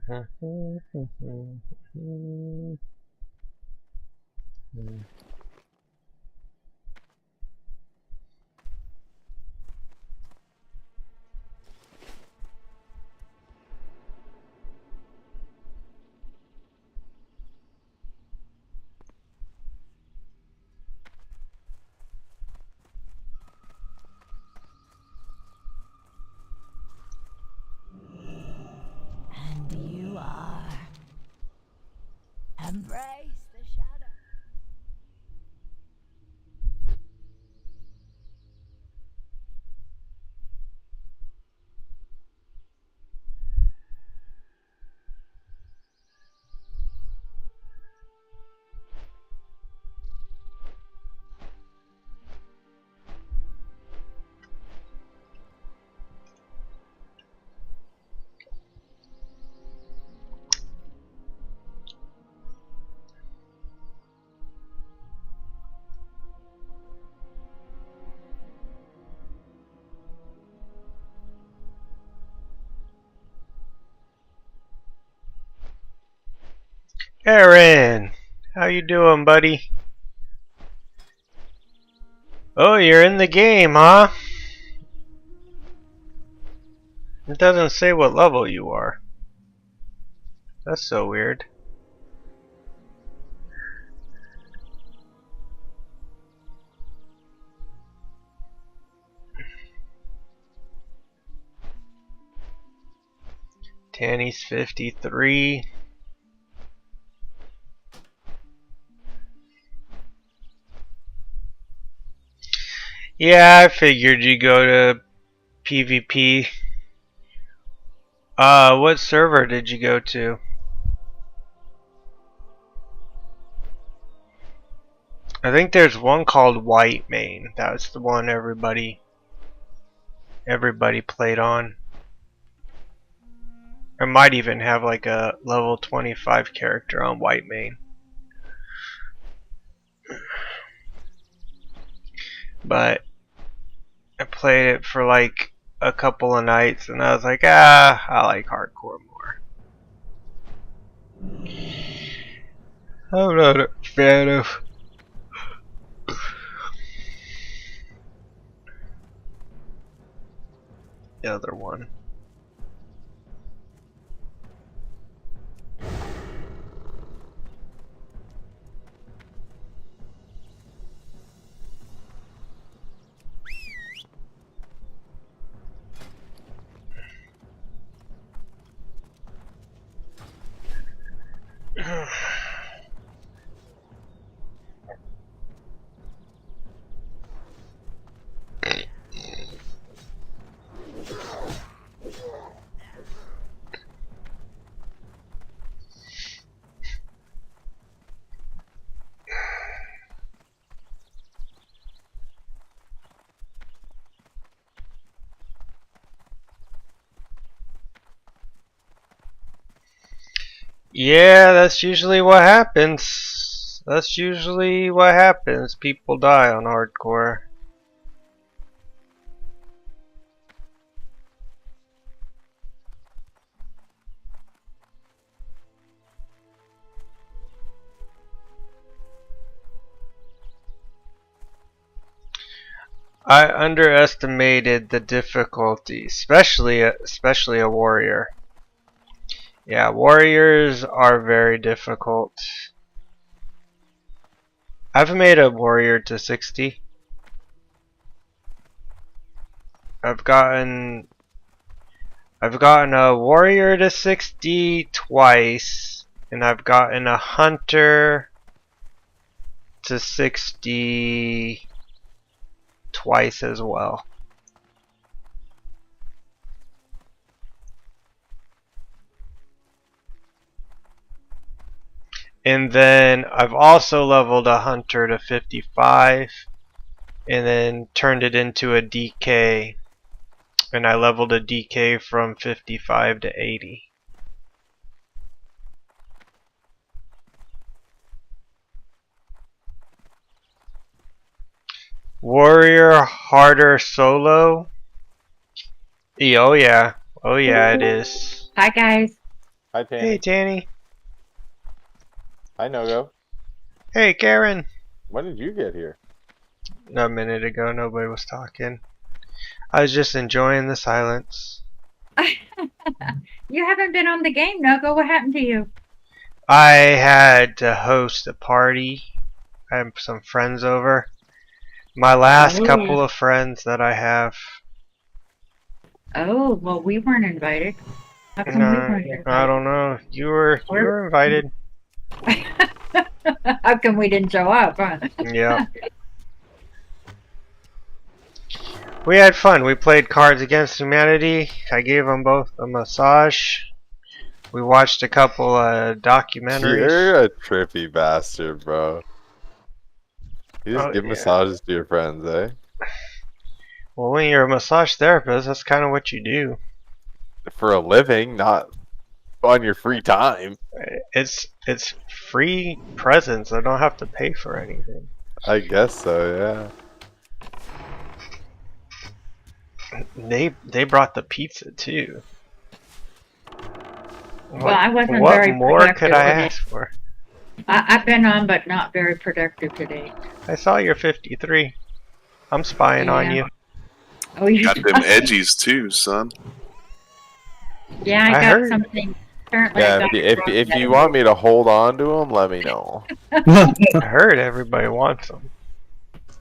And you are. Embrace the shadow. Aaron, how you doing, buddy? Oh, you're in the game, huh? It doesn't say what level you are. That's so weird. Tanny's 53. Yeah, I figured you'd go to PvP. What server did you go to? I think there's one called White Main. That's the one everybody played on. I might even have like a level 25 character on White Main. But I played it for like a couple of nights and I was like, I like hardcore more. I'm not a fan of the other one. Yeah, that's usually what happens. That's usually what happens. People die on hardcore. I underestimated the difficulty, especially a warrior. Yeah, warriors are very difficult. I've made a warrior to 60. I've gotten a warrior to 60 twice, and I've gotten a hunter to 60 twice as well. And then I've also leveled a hunter to 55 and then turned it into a DK. And I leveled a DK from 55 to 80. Warrior harder solo? Oh yeah. Oh yeah, it is. Hi guys. Hi, Tanny. Hey, Tanny. Hi, Nogo. Hey, Karen. When did you get here? A minute ago, nobody was talking. I was just enjoying the silence. You haven't been on the game, Nogo. What happened to you? I had to host a party. I have some friends over. My last couple of friends that I have. Oh, well, we weren't invited. How come we weren't invited? I don't know. You were invited. How come we didn't show up, huh? Yeah. We had fun. We played Cards Against Humanity. I gave them both a massage. We watched a couple of documentaries. You're a trippy bastard, bro. You just Oh, give yeah. massages to your friends, eh? Well, when you're a massage therapist, that's kind of what you do. For a living, not on your free time. It's free presents. I don't have to pay for anything. I guess so, They brought the pizza too. Well, I wasn't what very more productive could I today. ask for? I've been on, but not very productive today. I saw you're 53. I'm spying on you. Oh, you Got them edgies too, son. Yeah, I I got heard. something. Apparently, yeah. I got If you want me to hold on to them, let me know. I heard everybody wants them.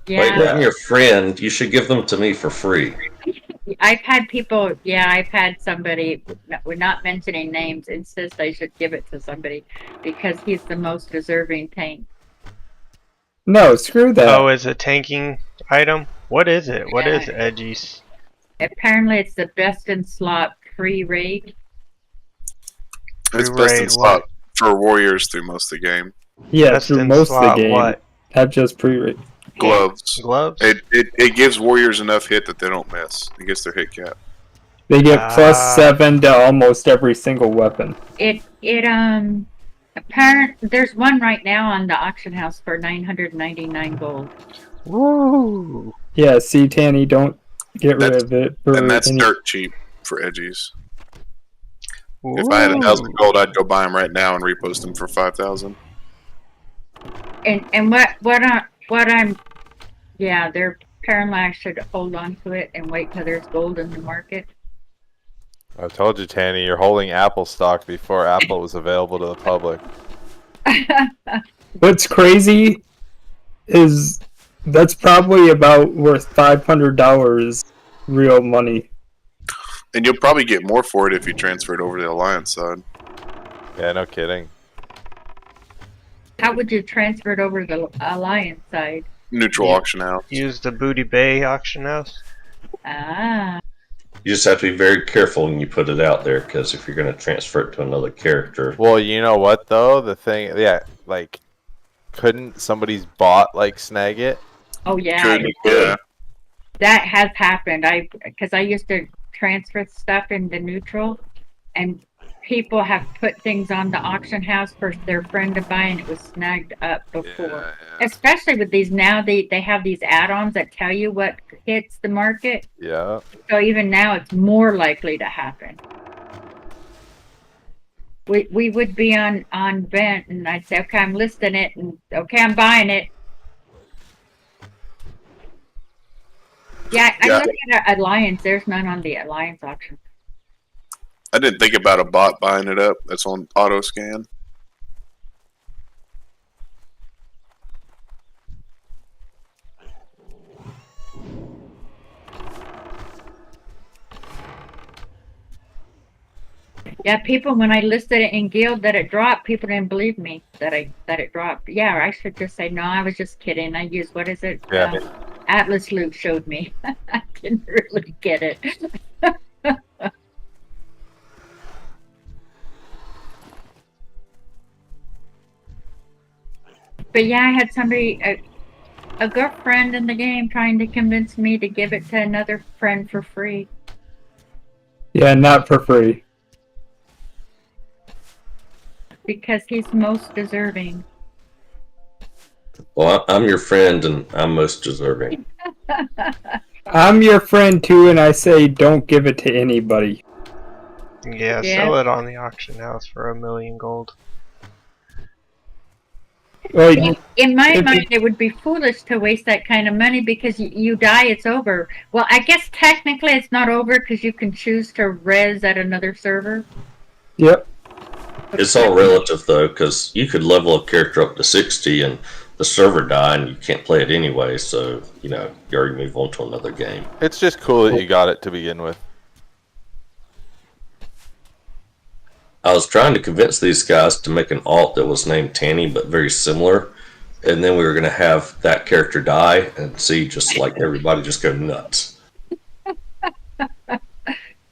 Yeah, Wait, I'm your friend. You should give them to me for free. I've had people. Yeah, I've had somebody. We're not mentioning names. Insist I should give it to somebody because he's the most deserving tank. No, screw that. Oh, is it a tanking item? What is it? What is Edgies? Apparently, it's the best in slot free raid. It's Free best raid in slot what? for warriors through most of the game. Yeah, Best through in most of the slot game. what? Have just pre-rate. Gloves. Gloves? It gives warriors enough hit that they don't miss. It gets their hit cap. They get plus 7 to almost every single weapon. Apparent. There's one right now on the auction house for 999 gold. Woo! Yeah, see, Tanny, don't get rid of it. For And that's any... dirt cheap for edgies. Ooh. If I had 1,000 gold, I'd go buy them right now and repost them for 5,000. And what I'm, yeah, they're apparently I should hold on to it and wait till there's gold in the market. I told you, Tanny, you're holding Apple stock before Apple was available to the public. What's crazy is that's probably about worth $500 real money. And you'll probably get more for it if you transfer it over to the Alliance side. Yeah, no kidding. How would you transfer it over to the Alliance side? Neutral auction house. Use the Booty Bay auction house. Ah. You just have to be very careful when you put it out there, because if you're going to transfer it to another character, Well, you know what, though? The thing, yeah, like, couldn't somebody's bot, like, snag it? Oh yeah. Could, yeah. That has happened. Because I used to transfer stuff into neutral, and people have put things on the auction house for their friend to buy, and it was snagged up before. Yeah. Especially with these now, they have these add-ons that tell you what hits the market. Yeah. So even now, it's more likely to happen. We would be on vent, and I'd say, okay, I'm listing it, and okay, I'm buying it. Yeah, I Yeah. looked at Alliance. There's none on the Alliance auction. I didn't think about a bot buying it up. That's on auto scan. Yeah, people, when I listed it in Guild that it dropped, people didn't believe me that it dropped. Yeah, I should just say, no, I was just kidding. I used, what is it? Yeah. Atlas Loot showed me. I didn't really get it. But yeah, I had somebody, a good friend in the game trying to convince me to give it to another friend for free. Yeah, not for free. Because he's most deserving. well, I'm your friend and I'm most deserving. I'm your friend too, and I say don't give it to anybody. Yeah, Yeah. sell it on the auction house for 1,000,000 gold. Well, you, In my If it- mind, it would be foolish to waste that kind of money because you die, it's over. Well, I guess technically it's not over because you can choose to res at another server. yep. It's all relative though, because you could level a character up to 60 and the server die and you can't play it anyway. So you already move on to another game. It's just cool that you got it to begin with. I was trying to convince these guys to make an alt that was named Tanny, but very similar. And then we were going to have that character die and see just like everybody just go nuts.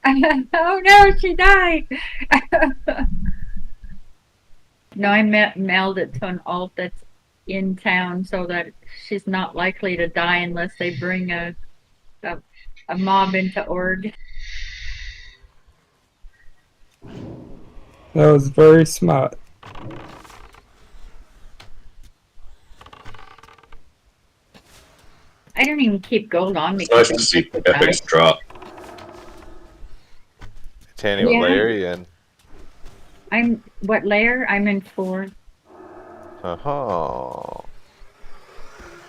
Oh no, she died. No, I mailed it to an alt that's in town so that she's not likely to die unless they bring a mob into org. That was very smart. I don't even keep gold on me. It's nice to see epics drop. Tanny, what Yeah. layer are you in? I'm what layer? I'm in 4. Oh.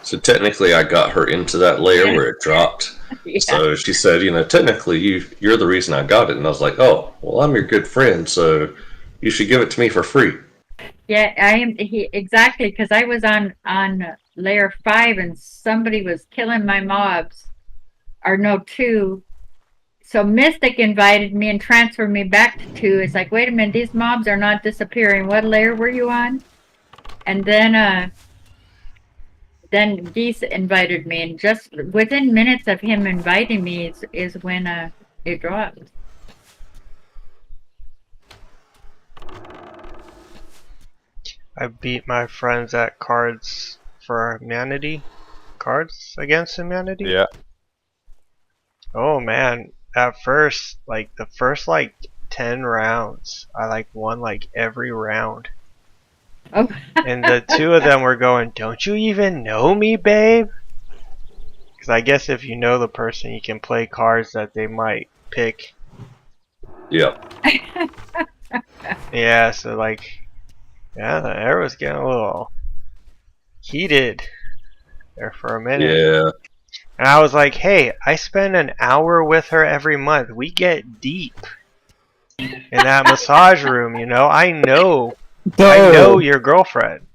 So technically, I got her into that layer where it dropped. Yeah. So she said, technically you're the reason I got it. And I was like, oh, well, I'm your good friend, so you should give it to me for free. Yeah, I am. Exactly, because I was on layer 5 and somebody was killing my mobs, or no, 2. So Mystic invited me and transferred me back to 2. It's like, wait a minute, these mobs are not disappearing. What layer were you on? And then Geese invited me, and just within minutes of him inviting me is when it dropped. I beat my friends at Cards for Humanity. Cards Against Humanity? Yeah. Oh man, at first, the first 10 rounds, I won every round. Oh. And the 2 of them were going, "Don't you even know me, babe?" Because I guess if you know the person, you can play cards that they might pick. Yeah. Yeah, so yeah, the air was getting a little heated there for a minute. Yeah. And I was like, hey, I spend an hour with her every month. We get deep in that massage room, I know your girlfriend.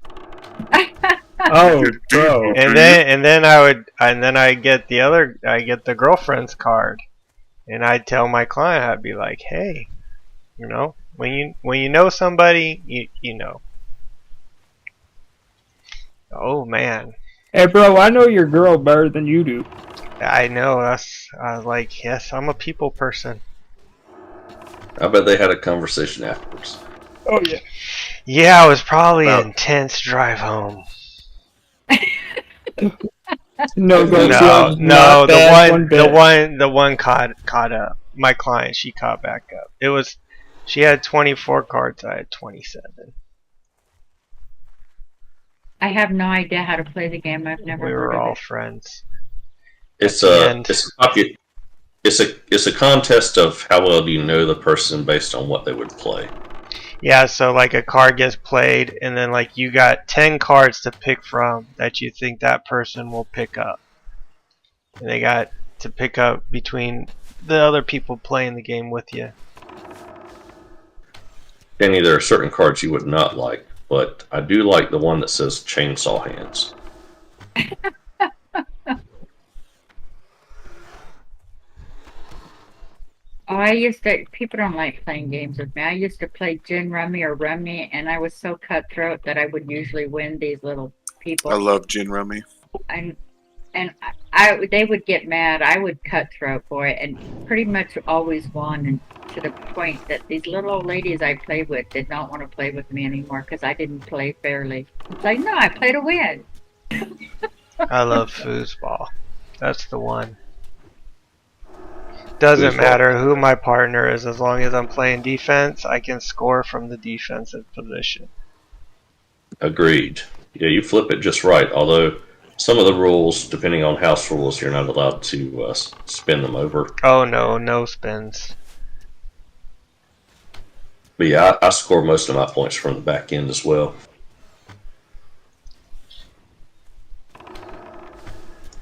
Oh, bro. And then I get the girlfriend's card, and I'd tell my client, I'd be like, hey, when you know somebody, you know. Oh man, Hey, bro, I know your girl better than you do. I know. I was like, yes, I'm a people person. I bet they had a conversation afterwards. Oh, yeah. Yeah, it was probably Well- an intense drive home. No, No, the one caught up. My client, she caught back up. She had 24 cards. I had 27. I have no idea how to play the game. I've never We heard were of all it. friends. It's At the a end. it's a contest of how well do you know the person based on what they would play. Yeah, so a card gets played, and then you got 10 cards to pick from that you think that person will pick up. And they got to pick up between the other people playing the game with you. Danny, there are certain cards you would not like, but I do like the one that says Chainsaw Hands. Oh, people don't like playing games with me. I used to play gin rummy or rummy, and I was so cutthroat that I would usually win these little people. I love gin rummy. And they would get mad. I would cutthroat boy, and pretty much always won. And to the point that these little old ladies I played with did not want to play with me anymore because I didn't play fairly. It's like, no, I play to win. I love foosball. That's the one. Doesn't Foosball. matter who my partner is, as long as I'm playing defense, I can score from the defensive position. Agreed. Yeah, you flip it just right. Although some of the rules, depending on house rules, you're not allowed to spin them over. Oh no, no spins. But yeah, I score most of my points from the back end as well.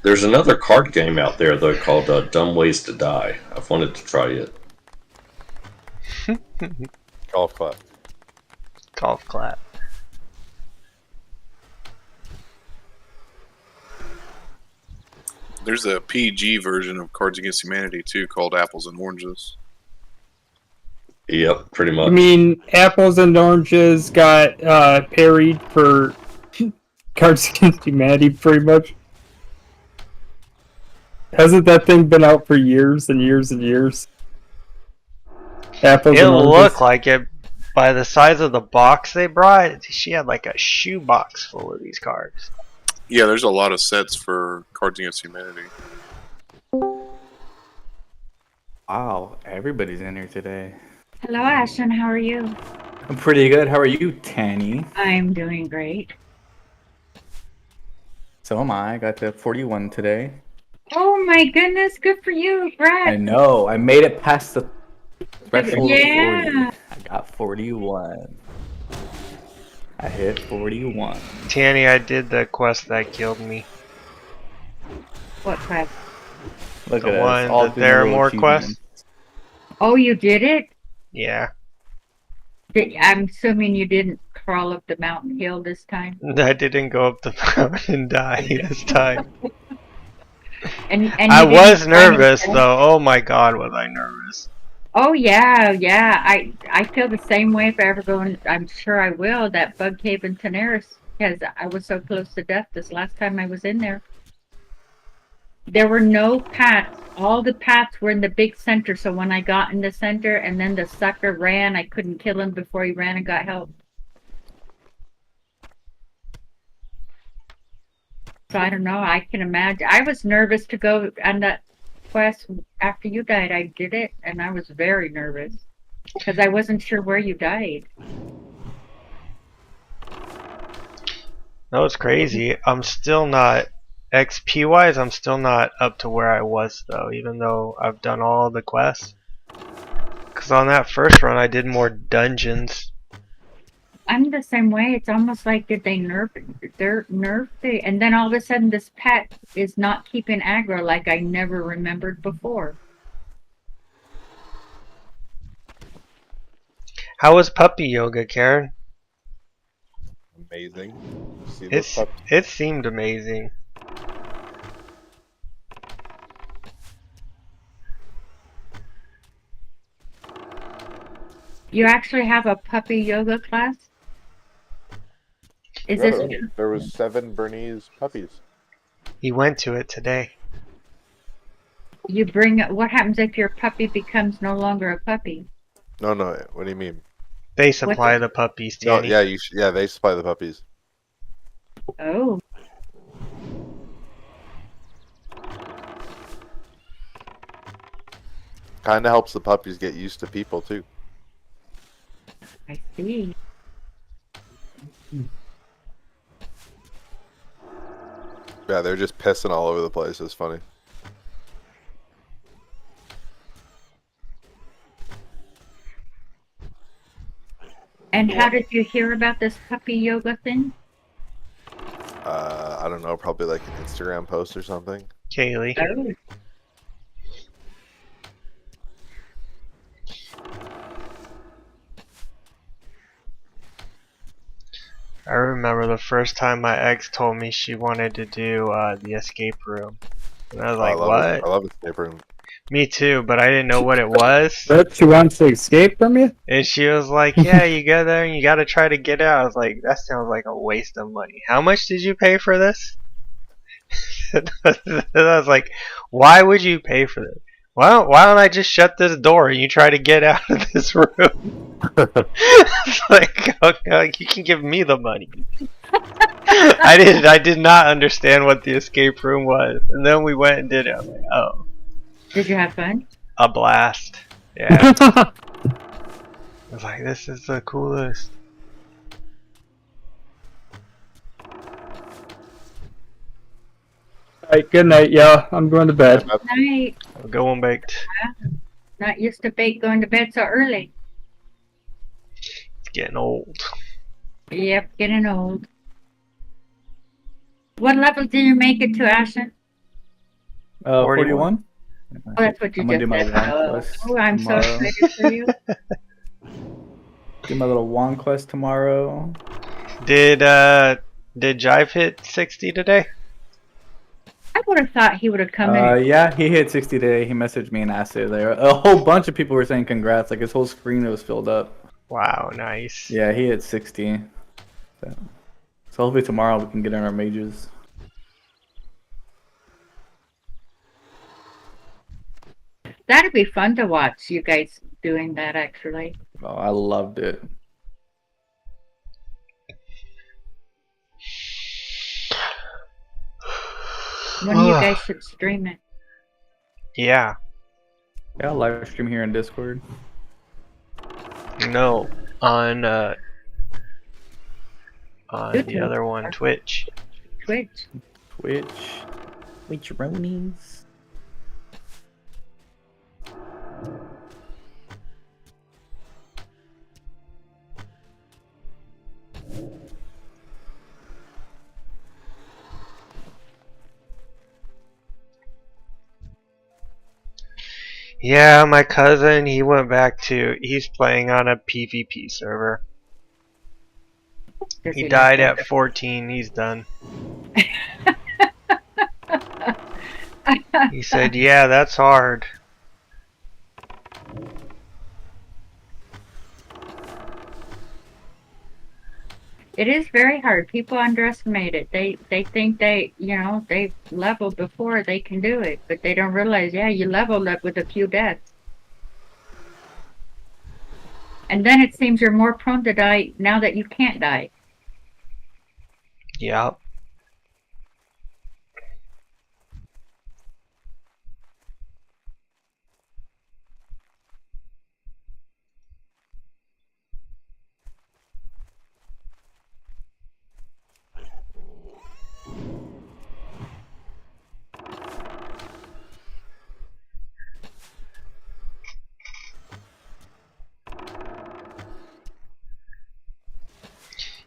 There's another card game out there though called Dumb Ways to Die. I've wanted to try it. Golf clap. Golf clap. There's a PG version of Cards Against Humanity too, called Apples and Oranges. Yep, pretty much. I mean, apples and oranges got parried for Cards Against Humanity, pretty much. Hasn't that thing been out for years and years and years? Apples It and oranges. looked like it by the size of the box they brought. She had like a shoe box full of these cards. Yeah, there's a lot of sets for Cards Against Humanity. Wow, everybody's in here today. Hello, Ashton. How are you? I'm pretty good. How are you, Tanny? I'm doing great. So am I. Got to 41 today. Oh my goodness, good for you, I Brad. know. I made it past the threshold Yeah. of 40. I got 41. I hit 41. Tanny, I did the quest that killed me. What quest? Look The at one, us. All the doing There Are little More achievements. quest? Oh, you did it? Yeah. I'm assuming you didn't crawl up the mountain hill this time. I didn't go up the mountain and die this time. And I you was didn't find nervous it? though. Oh my god, was I nervous. Oh yeah, yeah. I feel the same way if I ever go in. I'm sure I will. That bug cave in Tenaris, because I was so close to death this last time I was in there. There were no paths. All the paths were in the big center. So when I got in the center and then the sucker ran, I couldn't kill him before he ran and got help. So I don't know. I can imagine. I was nervous to go on that quest after you died. I did it, and I was very nervous because I wasn't sure where you died. No, it's crazy. I'm still not XP wise. I'm still not up to where I was though, even though I've done all the quests. Because on that first run, I did more dungeons. I'm the same way. It's almost like did they nerf it, and then all of a sudden this pet is not keeping aggro like I never remembered before. How was puppy yoga, Karen? Amazing. See those It's puppies? it seemed amazing. You actually have a puppy yoga class? Is this Yeah, there was 7 Bernese puppies. He went to it today. you bring? What happens if your puppy becomes no longer a puppy? No, what do you mean? They supply the puppies, No, Tanny. yeah, they supply the puppies. Oh, Kind of helps the puppies get used to people too. I see. Yeah, they're just pissing all over the place. It's funny. And how did you hear about this puppy yoga thing? I don't know, probably like an Instagram post or something. Kaylee. Oh, I remember the first time my ex told me she wanted to do the escape room. And I was like, what? I love escape room. Me too, but I didn't know what it was. But she wants to escape from you? And she was like, yeah, you go there and you gotta try to get out. I was like, that sounds like a waste of money. How much did you pay for this? And I was like, why would you pay for this? Why don't I just shut this door and you try to get out of this room? It's like, okay, you can give me the money. I did not understand what the escape room was. And then we went and did it. I was like, oh, did you have fun? a blast. Yeah. I was like, this is the coolest. Alright, good night, yeah. I'm going to bed. Night. Go on baked. Not used to going to bed so early. getting old. Yep, getting old. What level did you make it to, Ashton? 41. Oh, that's what you I'm gonna just do my said. wand quest Oh, I'm so tomorrow. excited for you. Do my little wand quest tomorrow. Did Jive hit 60 today? I would have thought he would have come in. Yeah, he hit 60 today. He messaged me and asked it there. A whole bunch of people were saying congrats. Like his whole screen was filled up. Wow, nice. Yeah, he hit 60. So hopefully tomorrow we can get in our mages. That'd be fun to watch you guys doing that, actually. Oh, I loved it. When you guys should stream it. Yeah. Yeah, I'll live stream here in Discord. No, on the YouTube. other one, Twitch. Twitch. Twitch Ronies. Yeah, my cousin, he's playing on a PvP server. Does He like died that? at 14, he's done. He said, yeah, that's hard. It is very hard. People underestimate it. They think they leveled before they can do it, but they don't realize, yeah, you leveled up with a few deaths. And then it seems you're more prone to die now that you can't die. Yeah.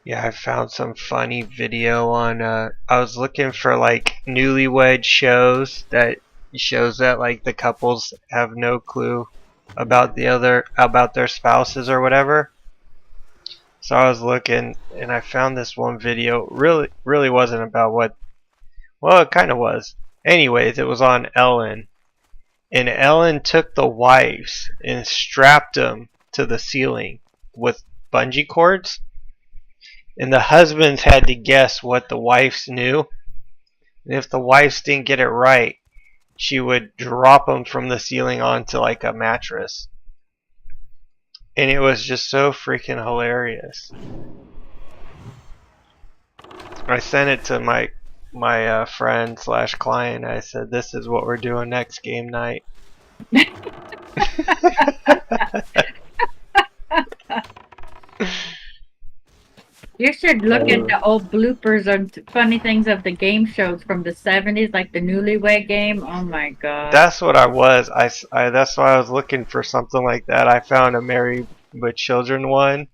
Yeah, I found some funny video on I was looking for like newlywed shows that shows that like the couples have no clue about their spouses or whatever. So I was looking and I found this one video. Really wasn't about well, it kind of was. Anyways, it was on Ellen. And Ellen took the wives and strapped them to the ceiling with bungee cords. And the husbands had to guess what the wives knew. And if the wives didn't get it right, she would drop them from the ceiling onto like a mattress. And it was just so freaking hilarious. I sent it to my friend / client. I said, this is what we're doing next game night. You should look at the old bloopers on funny things of the game shows from the 70s, like the Newlywed Game. Oh my god. That's what I was. That's why I was looking for something like that. I found a Married with Children one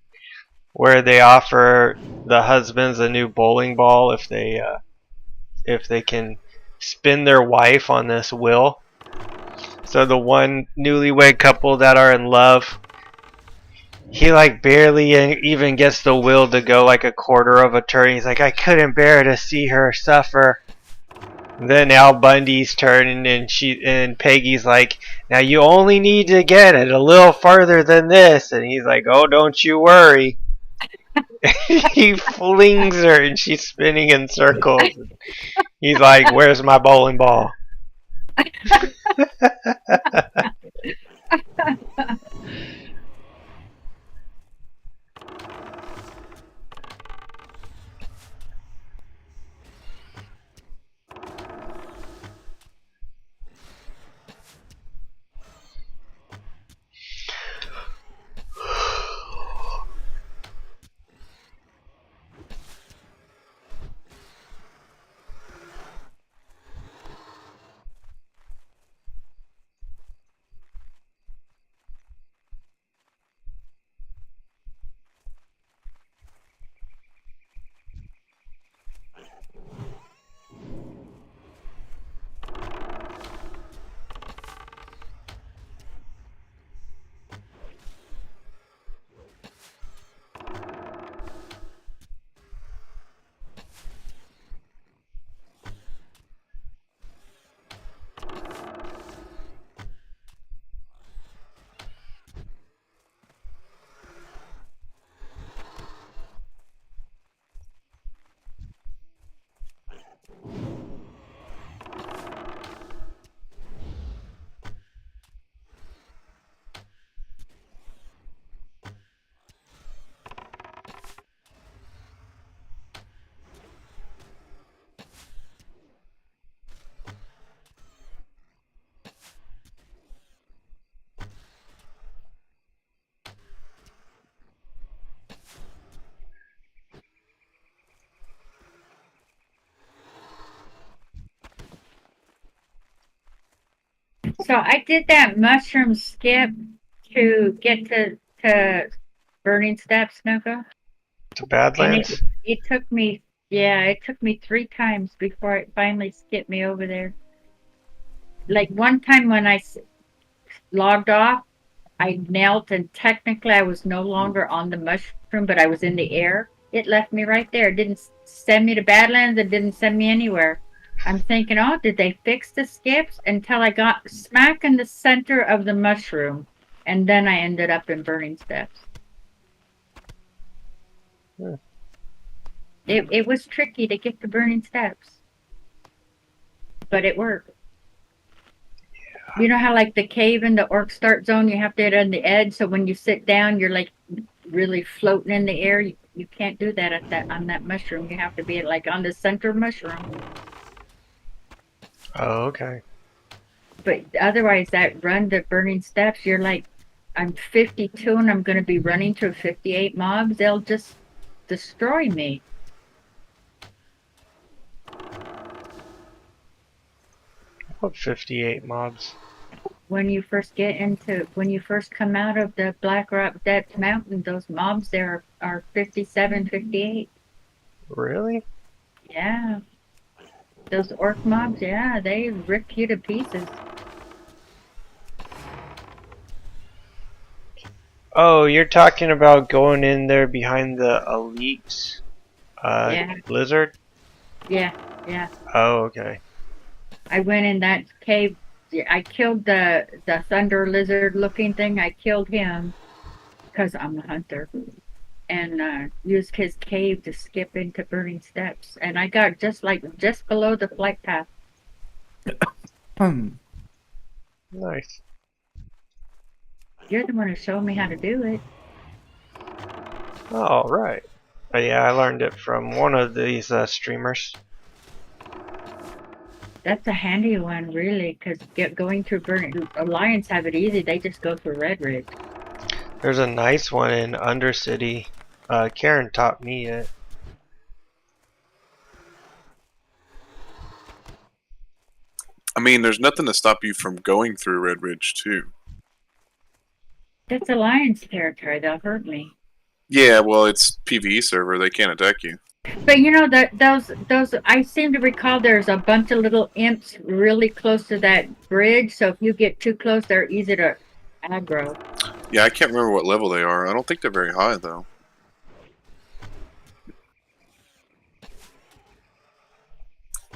where they offer the husbands a new bowling ball if they can spin their wife on this wheel. So the one newlywed couple that are in love, he like barely even gets the wheel to go like a quarter of a turn. He's like, I couldn't bear to see her suffer. Then Al Bundy's turning and Peggy's like, now you only need to get it a little farther than this. And he's like, oh, don't you worry. He flings her and she's spinning in circles. He's like, where's my bowling ball? So I did that mushroom skip to get to Burning Steps, Nogo. To And Badlands? it took me, yeah, it took me 3 times before it finally skipped me over there. Like one time when I logged off, I knelt and technically I was no longer on the mushroom, but I was in the air. It left me right there. It didn't send me to Badlands. It didn't send me anywhere. I'm thinking, oh, did they fix the skips? Until I got smack in the center of the mushroom. And then I ended up in Burning Steps. Hmm. It was tricky to get to Burning Steps. But it worked. You know how like the cave in the orc start zone, you have to get on the edge, so when you sit down, you're like really floating in the air. You can't do that on that mushroom. You have to be like on the center mushroom. Oh, okay. But otherwise, that run to Burning Steps, you're like, I'm 52 and I'm going to be running through 58 mobs. They'll just destroy me. What 58 mobs? When you first come out of the Black Rock Depth Mountain, those mobs there are 57, 58. Really? Yeah. Those orc mobs, yeah, they rip you to pieces. Oh, you're talking about going in there behind the elite Yeah. lizard? Yeah, yeah. Oh, okay. I went in that cave. I killed the thunder lizard looking thing. I killed him because I'm a hunter. And used his cave to skip into Burning Steps. And I got just below the flight path. Nice. You're the one who showed me how to do it. Oh, right. Yeah, I learned it from one of these streamers. That's a handy one, really, because going through Burning Alliance have it easy. They just go through Red Ridge. There's a nice one in Undercity. Karen taught me it. I mean, there's nothing to stop you from going through Red Ridge too. That's Alliance territory. They'll hurt me. Yeah, well, it's PvE server. They can't attack you. But you know those I seem to recall there's a bunch of little imps really close to that bridge. So if you get too close, they're easy to aggro. Yeah, I can't remember what level they are. I don't think they're very high though.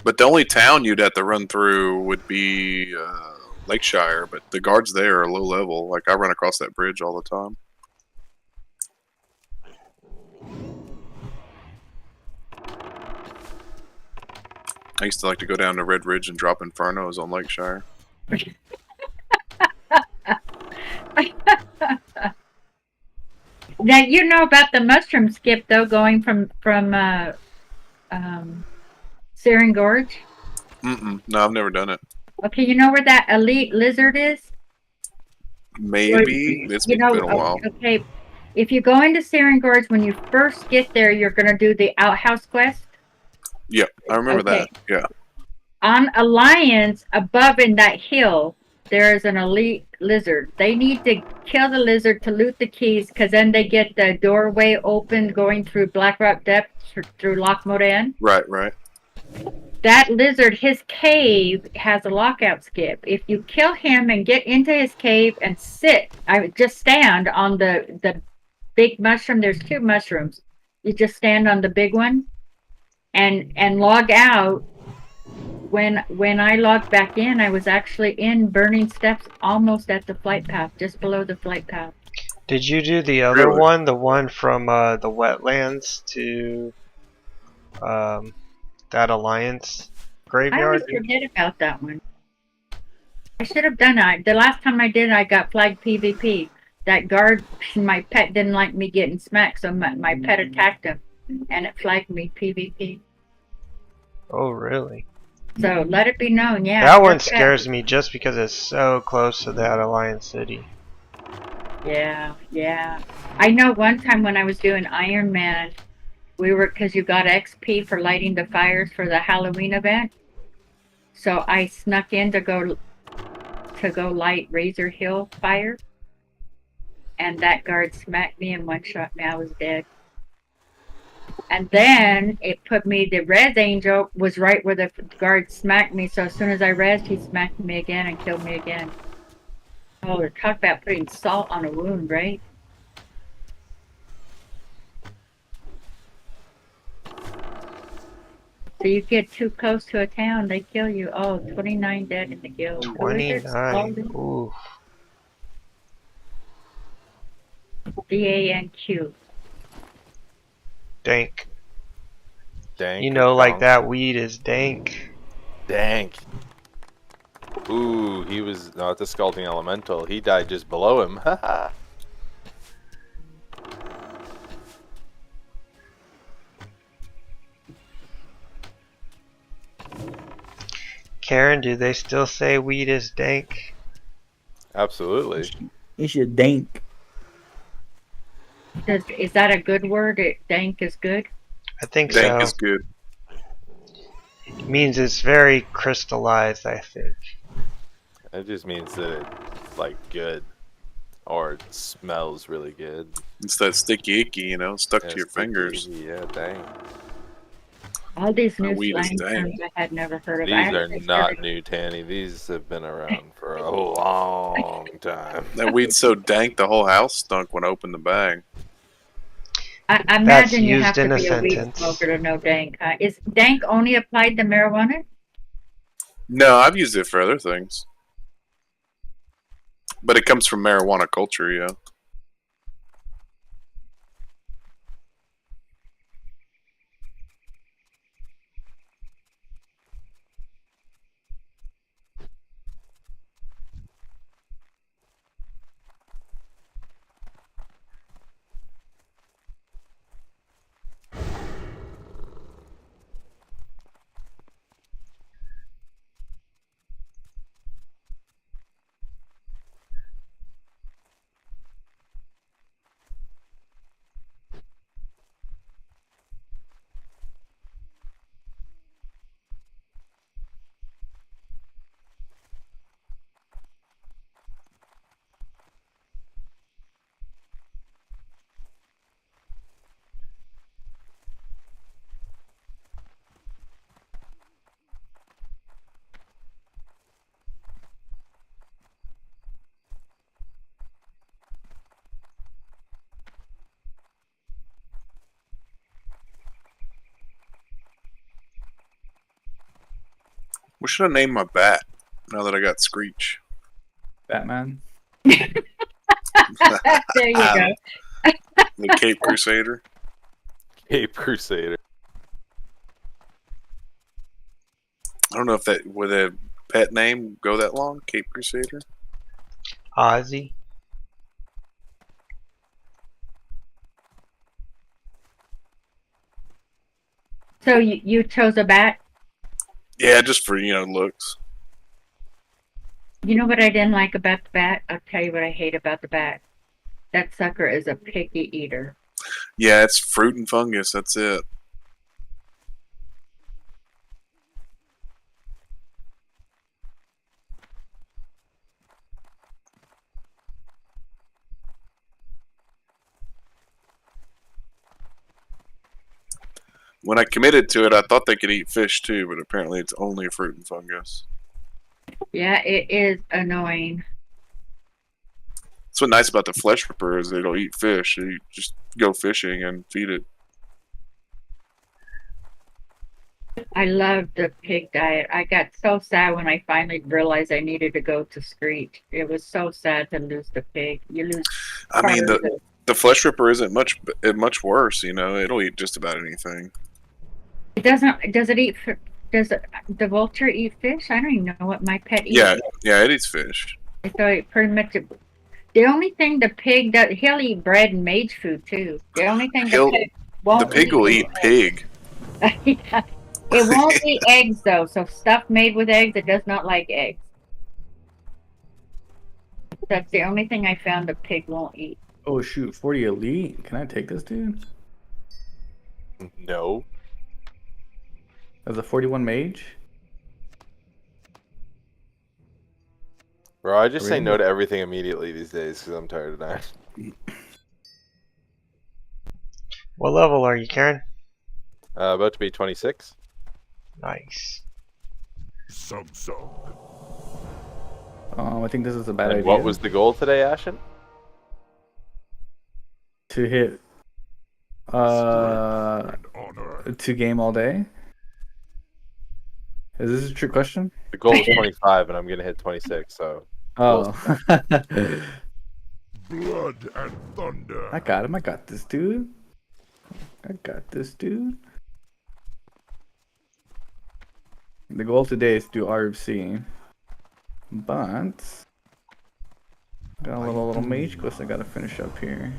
But the only town you'd have to run through would be Lakeshire, but the guards there are low level. Like, I run across that bridge all the time. I used to like to go down to Red Ridge and drop Infernos on Lakeshire. Now you know about the mushroom skip though, going from Searing Gorge. No, I've never done it. Okay, you know where that elite lizard is? Maybe. It's been a while. Okay, if you go into Searing Gorge, when you first get there, you're going to do the outhouse quest. Yep, I remember that. Yeah. On Alliance, above in that hill, there is an elite lizard. They need to kill the lizard to loot the keys, because then they get the doorway open going through Blackrock Depths through Loch Moran. Right, right. That lizard, his cave has a lockout skip. If you kill him and get into his cave and just stand on the big mushroom. There's 2 mushrooms. You just stand on the big one and log out. When I logged back in, I was actually in Burning Steps, almost at the flight path, just below the flight path. Did you do the other Really? one? The one from the wetlands to That Alliance I always graveyard? forget about that one. I should have done it. The last time I did, I got flagged PvP. That guard, my pet didn't like me getting smacked, so my pet attacked him, and it flagged me PvP. Oh, really? So let it be known, yeah. That your one pet- scares me just because it's so close to that Alliance City. Yeah, yeah. I know one time when I was doing Iron Man, because you got XP for lighting the fires for the Halloween event. So I snuck in to go light Razor Hill fire. And that guard smacked me and one-shot me. I was dead. And then it put me, the res angel was right where the guard smacked me. So as soon as I resed, he smacked me again and killed me again. Oh, talk about putting salt on a wound, right? So you get too close to a town, they kill you. Oh, 29 dead in the guild. Who is it? 29. Ooh. DANQ. Dank. Dank. You know, like donk. that weed is dank. Dank. Ooh, he was not the Scalding Elemental. He died just below him. Haha. Karen, do they still say weed is dank? Absolutely. You should dank. Is that a good word? Dank is good? I think Dank so. is good. It means it's very crystallized, I think. It just means that it's like good. Or it smells really good. It's that sticky icky, you know, stuck Yeah, to your sticky, fingers. Yeah, dang. All these My new weed is slang dank. terms I had never heard of. These I are actually not started- new, Tanny. These have been around for a long time. That weed's so dank the whole house stunk when I opened the bag. I That's imagine you used have in to a be a weed sentence. smoker to know dank. Is dank only applied to marijuana? No, I've used it for other things. But it comes from marijuana culture, yeah. What should I name my bat now that I got Screech? Batman. There you go. The Cape Crusader? Cape Crusader. I don't know if that would a pet name go that long? Cape Crusader? Ozzy? So you chose a bat? Yeah, just for, you know, looks. You know what I didn't like about the bat? I'll tell you what I hate about the bat. That sucker is a picky eater. Yeah, it's fruit and fungus, that's it. When I committed to it, I thought they could eat fish too, but apparently it's only fruit and fungus. Yeah, it is annoying. That's what's nice about the flesh ripper is it'll eat fish. So you just go fishing and feed it. I love the pig diet. I got so sad when I finally realized I needed to go to Screech. It was so sad to lose the pig. You lose. I mean, part of the flesh ripper isn't much worse. You know, it'll eat just about anything. It doesn't. Does it eat? Does the vulture eat fish? I don't even know what my pet eats. Yeah, it eats fish. I thought it pretty much. The only thing the pig does, he'll eat bread and mage food too. The only thing the pig won't The pig will eat pig. It won't eat eggs though. So stuff made with eggs, it does not like eggs. That's the only thing I found the pig won't eat. Oh shoot, 40 elite. Can I take this dude? No. As a 41 mage? Bro, I just say Really? no to everything immediately these days because I'm tired of that. What level are you, Karen? About to be 26. Nice. I think this is a bad And idea. what was the goal today, Ashen? to hit 2 game all day? Is this a trick question? The goal is 25, and I'm gonna hit 26. So. Oh. Blood and thunder. I got him. I got this dude. I got this dude. The goal today is to do RFC. But got a little mage quest I gotta finish up here.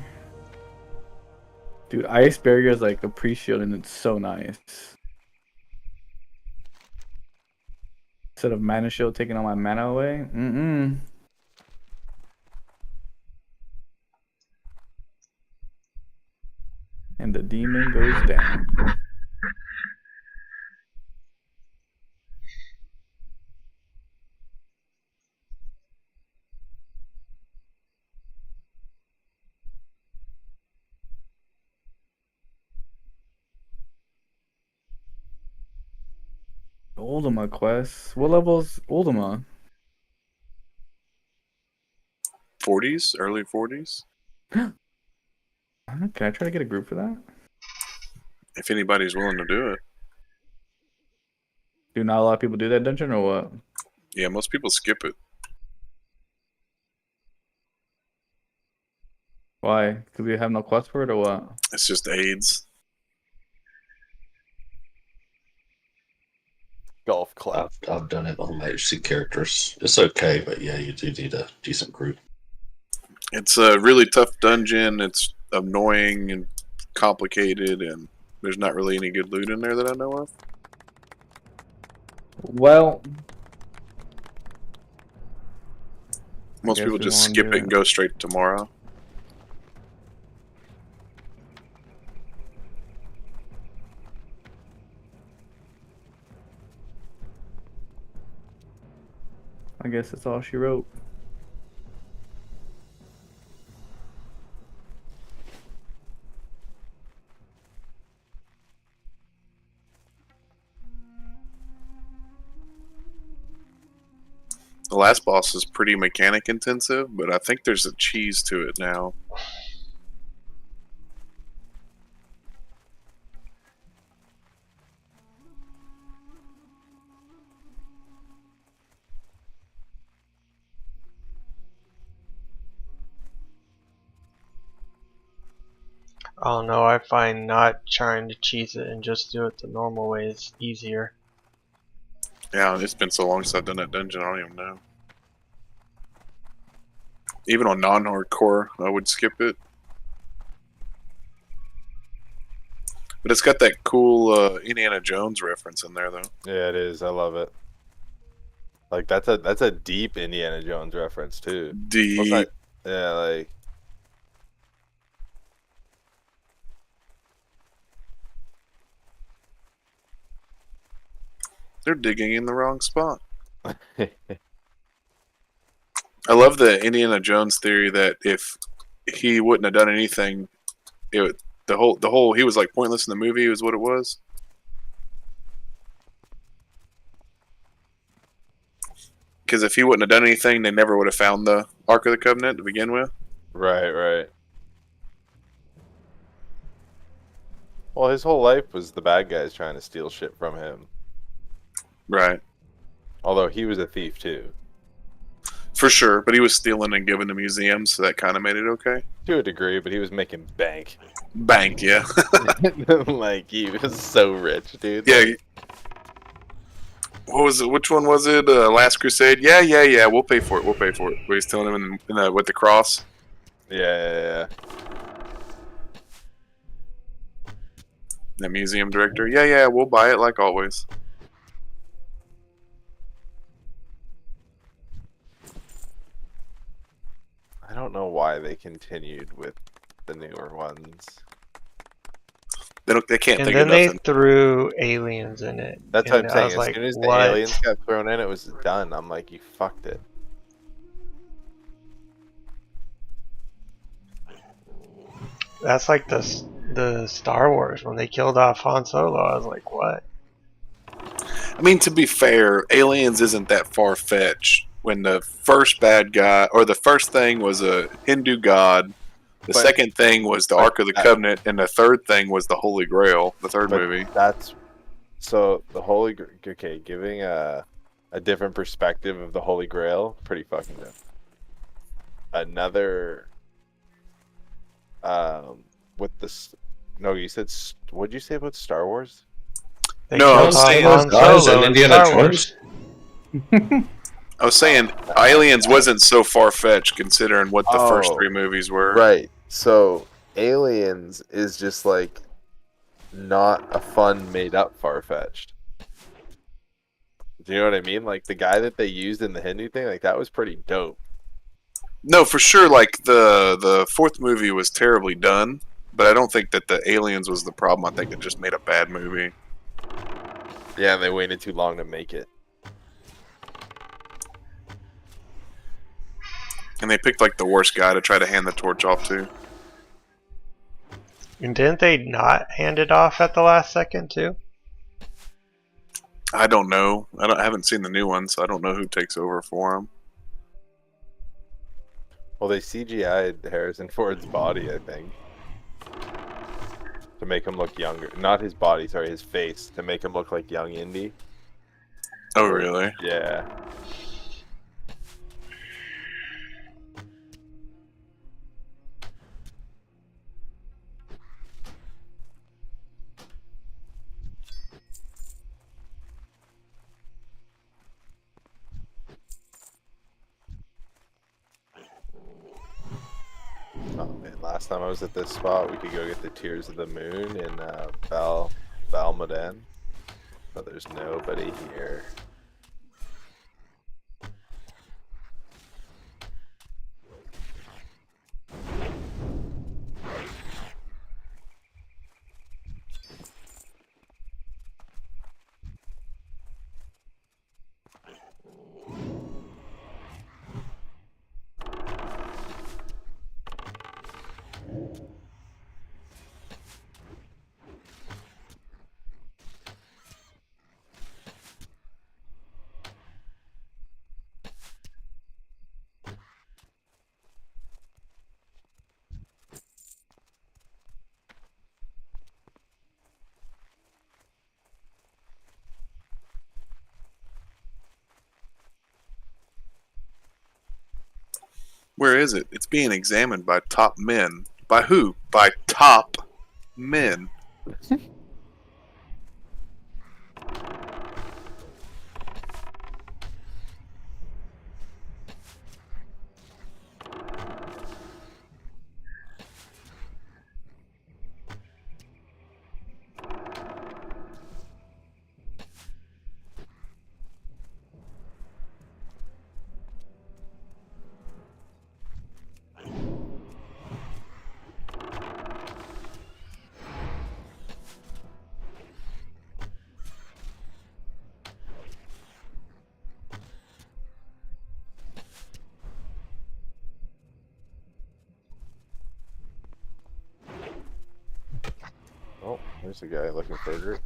Dude, Ice Barrier is like a pre-shield and it's so nice. Instead of Mana Shield taking all my mana away. And the demon goes down. Ultima quest. What level is Ultima? 40s, early 40s. Can I try to get a group for that? If anybody's willing to do it. Do not a lot of people do that dungeon or what? Yeah, most people skip it. Why? Because we have no quest for it or what? It's just AIDS. Golf clap. I've done it on my HC characters. It's okay, but yeah, you do need a decent group. It's a really tough dungeon. It's annoying and complicated, and there's not really any good loot in there that I know of. Well, Most guess people we just won't skip do it and go straight to tomorrow. I guess that's all she wrote. The last boss is pretty mechanic intensive, but I think there's a cheese to it now. Oh no, I find not trying to cheese it and just do it the normal way is easier. Yeah, it's been so long since I've done that dungeon, I don't even know. Even on non-hardcore, I would skip it. But it's got that cool Indiana Jones reference in there, though. Yeah, it is. I love it. Like that's a deep Indiana Jones reference too. Deep. What's that? Yeah, like. They're digging in the wrong spot. I love the Indiana Jones theory that if he wouldn't have done anything, the whole he was like pointless in the movie is what it was. Because if he wouldn't have done anything, they never would have found the Ark of the Covenant to begin with. Right, right. Well, his whole life was the bad guys trying to steal shit from him. Right. Although he was a thief too. For sure, but he was stealing and giving to museums, so that kind of made it okay. To a degree, but he was making bank. Bank, yeah. Like, he was so rich, dude. Yeah. What was it? Which one was it? Last Crusade? Yeah. We'll pay for it. We'll pay for it. Where he's telling him with the cross. Yeah. The museum director. Yeah. We'll buy it like always. I don't know why they continued with the newer ones. They can't And think then of they nothing. threw aliens in it. That's what and I'm I saying. was As like, soon as the what? aliens got thrown in, it was done. I'm like, you fucked it. That's like the Star Wars when they killed off Han Solo. I was like, what? I mean, to be fair, aliens isn't that far fetched. When the first bad guy, or the first thing was a Hindu god, the But- second thing was the but Ark of the that- Covenant, and the third thing was the Holy Grail, the third But movie. that's so the okay, giving a different perspective of the Holy Grail, pretty fucking dope. Another with this no, you said what'd you say about Star Wars? They No, I killed was off saying- Han Guys Solo in in Indiana Star Wars. Jones. I was saying, aliens wasn't so far fetched considering what the first Oh, three movies were. Right. So aliens is just like not a fun made up far-fetched. Do you know what I mean? Like the guy that they used in the Hindu thing, like that was pretty dope. No, for sure. Like the fourth movie was terribly done, but I don't think that the aliens was the problem. I think it just made a bad movie. Yeah, and they waited too long to make it. And they picked like the worst guy to try to hand the torch off to. And didn't they not hand it off at the last second too? I don't know. I haven't seen the new one, so I don't know who takes over for him. Well, they CGI'd Harrison Ford's body, I think, to make him look younger. Not his body, sorry, his face, to make him look like young Indy. Oh, really? Yeah. Oh man, last time I was at this spot, we could go get the Tears of the Moon in Balmaden, but there's nobody here. Where is it? It's being examined by top men. By who? By top men. Oh, there's a guy looking for a group.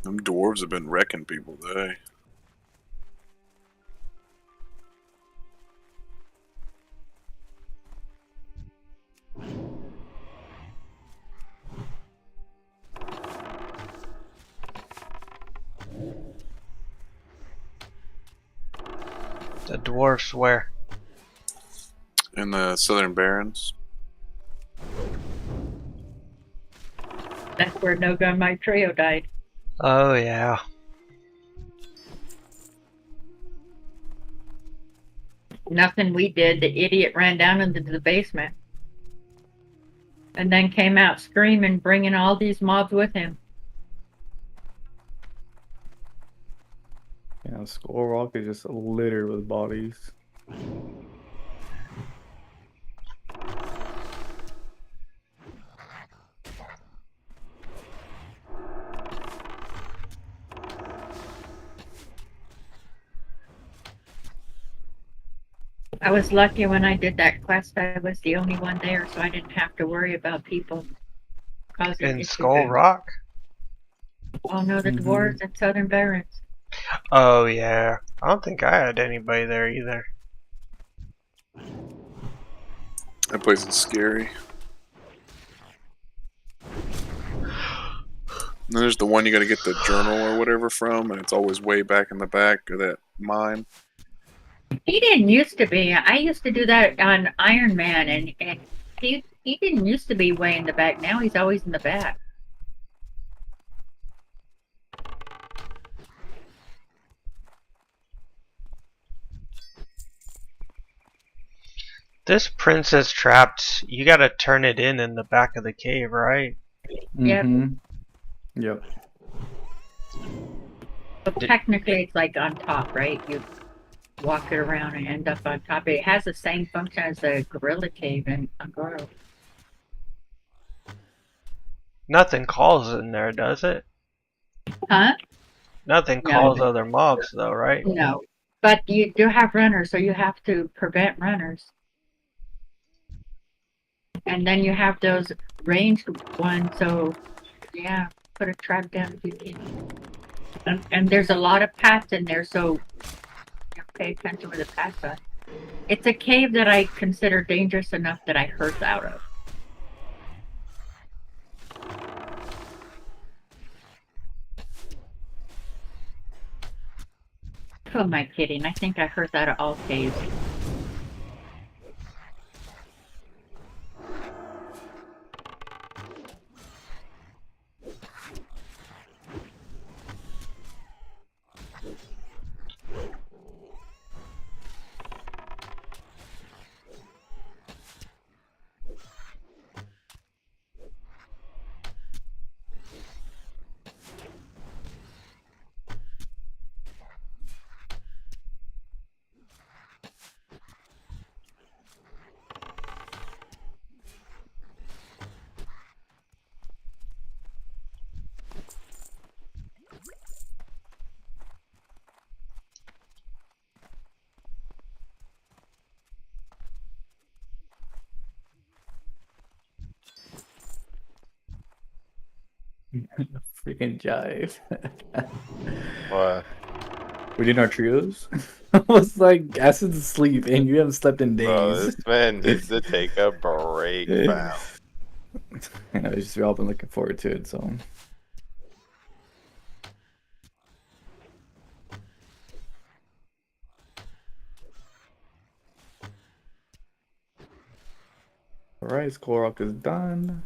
Them dwarves have been wrecking people today. The dwarfs where? In the Southern Barrens. That's where No Gun My Trio died. Oh yeah. Nothing we did. The idiot ran down into the basement. And then came out screaming, bringing all these mobs with him. Yeah, Skull Rock is just littered with bodies. I was lucky when I did that quest. I was the only one there, so I didn't have to worry about people causing In issues. Skull Rock? Oh no, the dwarves and Southern Barrens. Oh yeah. I don't think I had anybody there either. That place is scary. And then there's the one you gotta get the journal or whatever from, and it's always way back in the back of that mine. He didn't used to be. I used to do that on Iron Man, and he didn't used to be way in the back. Now he's always in the back. This princess trapped, you gotta turn it in the back of the cave, right? Yep. But technically, it's like on top, right? You walk it around and end up on top. It has the same function as the gorilla cave in Angoro. Nothing calls in there, does it? Huh? Nothing No. calls other mobs though, right? No. But you do have runners, so you have to prevent runners. And then you have those ranged ones, so yeah, put a trap down if you can. And there's a lot of paths in there, so you pay attention where the paths are. It's a cave that I consider dangerous enough that I hearth out of. Who am I kidding? I think I hearth out of all caves. Freaking jive. What? We did our trios. I was like, Acid's asleep and you haven't slept in Bro, days. this man needs to take a break, fam. You know, we've all been looking forward to it, so. Alright, Skull Rock is done.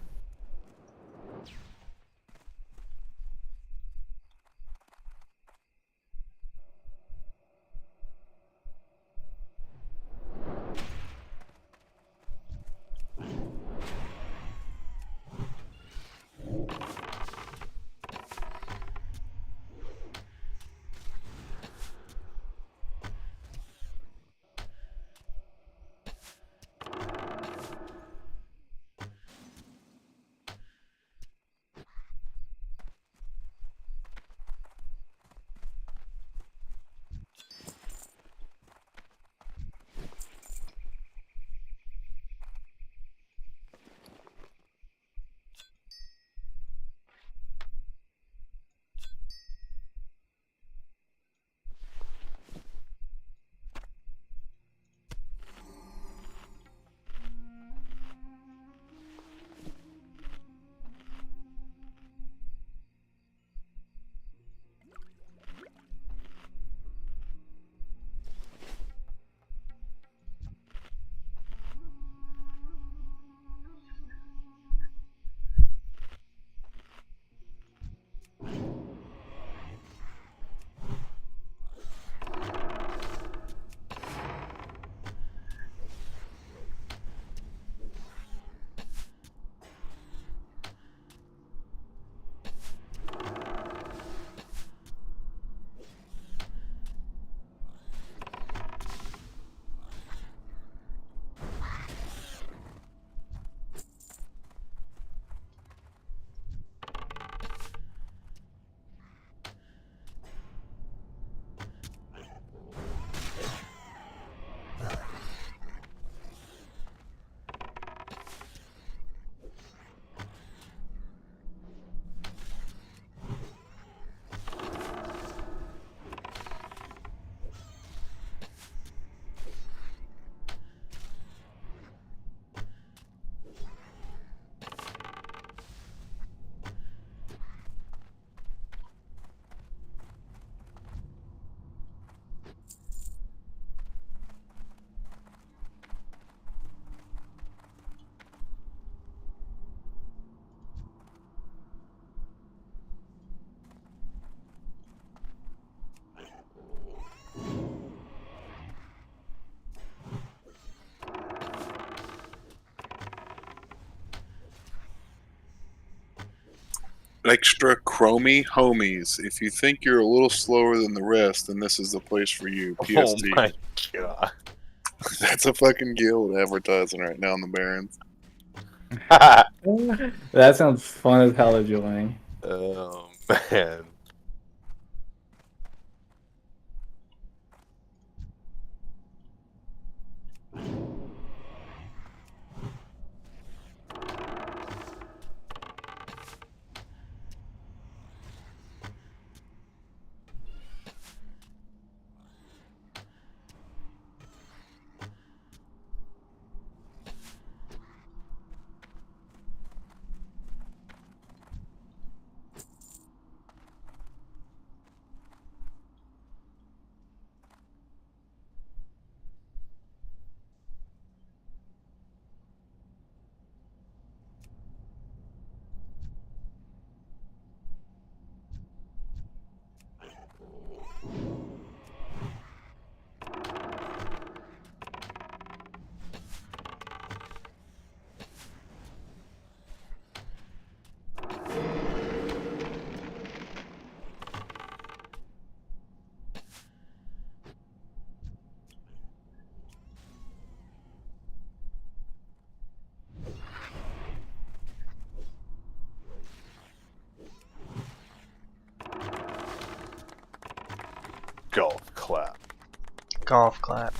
Extra chromie homies. If you think you're a little slower than the rest, then this is the place for you. Oh PST. my god. That's a fucking guild advertising right now in the Barrens. That sounds fun as hell, Julian. Oh man. Golf clap. Golf clap.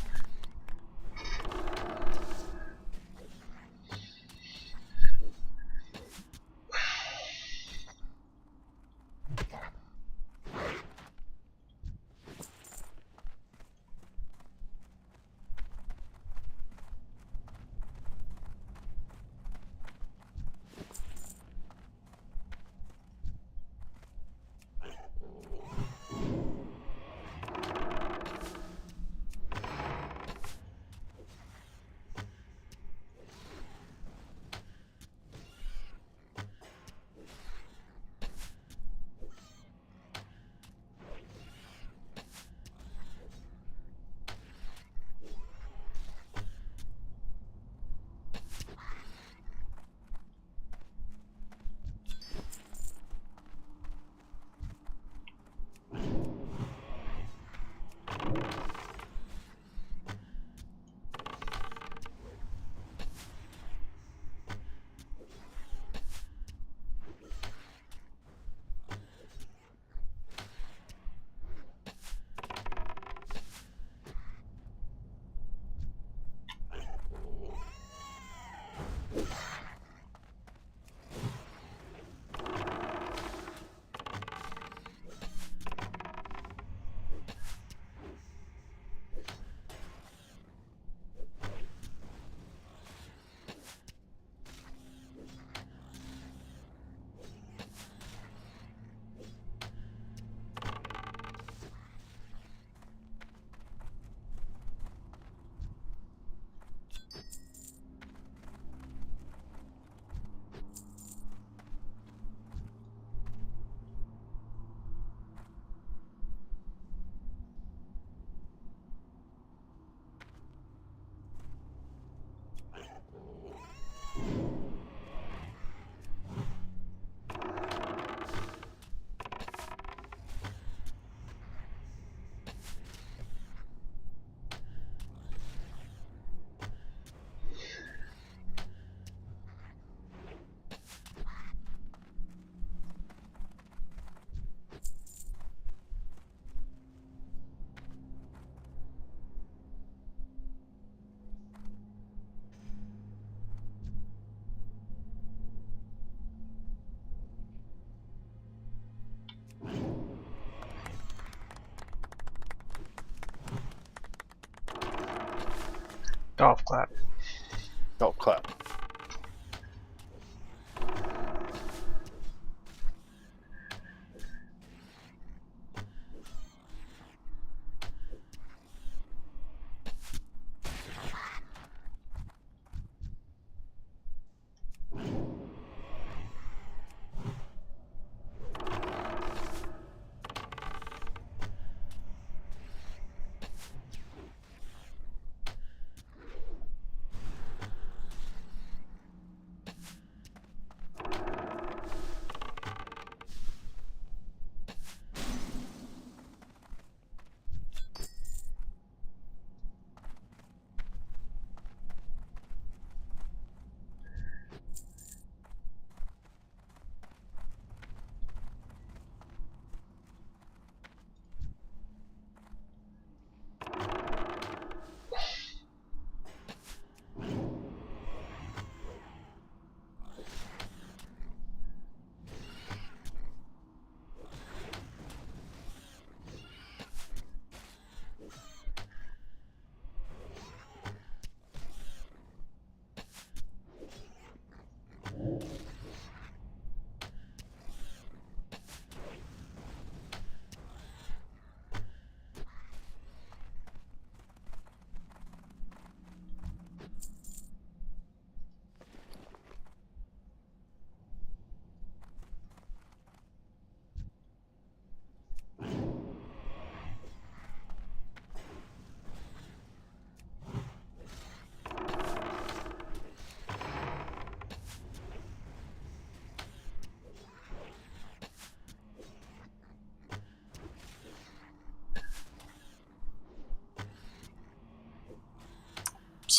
Golf clap. Golf clap.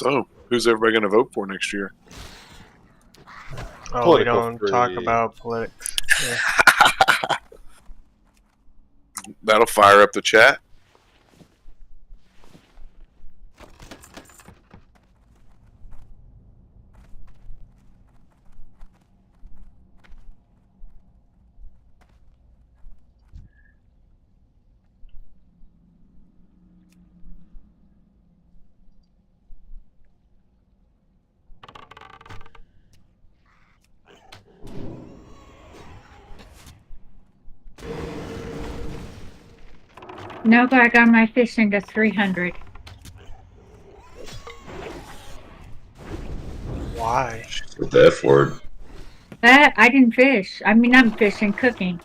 So, who's everybody going to vote for next year? Oh, we Political don't talk free. about politics. Yeah. That'll fire up the chat. No, but I got my fishing to 300. Why? With the F word. That I didn't fish. I mean, I'm fishing, cooking.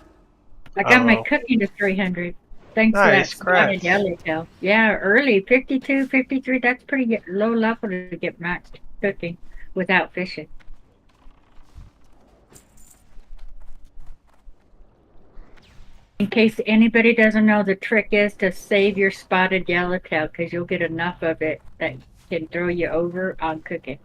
I got my Oh, cooking to 300. Thanks to that nice, spotted congrats. yellowtail. Yeah, early 52, 53. That's pretty low level to get maxed cooking without fishing. In case anybody doesn't know, the trick is to save your spotted yellowtail because you'll get enough of it that can throw you over on cooking.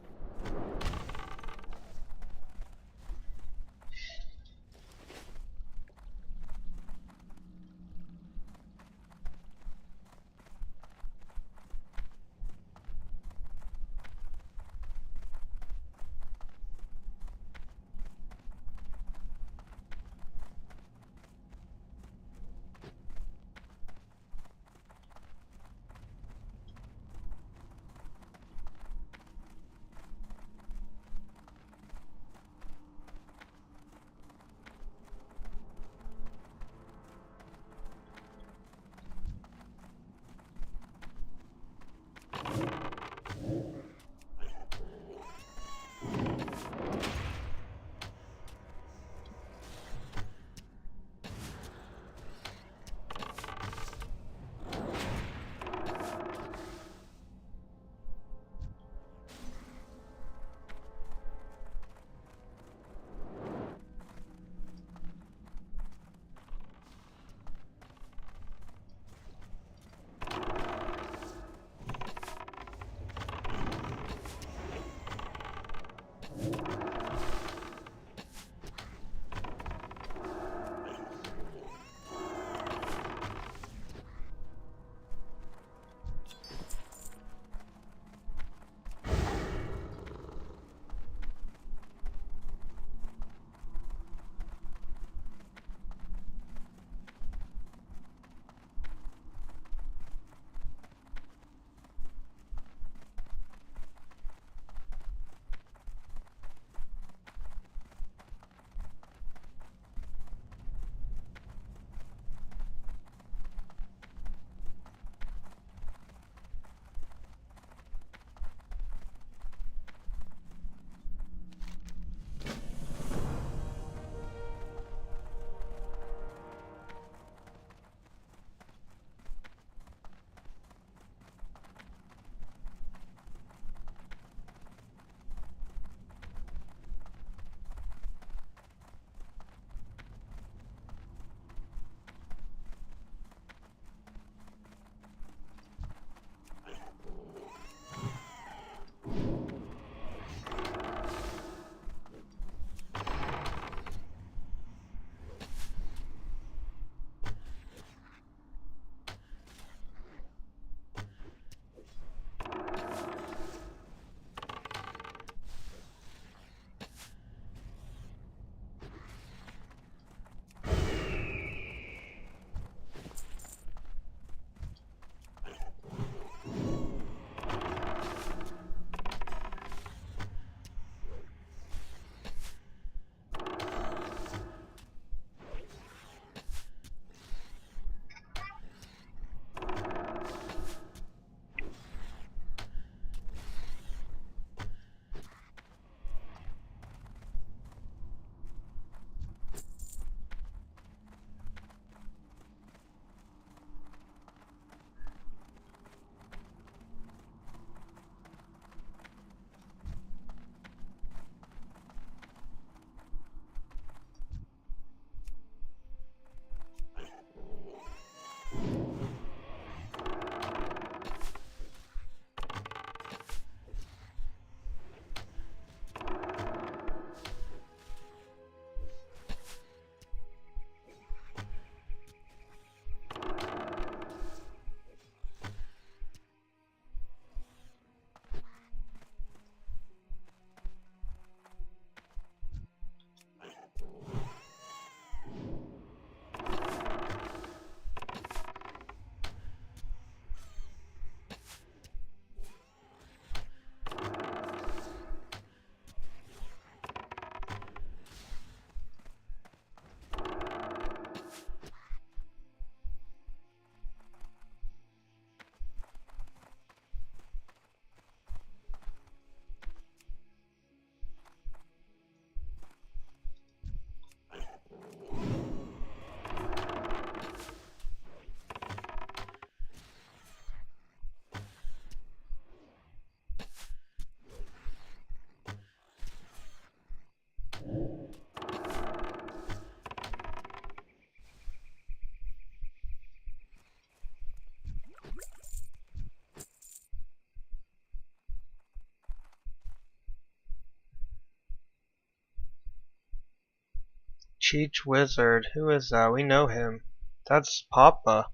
Cheech Wizard. Who is that? We know him. That's Papa.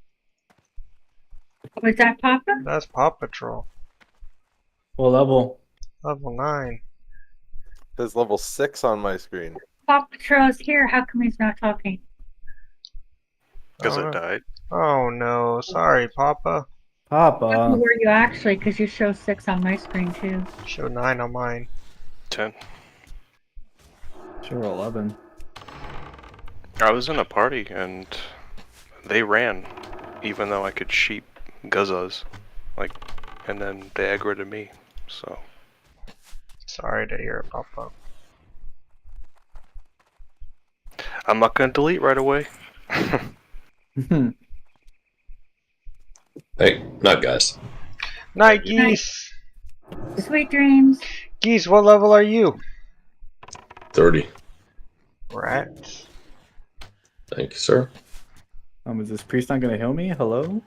Was that Papa? That's Paw Patrol. What level? Level 9. It says level 6 on my screen. Paw Patrol's here. How come he's not talking? Because Oh, it died. oh no. Sorry, Papa. Papa. Who were you actually? Because you show 6 on my screen too. Show 9 on mine. 10. Sure, 11. I was in a party and they ran, even though I could sheep guzzas, like, and then they aggroed at me. So Sorry to hear it, Papa. I'm not gonna delete right away. Hey, night, guys. Night, Geese. Sweet dreams. Geese, what level are you? 30. Rats. Thank you, sir. Is this priest not gonna heal me? Hello?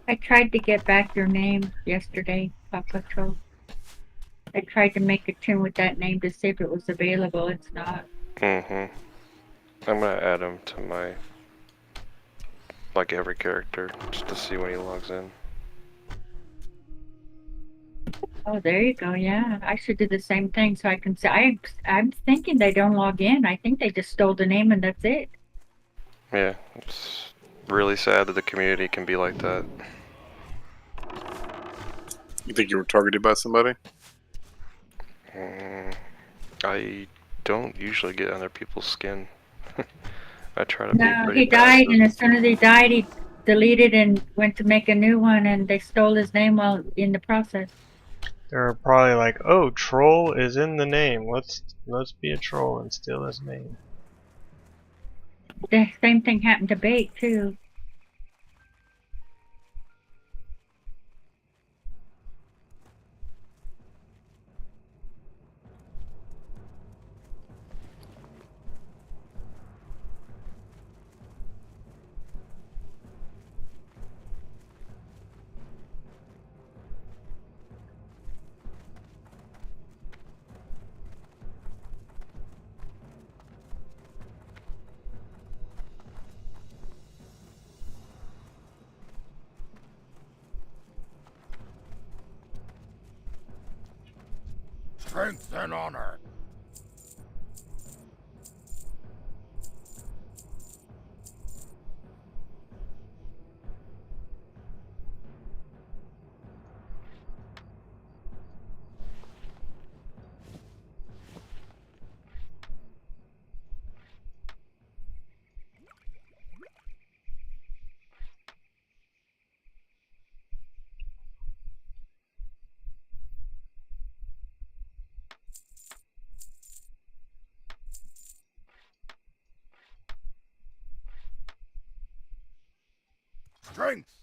I tried to get back your name yesterday, Paw Patrol. I tried to make a tune with that name to see if it was available. It's not. I'm gonna add him to my, like, every character, just to see when he logs in. Oh, there you go. Yeah, I should do the same thing so I can say. I'm thinking they don't log in. I think they just stole the name and that's it. Yeah, it's really sad that the community can be like that. You think you were targeted by somebody? I don't usually get under people's skin. I try to be No, pretty he died, passive. and as soon as he died, he deleted and went to make a new one, and they stole his name while in the process. They're probably like, oh, troll is in the name. Let's be a troll and steal his name. The same thing happened to Bait too. Strength and honor. Drinks!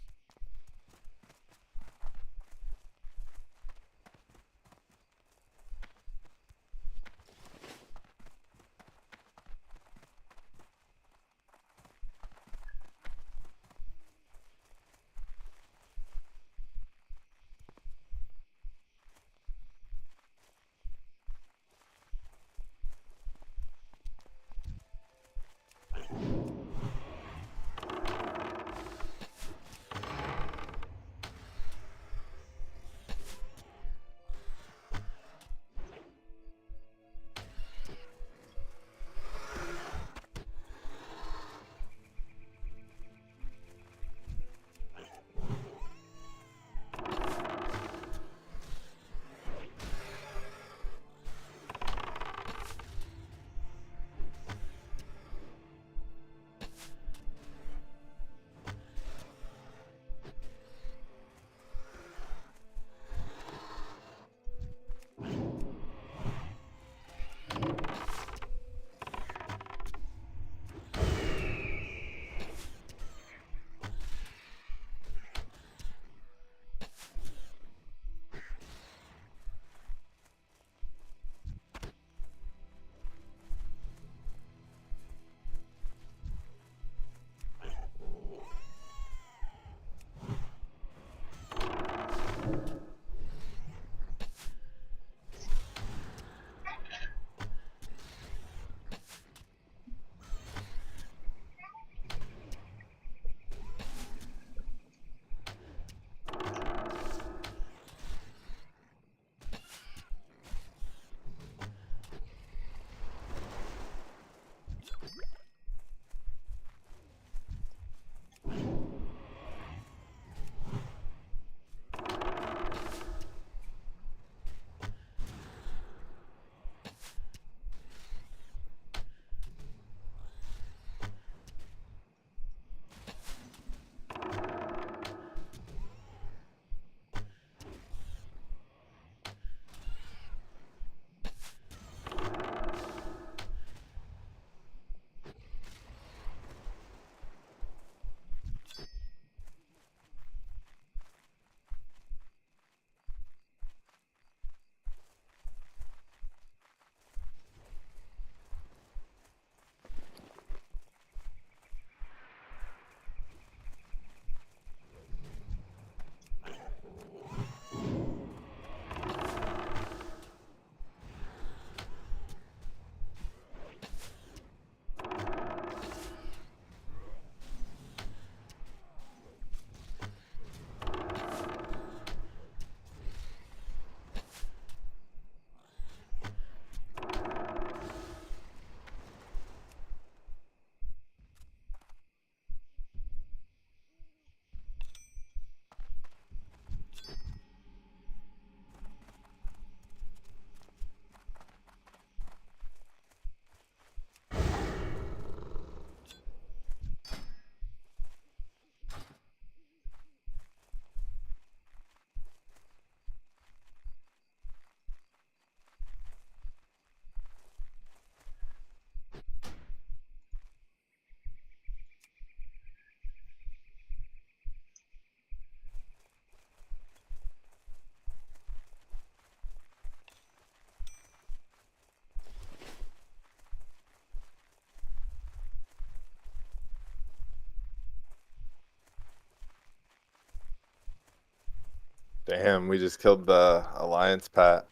Damn, we just killed the Alliance Pat.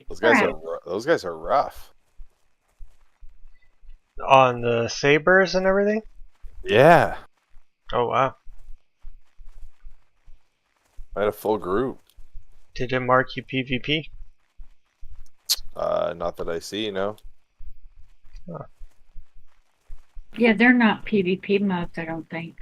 Those guys are rough. On the sabers and everything? Yeah. Oh wow. I had a full group. Did it mark you PvP? Not that I see, no. Huh. Yeah, they're not PvP modes, I don't think.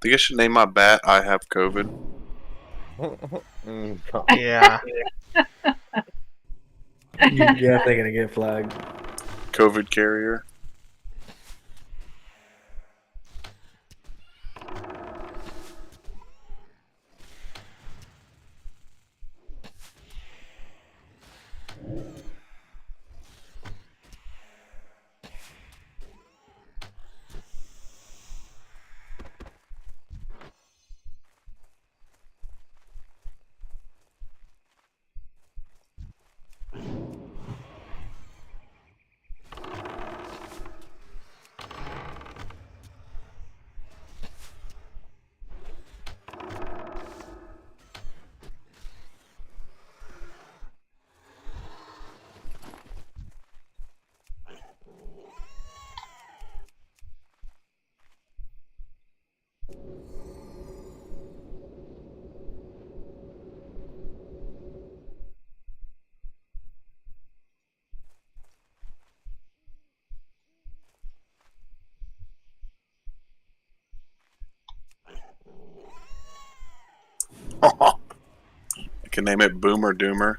think I should name my bat I have COVID. Yeah. You're definitely gonna get flagged. COVID carrier. I can name it Boomer Doomer.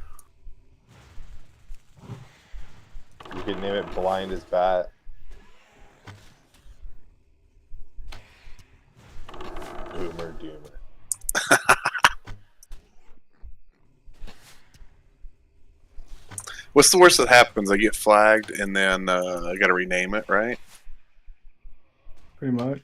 You could name it Blind as Bat. Boomer Doomer. What's the worst that happens? I get flagged and then I got to rename it, right? Pretty much.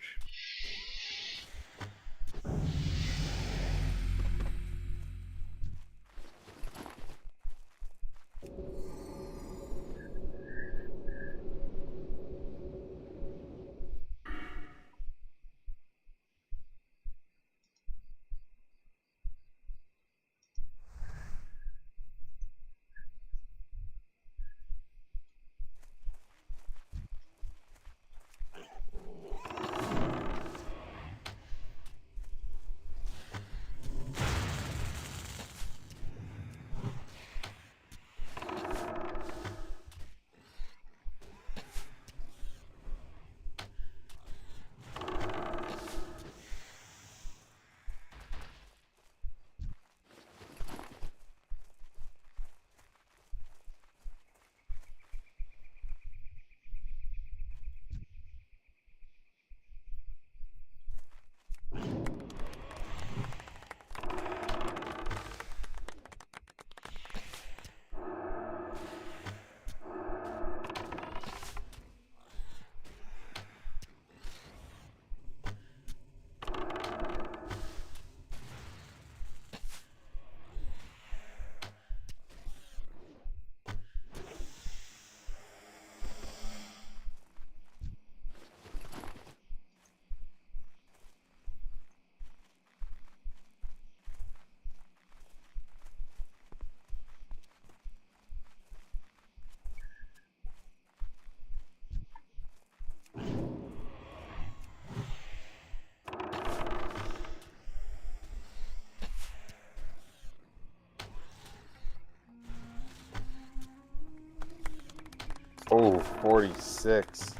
Oh, 46.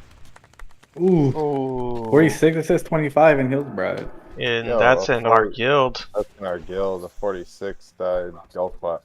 Ooh. Ooh. 46, it says 25 in Hillsbrad. And Yo, that's a in our 40 guild. That's in our guild. A 46 died golf clap.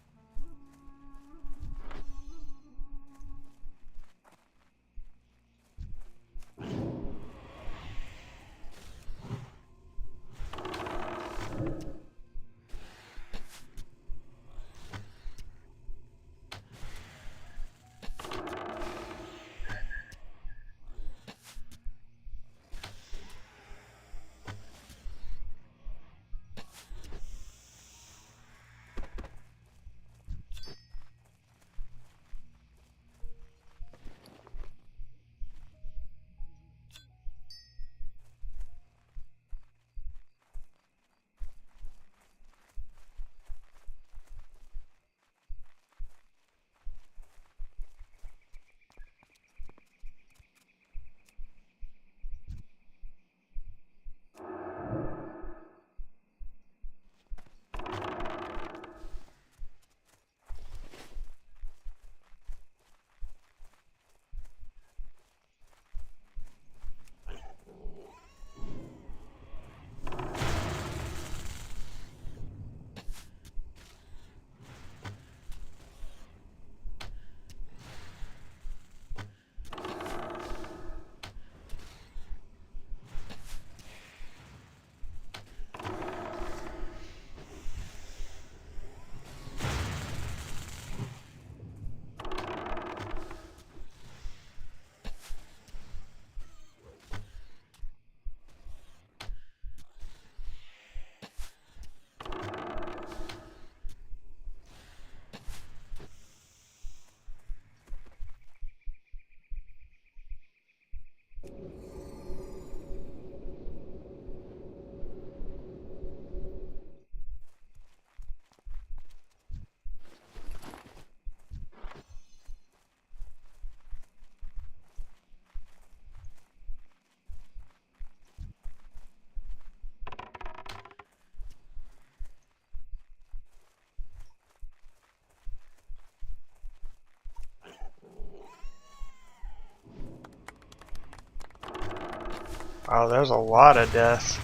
Oh, there's a lot of deaths.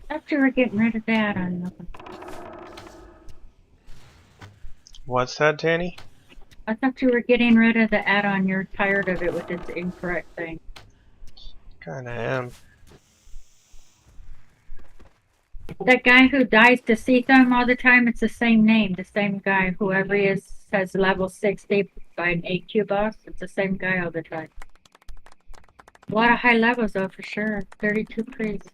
Thought you were getting rid of that on. What's that, Danny? I thought you were getting rid of the add-on. You're tired of it with its incorrect thing. Kinda am. That guy who dies to see them all the time, it's the same name. The same guy, whoever he is, says level 60 by an AQ boss. It's the same guy all the time. A lot of high levels though, for sure. 32 priests.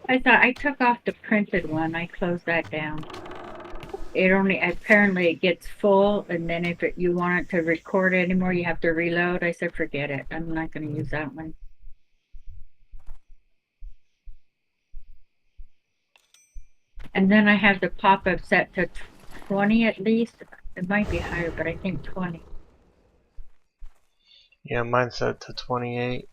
I thought I took off the printed one. I closed that down. It only apparently it gets full, and then if you want it to record anymore, you have to reload. I said, forget it. I'm not going to use that one. And then I have the pop-up set to 20 at least. It might be higher, but I think 20. Yeah, mine's set to 28.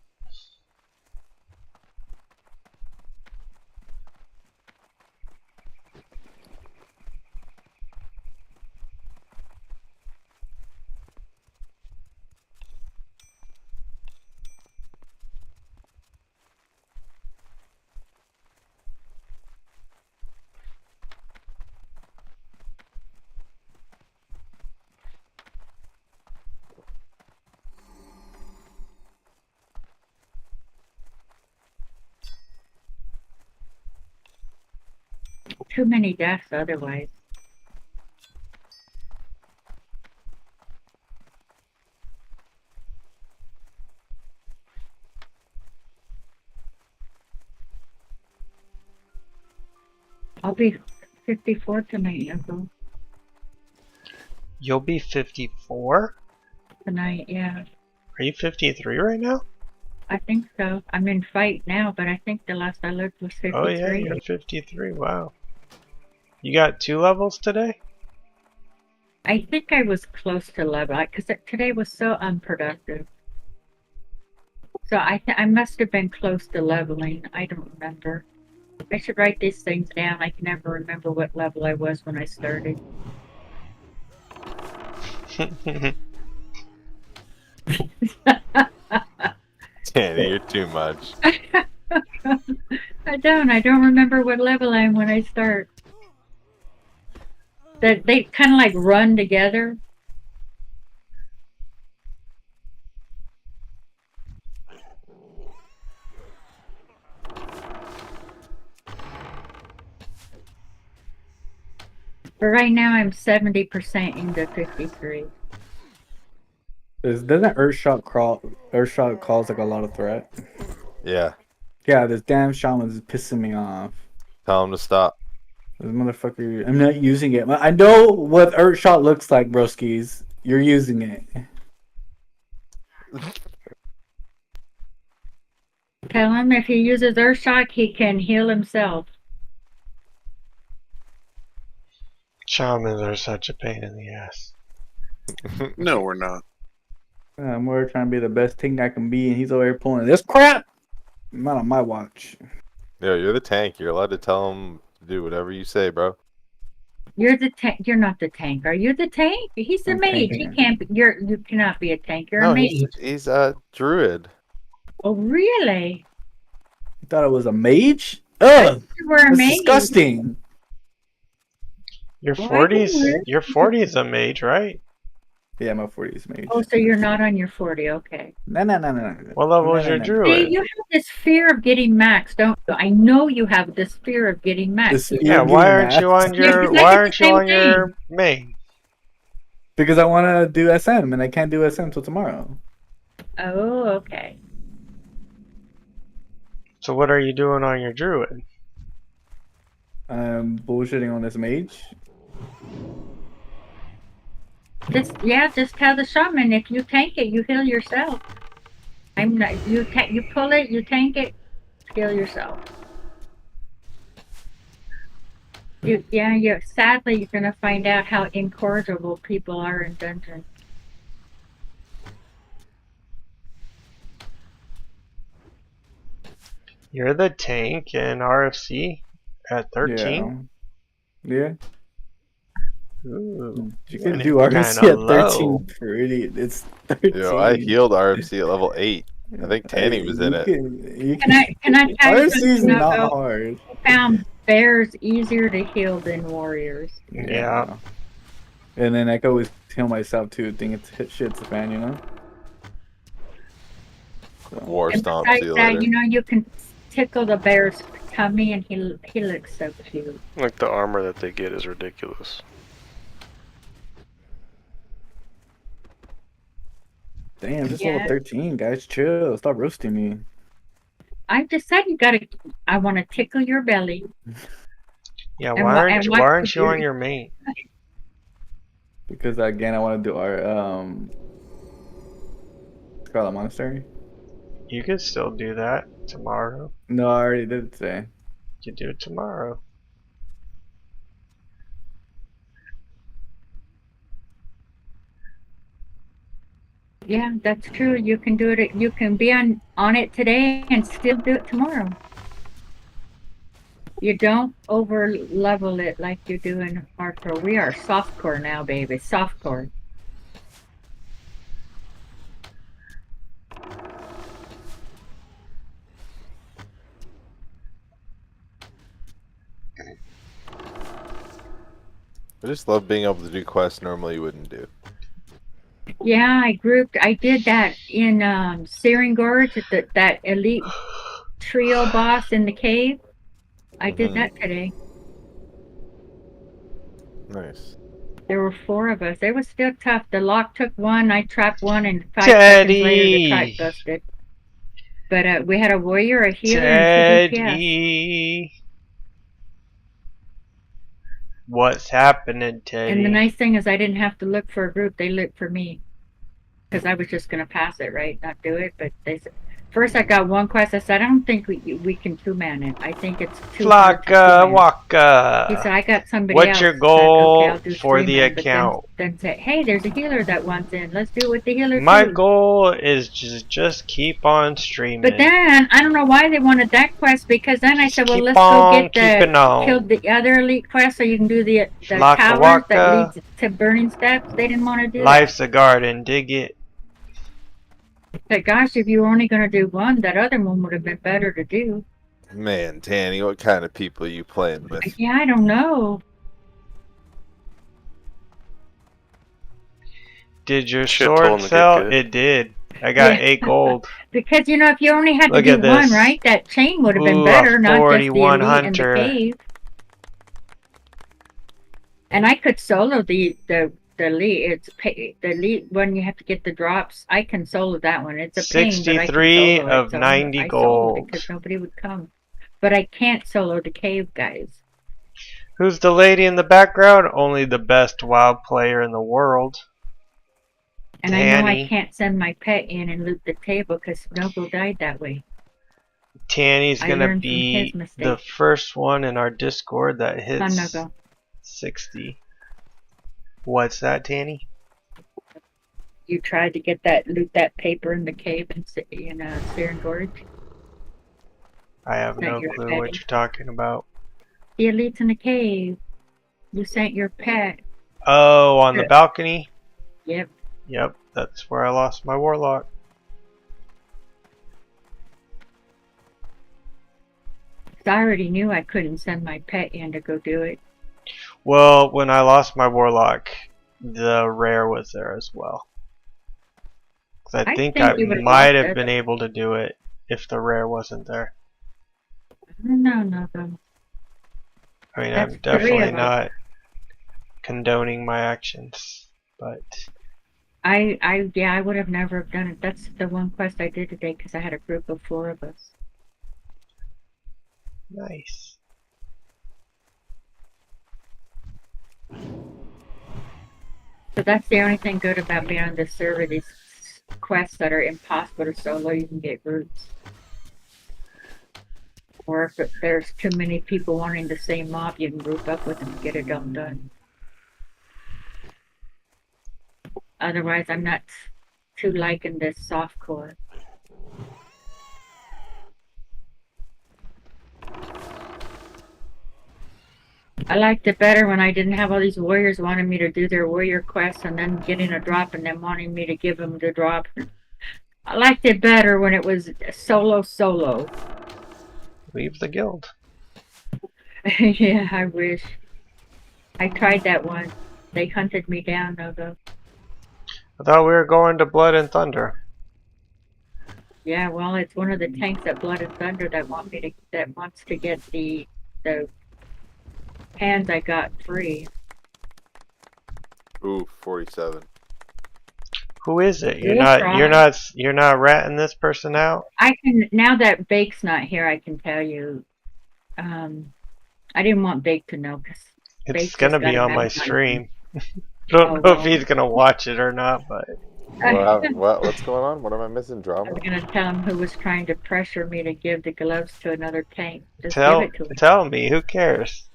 Too many deaths otherwise. I'll be 54 tonight, Uncle. You'll be 54? Tonight, yeah. Are you 53 right now? I think so. I'm in fight now, but I think the last I looked was 53. Oh yeah, you're 53. Wow. You got 2 levels today? I think I was close to level, because today was so unproductive. So I must have been close to leveling. I don't remember. I should write these things down. I can never remember what level I was when I started. Danny, you're too much. I don't remember what level I am when I start. That they kind of like run together. But right now I'm 70% into 53. Doesn't Earthshock cause like a lot of threat? Yeah. Yeah, this damn shaman is pissing me off. Tell him to stop. This motherfucker, I'm not using it. I know what Earthshot looks like, broskies. You're using it. Tell him if he uses Earthshock, he can heal himself. Shamans are such a pain in the ass. No, we're not. I'm over trying to be the best thing I can be, and he's over here pulling this crap. Not on my watch. Yo, you're the tank. You're allowed to tell him to do whatever you say, bro. You're the tank. You're not the tank. Are you the tank? He's the mage. He can't be. You cannot be a tank. You're a mage. He's a druid. Oh, really? You thought it was a mage? Ugh! You were a That's mage. disgusting. Your 40's a mage, right? Yeah, my 40s mage. Oh, so you're not on your 40. Okay. No. What level is your See, druid? you have this fear of getting maxed, don't you? I know you have this fear of getting maxed. Yeah, why aren't you on your main? Because I want to do SM, and I can't do SM till tomorrow. Oh, okay. So what are you doing on your druid? I'm bullshitting on this mage. Just tell the shaman if you tank it, you heal yourself. I'm not. You pull it, you tank it, heal yourself. Sadly, you're gonna find out how incorrigible people are in dungeons. You're the tank in RFC at 13? Yeah. Ooh, You went can do in RC kinda at 13 low. pretty. It's 13. Yo, I healed RFC at level 8. I think Tanny was in it. Can I tell you RC is something, not Nogo? hard. I found bears easier to heal than warriors. Yeah. And then I can always heal myself too. Think it's shit's a fan, you know? War And stomp, besides see you that, later. you know, you can tickle the bear's tummy and he looks so cute. Like the armor that they get is ridiculous. Damn, just level 13, guys. Chill. Stop roasting me. I just said I want to tickle your belly. Yeah, And why what aren't you on your main? Because again, I want to do our Scarlet Monastery. You could still do that tomorrow. No, I already did today. You do it tomorrow. Yeah, that's true. You can do it. You can be on it today and still do it tomorrow. You don't over level it like you do in hardcore. We are softcore now, baby. Softcore. I just love being able to do quests normally you wouldn't do. Yeah, I did that in Searing Gorge, that elite trio boss in the cave. I did that today. Nice. There were 4 of us. It was still tough. The lock took one, I trapped one, and 5 seconds later the trap busted. But we had a warrior, a healer, and 2 DPS. What's happening, Teddy? And the nice thing is I didn't have to look for a group. They looked for me. Because I was just going to pass it, right? Not do it. But they said, first I got one quest. I said, I don't think we can 2-man it. I think it's too hard to 2-man. Waka. He said, I got somebody What's else. your goal I'll do for the 3-man. account? Then say, hey, there's a healer that wants in. Let's do it with the healer My too. goal is just keep on streaming. But then, I don't know why they wanted that quest, because then I said, well, keep let's go on get keeping on. kill the other elite quest so you can do the Flocka towers waka. that leads to burning steps. They didn't want to do Life's a garden, dig it. But gosh, if you were only going to do one, that other one would have been better to do. Man, Tanny, what kind of people are you playing with? Yeah, I don't know. Did your Shit told him sword to sell? get good. It did. I got 8 gold. Because, you know, if you only had Look to at do one, this. right, that chain would have been Ooh, better, a not just the 41 elite hunter. and the cave. And I could solo the elite. It's the elite one. You have to get the drops. I can solo that one. It's a pain, but I can 63 solo of it. So 90 I soloed it gold. because nobody would come. But I can't solo the cave guys. Who's the lady in the background? Only the best WoW player in the world. And I know I Tanny. can't send my pet in and loot the table because Nogo died that way. Tanny's I gonna learned from be his mistake. the first one in our Discord that hits Nogo. 60. What's that, Tanny? You tried to loot that paper in the cave in Searing Gorge. I have no clue what you're talking about. The elite's in the cave. You sent your pet. Oh, on the balcony? Yep. Yep, that's where I lost my warlock. I already knew I couldn't send my pet in to go do it. Well, when I lost my warlock, the rare was there as well. 'Cause I think I you would've might lost have it. been able to do it if the rare wasn't there. No, Nogo. I mean, That's I'm definitely 3 of us. not condoning my actions, but I would have never have done it. That's the one quest I did today because I had a group of 4 of us. nice. So that's the only thing good about being on this server. These quests that are impossible to solo, you can get groups. Or if there's too many people wanting the same mob, you can group up with them and get it all done. Otherwise, I'm not too liking this softcore. I liked it better when I didn't have all these warriors wanting me to do their warrior quests and then getting a drop and then wanting me to give them the drop. I liked it better when it was solo. Leave the guild. Yeah, I wish. I tried that one. They hunted me down, though. I thought we were going to Blood and Thunder. Yeah, well, it's one of the tanks at Blood and Thunder that wants to get the hands I got free. Ooh, 47. Who is it? You're We'll not ratting this person out? I can now that Bake's not here. I can tell you. I didn't want Bake to know because It's gonna be on my stream. Don't know if he's gonna watch it or not, but What's going on? What am I missing? Drama? I was gonna tell him who was trying to pressure me to give the gloves to another tank. Just tell give it to him. tell me. Who cares?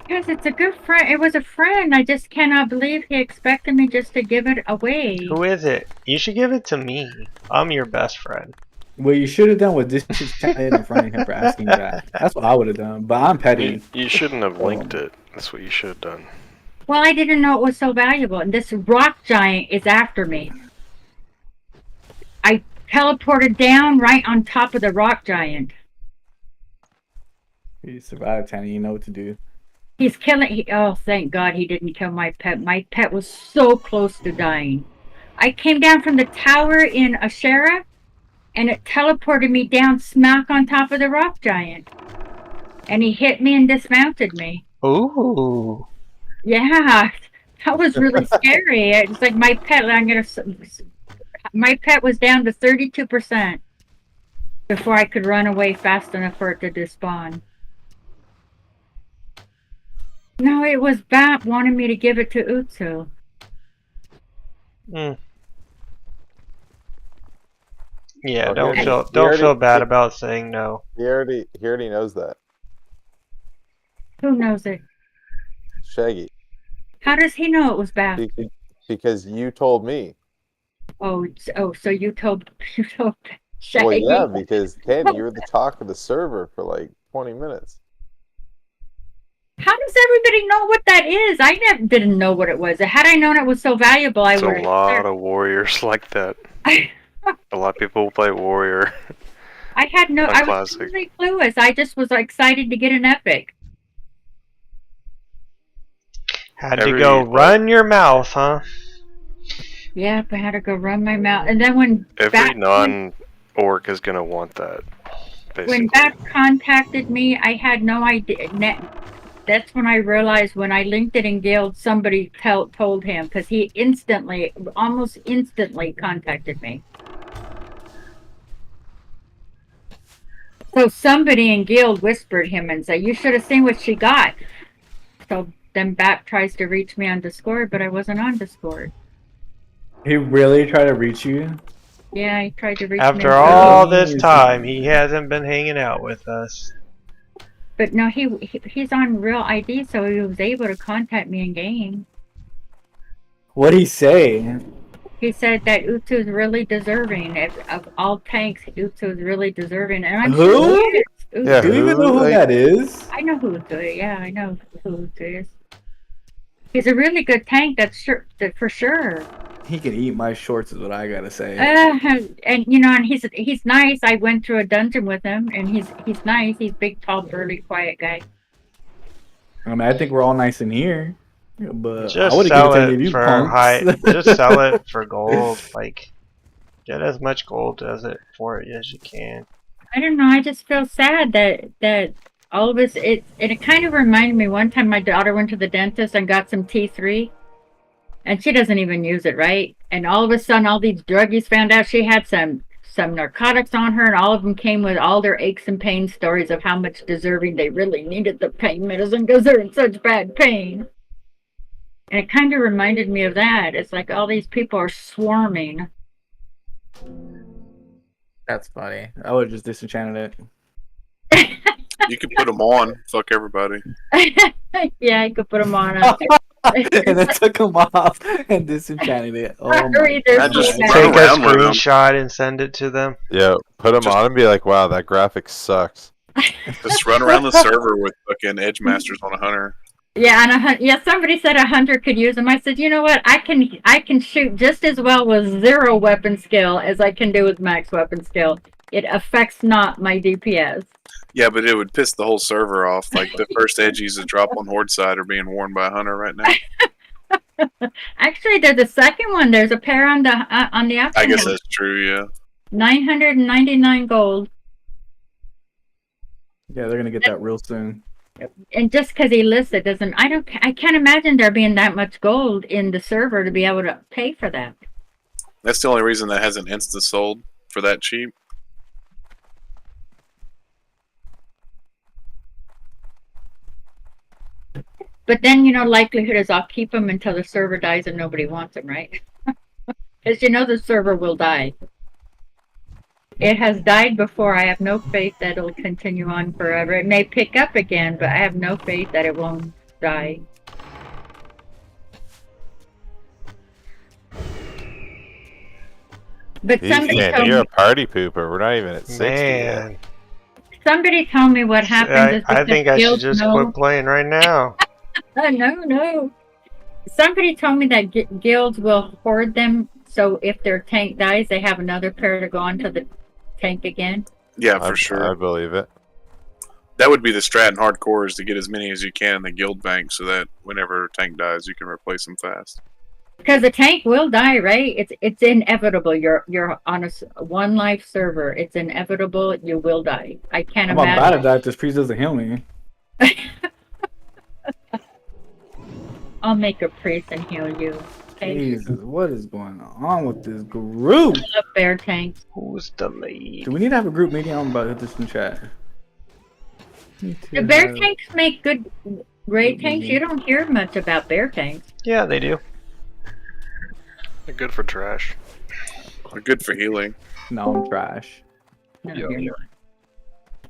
Because it's a good friend. It was a friend. I just cannot believe he expected me just to give it away. Who is it? You should give it to me. I'm your best friend. What you should have done was this chatting in front of him for asking that. That's what I would have done. But I'm petty. You shouldn't have linked it. That's what you should have done. Well, I didn't know it was so valuable. And this rock giant is after me. I teleported down right on top of the rock giant. You survived, Tanny. You know what to do. He's killing. Oh, thank God he didn't kill my pet. My pet was so close to dying. I came down from the tower in Ashera, and it teleported me down smack on top of the rock giant. And he hit me and dismounted me. Ooh. Yeah, that was really scary. It's like my pet. My pet was down to 32% before I could run away fast enough for it to despawn. No, it was Bat wanting me to give it to Utsu. Yeah, don't feel bad about saying no. He already knows that. Who knows it? Shaggy. How does he know it was Bat? Because you told me. Oh, so you told Shaggy. Well, yeah, because Tanny, you were the talk of the server for like 20 minutes. How does everybody know what that is? I didn't know what it was. Had I known it was so valuable, I would. There's a lot of warriors like that. A lot of people play warrior. I was really clueless. I just was excited to get an epic. Had to go run your mouth, huh? Yeah, I had to go run my mouth. And then when every non-orc is gonna want that. Basically. When Bat contacted me, I had no idea. That's when I realized when I linked it in Guild, somebody told him because he almost instantly contacted me. So somebody in Guild whispered him and said, "You should have seen what she got." So then Bat tries to reach me on Discord, but I wasn't on Discord. He really tried to reach you? Yeah, he tried to reach me. After all this time, he hasn't been hanging out with us. But no, he's on real ID, so he was able to contact me in game. What'd he say? He said that Utsu is really deserving of all tanks. Utsu is really deserving, and I'm Who? sure he is. Yeah, do you even know who that is? I know who Utsu is. Yeah, I know who Utsu is. He's a really good tank. That's for sure. He can eat my shorts, is what I gotta say. And you know, and he's nice. I went through a dungeon with him, and he's nice. He's big, tall, burly, quiet guy. I mean, I think we're all nice in here, but just I wouldn't sell give it to any of it you for punks. just sell it for gold. Like, get as much gold for it as you can. I don't know. I just feel sad that all of us. It kind of reminded me. One time, my daughter went to the dentist and got some T3. And she doesn't even use it, right? And all of a sudden, all these druggies found out she had some narcotics on her, and all of them came with all their aches and pain stories of how much deserving they really needed the pain medicine because they're in such bad pain. And it kind of reminded me of that. It's like all these people are swarming. That's funny. I would have just disenchanted it. You could put them on. Fuck everybody. Yeah, I could put them on. And then took him off and disenchanted it. Oh my Read this I just shit. Take a around with 'em. screenshot and send it to them. Yeah, put them Just- on and be like, wow, that graphic sucks. Just run around the server with fucking edge masters on a hunter. Yeah, and yeah, somebody said a hunter could use them. I said, you know what? I can shoot just as well with 0 weapon skill as I can do with max weapon skill. It affects not my DPS. Yeah, but it would piss the whole server off. Like the first edgies that drop on Horde side are being worn by a hunter right now. Actually, there's a second one. There's a pair on the option. I guess house. that's true. Yeah. 999 gold. Yeah, they're gonna get that real soon. And just because he lists it doesn't, I can't imagine there being that much gold in the server to be able to pay for that. That's the only reason that hasn't insta sold for that cheap. But then, likelihood is I'll keep them until the server dies and nobody wants them, right? Because the server will die. It has died before. I have no faith that it'll continue on forever. It may pick up again, but I have no faith that it won't die. But somebody Ethan, told you're me, a party pooper. We're not even at 60 yet. Man, somebody told me what happens is I because think I should guilds just know- quit playing right now. No. Somebody told me that guilds will hoard them, so if their tank dies, they have another pair to go onto the tank again. Yeah, for I sure. believe it. That would be the strat in hardcore, is to get as many as you can in the guild bank, so that whenever a tank dies, you can replace them fast. Because the tank will die, right? It's inevitable. You're on a one life server. It's inevitable. You will die. I can't I'm about to imagine. die if this priest doesn't heal me. I'll make a priest and heal you. Okay. Jesus, what is going on with this group? I love bear tanks. Who's the lead? Do we need to have a group meeting? I'm about to hit this in chat. The bear tanks make good raid tanks. You don't hear much about bear tanks. Yeah, they do. They're good for trash. They're good for healing. No, I'm trash. No, Yeah. you're not.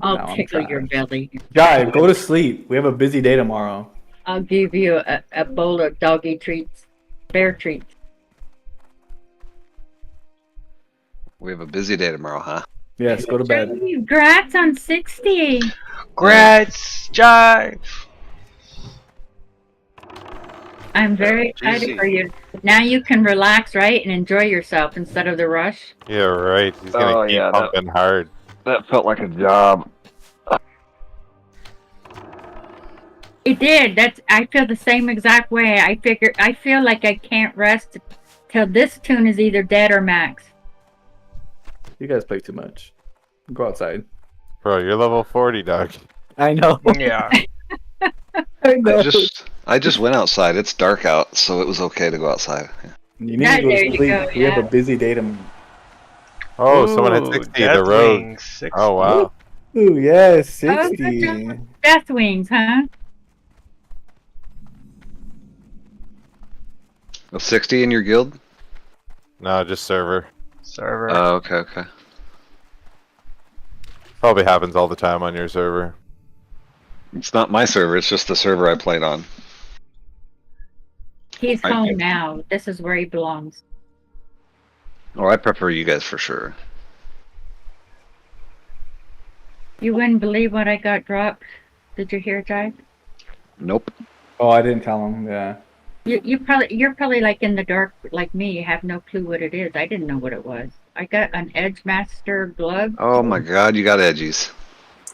I'll No, I'm tickle your trash. belly. Jive, go to sleep. We have a busy day tomorrow. I'll give you a bowl of doggy treats, bear treats. We have a busy day tomorrow, huh? Yes, go to bed. Congrats on 60. Grats, Jive. I'm very excited for you. Now you can relax, right, and enjoy yourself instead of the rush. Yeah, right. He's gonna keep pumping hard. That felt like a job. It did. I feel the same exact way. I feel like I can't rest till this tune is either dead or max. You guys play too much. Go outside. Bro, you're level 40, dog. I know. Yeah. I just went outside. It's dark out, so it was okay to go outside. You need to go there to you sleep. go, We have yeah. a busy day tomorrow. Oh, someone hit 60. The road. Deathwing, 60. Oh, wow. Ooh, yes, Oh, 60. good job. Death wings, huh? A 60 in your guild? No, just server. Server. Oh, okay. Probably happens all the time on your server. It's not my server, it's just the server I played on. He's home now. This is where he belongs. Oh, I prefer you guys for sure. You wouldn't believe what I got dropped. Did you hear, Jai? Nope. Oh, I didn't tell him. Yeah. You're probably like in the dark like me. You have no clue what it is. I didn't know what it was. I got an Edge Master glove. Oh my god, you got edgies.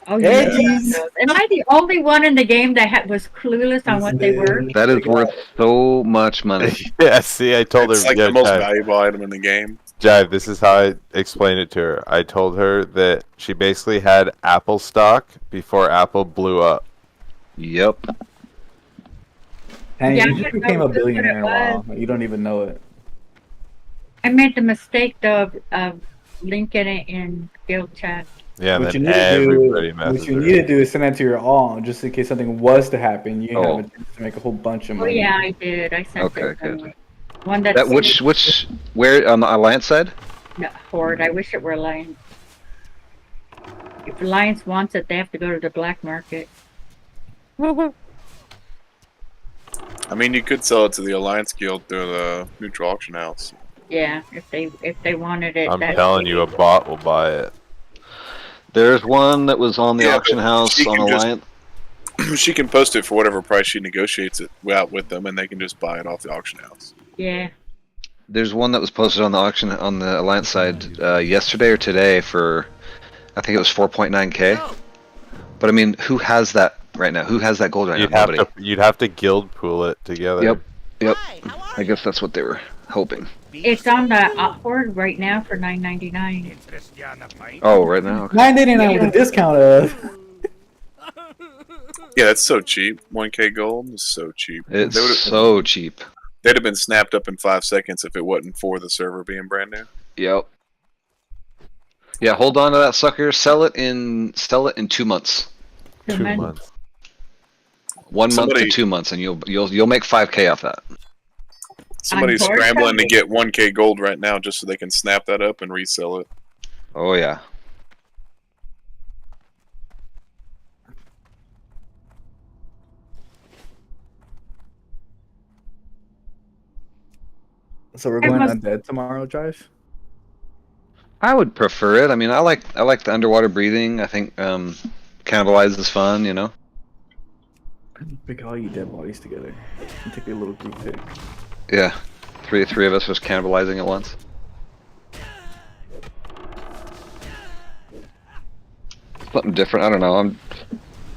Oh yeah. Edgies. Am I the only one in the game that was clueless on what they were? That is worth so much money. Yeah, see, I told It's her. like yeah, the most Jive, valuable item in the game. Jive, this is how I explained it to her. I told her that she basically had Apple stock before Apple blew up. Yep. And Yeah, you I just didn't became know a what it billionaire in a while. was. You don't even know it. I made the mistake though of linking it in guild chat. Yeah, and What you then need to everybody do, messes what you her. need to do is send that to your all, just in case something was to happen. You Oh. have a chance to make a whole bunch of Oh money. yeah, I did. I sent Okay, it. good. One that's That where on the Alliance side? No, Horde. I wish it were Lion. If Alliance wants it, they have to go to the black market. I mean, you could sell it to the Alliance Guild through the neutral auction house. Yeah, if they wanted it. I'm that's telling you, a bot will buy it. There's one that was on the Yeah, auction but house she on can just- Alliance. She can post it for whatever price she negotiates it out with them, and they can just buy it off the auction house. Yeah. There's one that was posted on the auction on the Alliance side yesterday or today for, I think it was 4.9k. But I mean, who has that right now? Who has that gold right now? Nobody. You'd have to guild pool it together. Yep. I guess that's what they were hoping. It's on the Horde right now for $9.99. Oh, right now. Okay. $9.99 with a discount. Yeah, that's so cheap. 1k gold is so cheap. It's They would've- so cheap. They'd have been snapped up in 5 seconds if it wasn't for the server being brand new. Yep. Yeah, hold on to that sucker. Sell it in 2 months. 2 months. 1 month to Somebody- 2 months, and you'll make 5k off that. Somebody's On Horde scrambling to side? get 1k gold right now just so they can snap that up and resell it. Oh yeah. So we're going undead tomorrow, Drive? I would prefer it. I mean, I like the underwater breathing. I think cannibalize is fun, you know. We can all eat dead bodies together and take a little group pic. Yeah, three of us was cannibalizing at once. Something different. I don't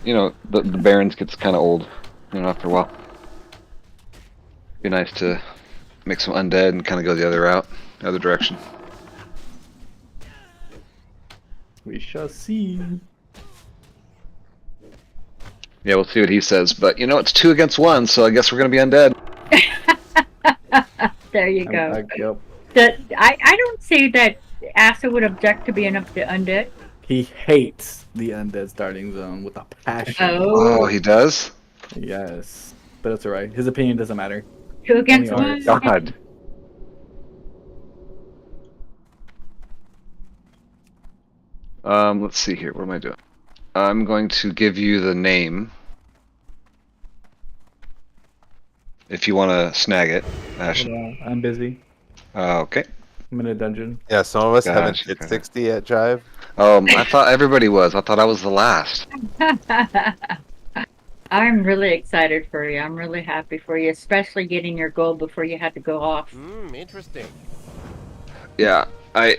know. The Barrens gets kind of old, after a while. Be nice to make some undead and kind of go the other route, the other direction. We shall see. Yeah, we'll see what he says. But it's 2 against 1, so I guess we're gonna be undead. There you go. Yep. I don't see that Asa would object to being up to undead. He hates the undead starting zone with a passion. Oh. Oh, he does? Yes. But it's alright. His opinion doesn't matter. 2 against Only 1. ours. God. Let's see here. What am I doing? I'm going to give you the name. If you want to snag it, Ash. Hold on, I'm busy. Okay. I'm in a dungeon. Yeah, some of us haven't Gotcha, hit okay. 60 at Jive. I thought everybody was. I thought I was the last. I'm really excited for you. I'm really happy for you, especially getting your goal before you had to go off. Interesting. Yeah, I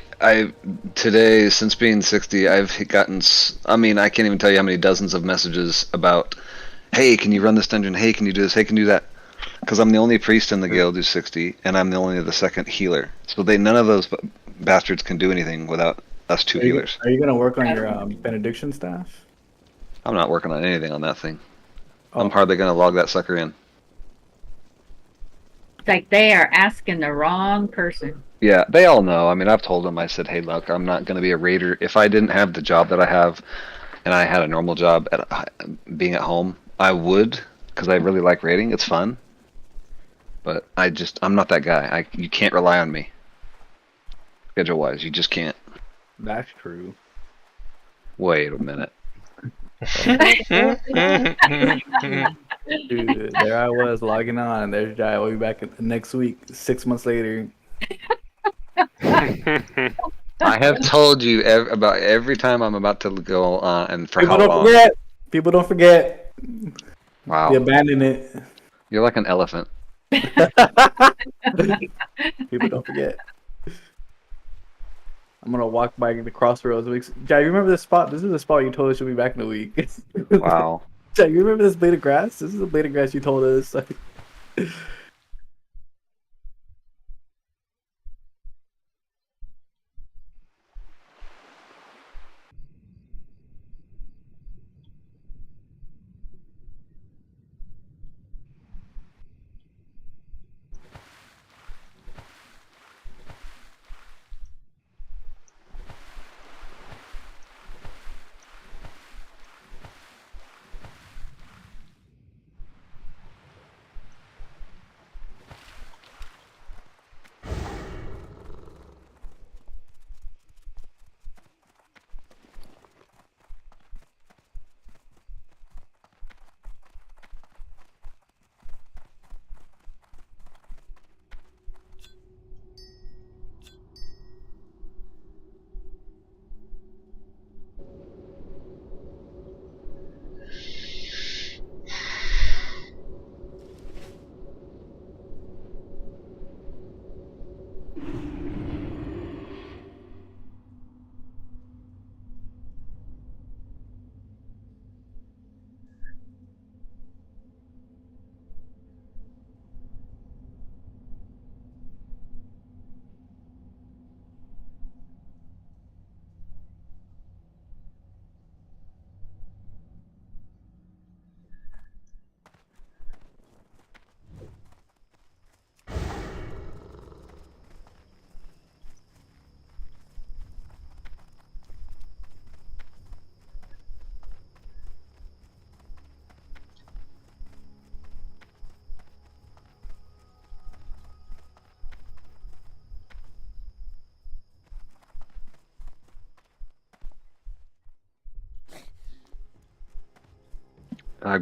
today, since being 60, I've gotten, I can't even tell you how many dozens of messages about, hey, can you run this dungeon? Hey, can you do this? Hey, can you do that? Because I'm the only priest in the guild who's 60, and I'm the only the second healer. So none of those bastards can do anything without us 2 healers. Are you gonna work on your benediction staff? I'm not working on anything on that thing. Oh. I'm hardly going to log that sucker in. It's like they are asking the wrong person. Yeah, they all know. I mean, I've told them, I said, hey, look, I'm not going to be a raider. If I didn't have the job that I have, and I had a normal job being at home, I would, because I really like raiding. It's fun. But I'm not that guy. You can't rely on me. Schedule-wise, you just can't. That's true. Wait a minute. Dude, there I was logging on, and there's Jai. I'll be back next week, 6 months later. I have told you about every time I'm about to go on, and for People how don't long. forget. People don't forget. Wow. They abandon it. You're like an elephant. People don't forget. I'm gonna walk by the crossroads. Jai, you remember this spot? This is the spot you told us you'll be back in a week. Wow. Jai, you remember this blade of grass? This is the blade of grass you told us.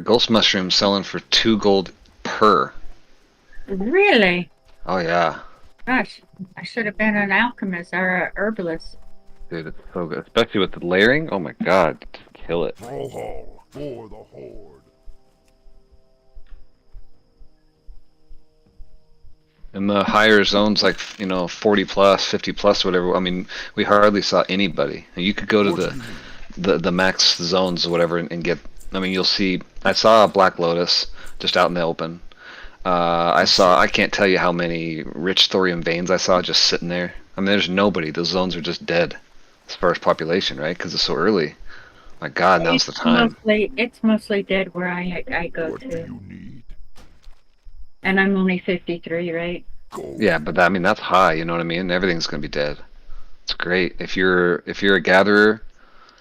Ghost mushrooms selling for 2 gold per. Really? Oh yeah, Gosh, I should have been an alchemist or a herbalist. dude, it's so good, especially with the layering. Oh my god, just kill it. Brawlhall for the Horde. In the higher zones, like 40 plus, 50 plus, whatever. I mean, we hardly saw anybody. You could go to What do you need? the max zones or whatever and get. I mean, you'll see. I saw a Black Lotus just out in the open. I can't tell you how many rich thorium veins I saw just sitting there. I mean, there's nobody. Those zones are just dead as far as population, right? Because it's so early. My God, now's the time. It's mostly dead where I go What do to, you need? and I'm only 53, right? Gold. Yeah, but I mean that's high. You know what I mean? Everything's gonna be dead. It's great if you're a gatherer.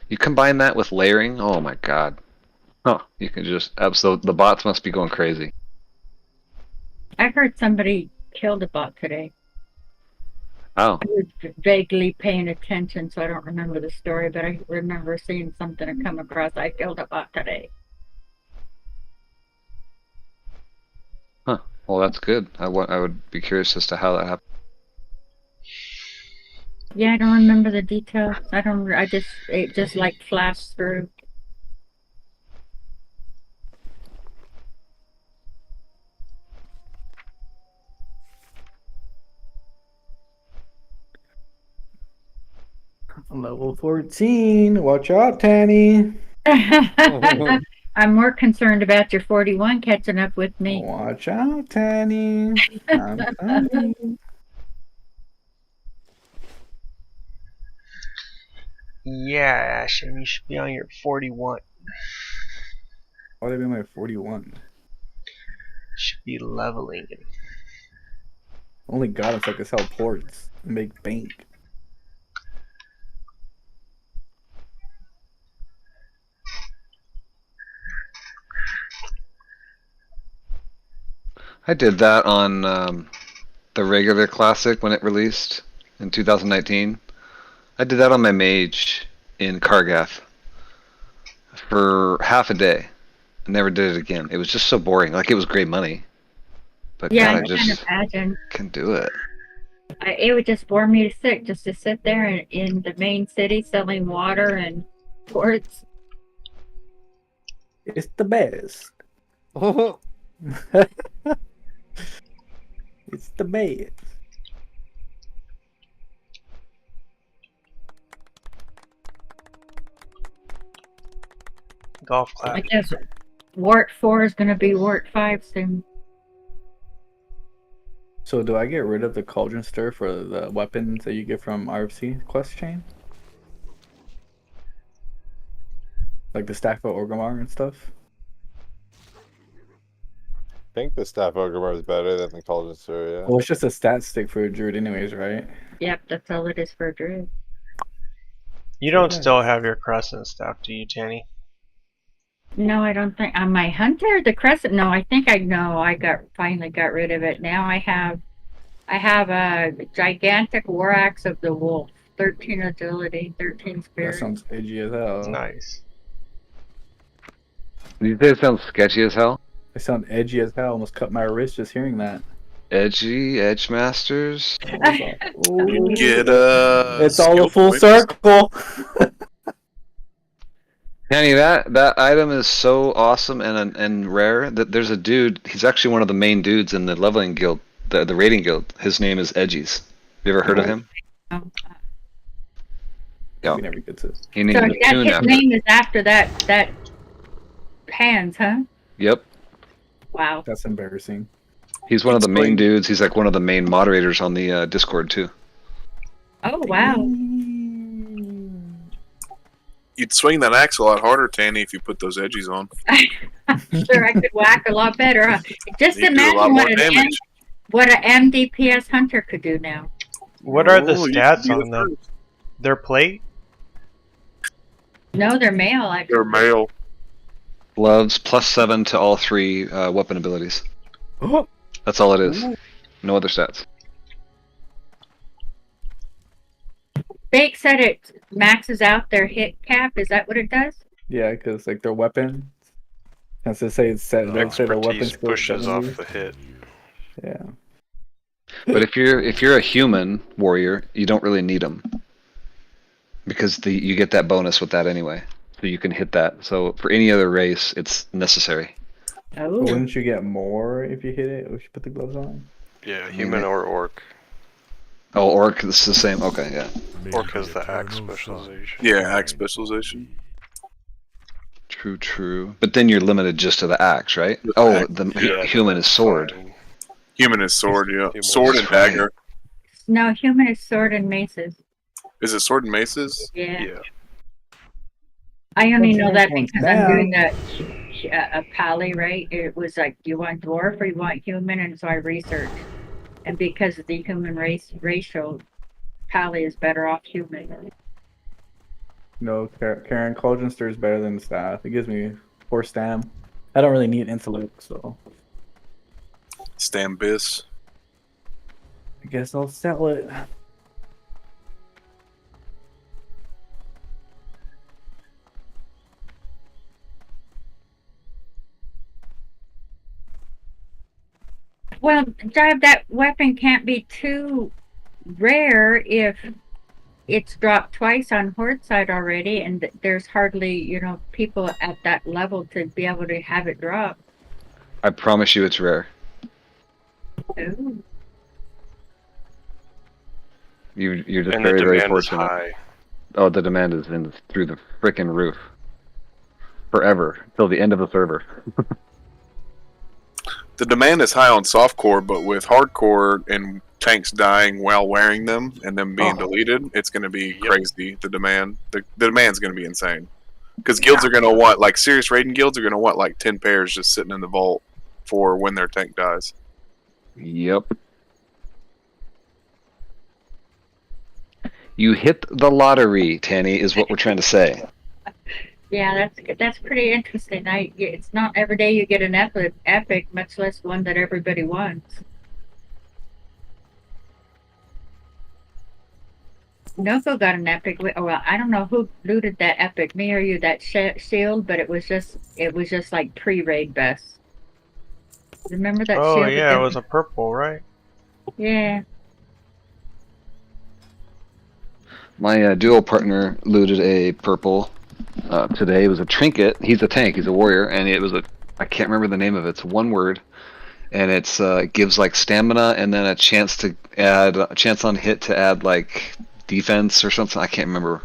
You combine that with layering. Oh my God. Huh? You can just absolutely. The bots must be going crazy. I heard somebody killed a bot today. Oh, I was vaguely paying attention, so I don't remember the story, but I remember seeing something and come across. I killed a bot today. huh. Well, that's good. I would be curious as to how that happened. Yeah, I don't remember the details. It just like flashed through. Level 14. Watch out, Tanny. I'm more concerned about your 41 catching up with me. Watch out, Tanny. I'm coming. Yeah, Ashton, you should be on your 41. Why did I be my 41? Should be leveling. Only got it so I could sell ports and make bank. I did that on the regular classic when it released in 2019. I did that on my mage in Kargath for half a day. I never did it again. It was just so boring. Like, it was great money, but Yeah, God, I I can just imagine. can't do it. It would just bore me to sick just to sit there in the main city selling water and ports. It's the best. It's the best. Golf I clap. guess Wart 4 is going to be Wart 5 soon. So do I get rid of the cauldron stir for the weapons that you get from RFC quest chain? Like the staff of Orgrimmar and stuff? I think the Staff Ogre is better than the Cauldron Stir, yeah. Well, it's just a stat stick for a druid anyways, right? Yep, that's all it is for a druid. You don't still have your crescent staff, do you, Tanny? No, I don't think on my hunter, the crescent. No, I think I know. Finally got rid of it. Now I have a gigantic war axe of the wolf, 13 agility, 13 That spirit. sounds edgy as hell. Nice. These days sound sketchy as hell. They sound edgy as hell. Almost cut my wrist just hearing that. Edgy, Edge Masters. Ooh. Get It's all a skill full points. circle. Kenny, that item is so awesome and rare that there's a dude. He's actually one of the main dudes in the leveling guild, the raiding guild. His name is Edgies. Have you ever heard of him? Yeah. We never get to. He named the tune His after. name is after that hands, huh? Yep. Wow. That's embarrassing. He's one of the main dudes. He's like one of the main moderators on the Discord too. Oh wow. You'd swing that axe a lot harder, Tanny, if you put those edgies on. Sure, I could whack a lot better. Huh? Just You do a lot imagine more damage. what an MDPS hunter could do now. What are the Oh, you stats can be on the them? Their plate? No, they're male. Actually. They're male. Gloves +7 to all 3 weapon abilities. Oh. That's all it is. No other stats. Bake said it maxes out their hit cap. Is that what it does? Yeah, because like their weapon As to say, it's set. Don't say the weapon Expertise skill pushes 70. off the hit. Yeah. But if you're a human warrior, you don't really need them because you get that bonus with that anyway, so you can hit that. So for any other race, it's necessary. But wouldn't you get more if you hit it? If you put the gloves on? Yeah, human or orc. Oh, orc, it's the same. Okay, yeah. Orc has the axe specialization. Yeah, axe specialization. True. But then you're limited just to the axe, right? The Oh, axe, the yeah, human is sword. fine. Human is sword, yeah. Human Sword is and right. dagger. No, human is sword and maces. Is it sword and maces? Yeah. Yeah. I only Don't know you that make because one I'm doing down? a pally, right? It was like, do you want dwarf or you want human? And so I researched. And because of the human racial, pally is better off human. No, Karen Cauldron Stir is better than the staff. It gives me 4 stam. I don't really need intellect, so Stambis. I guess I'll sell it. Well, Jive, that weapon can't be too rare if it's dropped twice on Horde side already, and there's hardly, people at that level to be able to have it drop. I promise you, it's rare. Ooh. You're just And the very, very demand is fortunate. high. Oh, the demand is through the frickin' roof. Forever till the end of the server. The demand is high on softcore, but with hardcore and tanks dying while wearing them and them being deleted, it's going to be crazy. The demand's going to be insane. Because guilds are going to want, like serious raiding guilds are going to want like 10 pairs just sitting in the vault for when their tank dies. Yep. You hit the lottery, Tanny, is what we're trying to say. Yeah, that's pretty interesting. It's not every day you get an epic, much less one that everybody wants. Nogo got an epic. Well, I don't know who looted that epic, me or you, that shield, but it was just like pre-raid best. Remember that Oh shield? yeah, it was a purple, right? Yeah. My duo partner looted a purple today. It was a trinket. He's a tank. He's a warrior, and it was I can't remember the name of it. It's one word, and it gives like stamina and then a chance on hit to add like defense or something. I can't remember.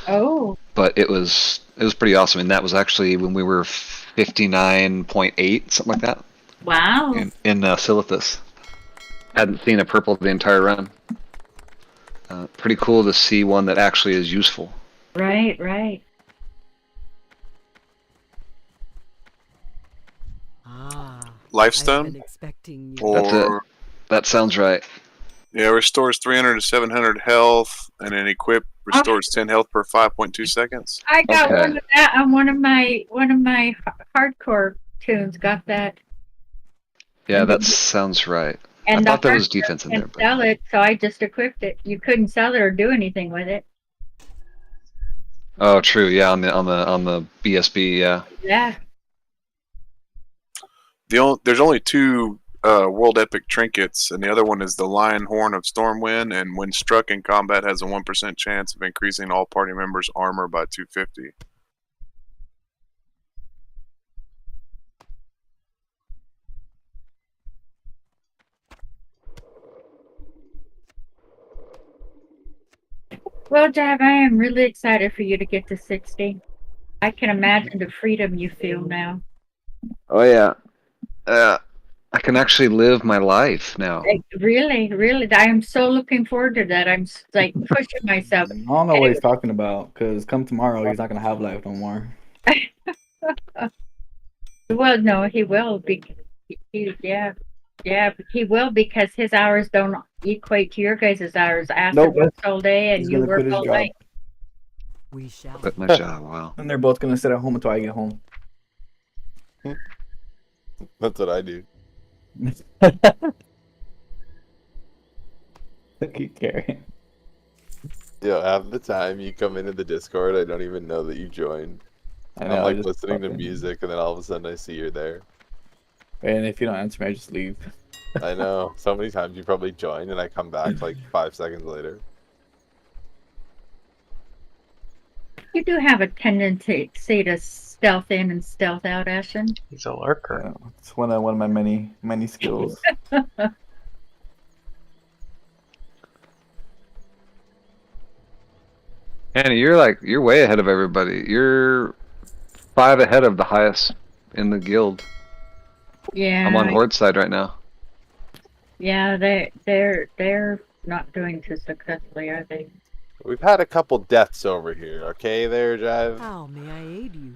Oh. But it was pretty awesome, and that was actually when we were 59.8, something like that. Wow. In Silithus. Hadn't seen a purple the entire run. Pretty cool to see one that actually is useful. Right. Lifestone? That's it. That sounds right. Yeah, restores 300 to 700 health, and then equip restores 10 health per 5.2 seconds. I got one of that on one of my hardcore tunes. Got that. Yeah, that sounds right. And I thought there was defense in there. But sell it, so I just equipped it. You couldn't sell it or do anything with it. Oh, true. Yeah, on the BSB. Yeah. Yeah. There's only 2 World Epic trinkets, and the other one is the Lion Horn of Stormwind, and when struck in combat has a 1% chance of increasing all party members' armor by 250. Well, Jav, I am really excited for you to get to 60. I can imagine the freedom you feel now. Oh yeah. I can actually live my life now. Really. I am so looking forward to that. I'm like pushing myself. I don't know what he's talking about, because come tomorrow, he's not going to have life no more. Well, no, he will be. Yeah, he will, because his hours don't equate to your guys' hours. Acid works all day and you work all night. We shall. Quit my job. Wow. And they're both going to sit at home until I get home. That's what I do. Keep carrying. Yo, half the time you come into the Discord, I don't even know that you joined. I I'm know. I like just listening to pop in. music, and then all of a sudden I see you're there. And if you don't answer me, I just leave. I know. So many times you probably join, and I come back like 5 seconds later. You do have a tendency to stealth in and stealth out, Ashen. He's a lurker. It's one of my many skills. Annie, you're way ahead of everybody. You're 5 ahead of the highest in the guild. Yeah. I'm on Horde side right now. Yeah, they're not doing too successfully, are they? We've had a couple deaths over here. Okay, there, Jive. How may I aid you?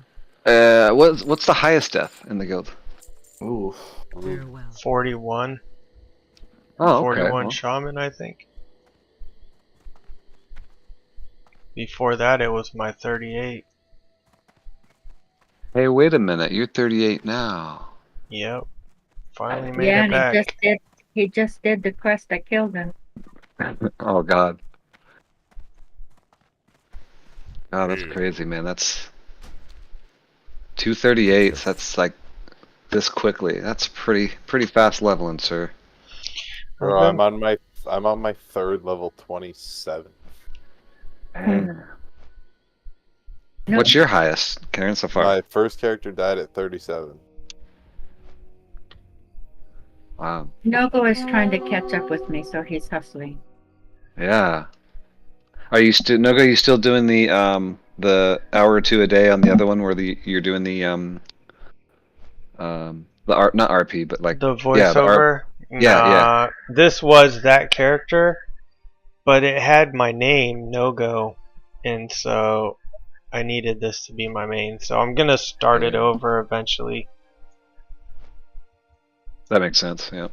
What's the highest death in the guild? Ooh. Farewell. 41. Oh, okay. 41 Well, shaman, I think. Before that, it was my 38. hey, wait a minute. You're 38 now. Yep. Finally made Yeah, it and back. he just did the quest that killed him. Oh God. Oh, that's crazy, man. That's 238. That's like this quickly. That's pretty fast leveling, sir. Bro, I'm on my 3rd level 27. No. What's your highest, Karen, so far? My first character died at 37. Wow. Nogo is trying to catch up with me, so he's hustling. Yeah. Are you still Nogo? You still doing the hour or two a day on the other one where you're doing the not RP but like The voiceover? Yeah. This was that character, but it had my name, Nogo, and so I needed this to be my main. So I'm gonna start it over eventually. That makes sense. Yeah.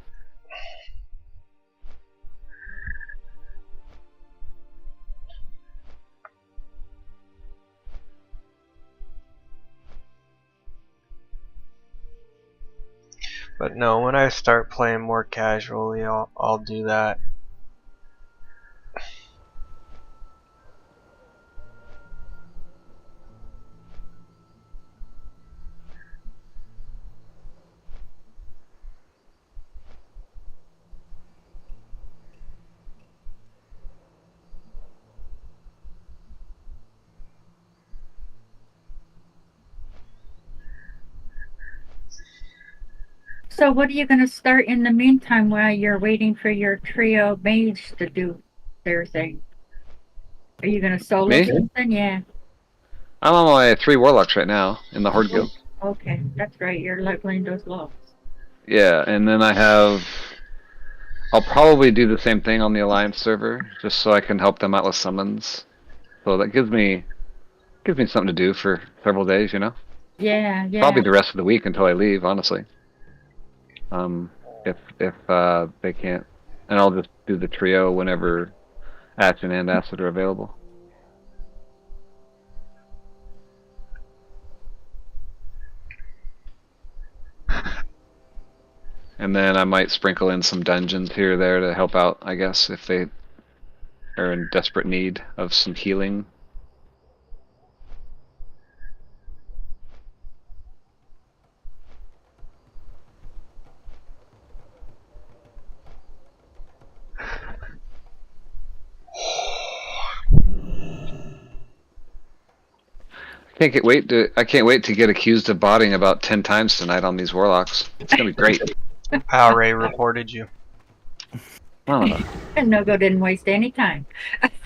But no, when I start playing more casually, I'll do that. So what are you going to start in the meantime while you're waiting for your trio mage to do their thing? Are you going to solo Me? something? Yeah. I'm on my 3 warlocks right now in the Horde guild. Okay, that's right. You're leveling those logs. Yeah, and then I'll probably do the same thing on the Alliance server, just so I can help them out with summons. So that gives me something to do for several days, you know? Yeah, yeah. Probably the rest of the week until I leave, honestly. If they can't, and I'll just do the trio whenever Action and Acid are available. And then I might sprinkle in some dungeons here or there to help out, I guess, if they are in desperate need of some healing. I can't wait to get accused of botting about 10 times tonight on these warlocks. It's gonna be great. Power Ray reported you. Oh, And Nogo didn't waste any time.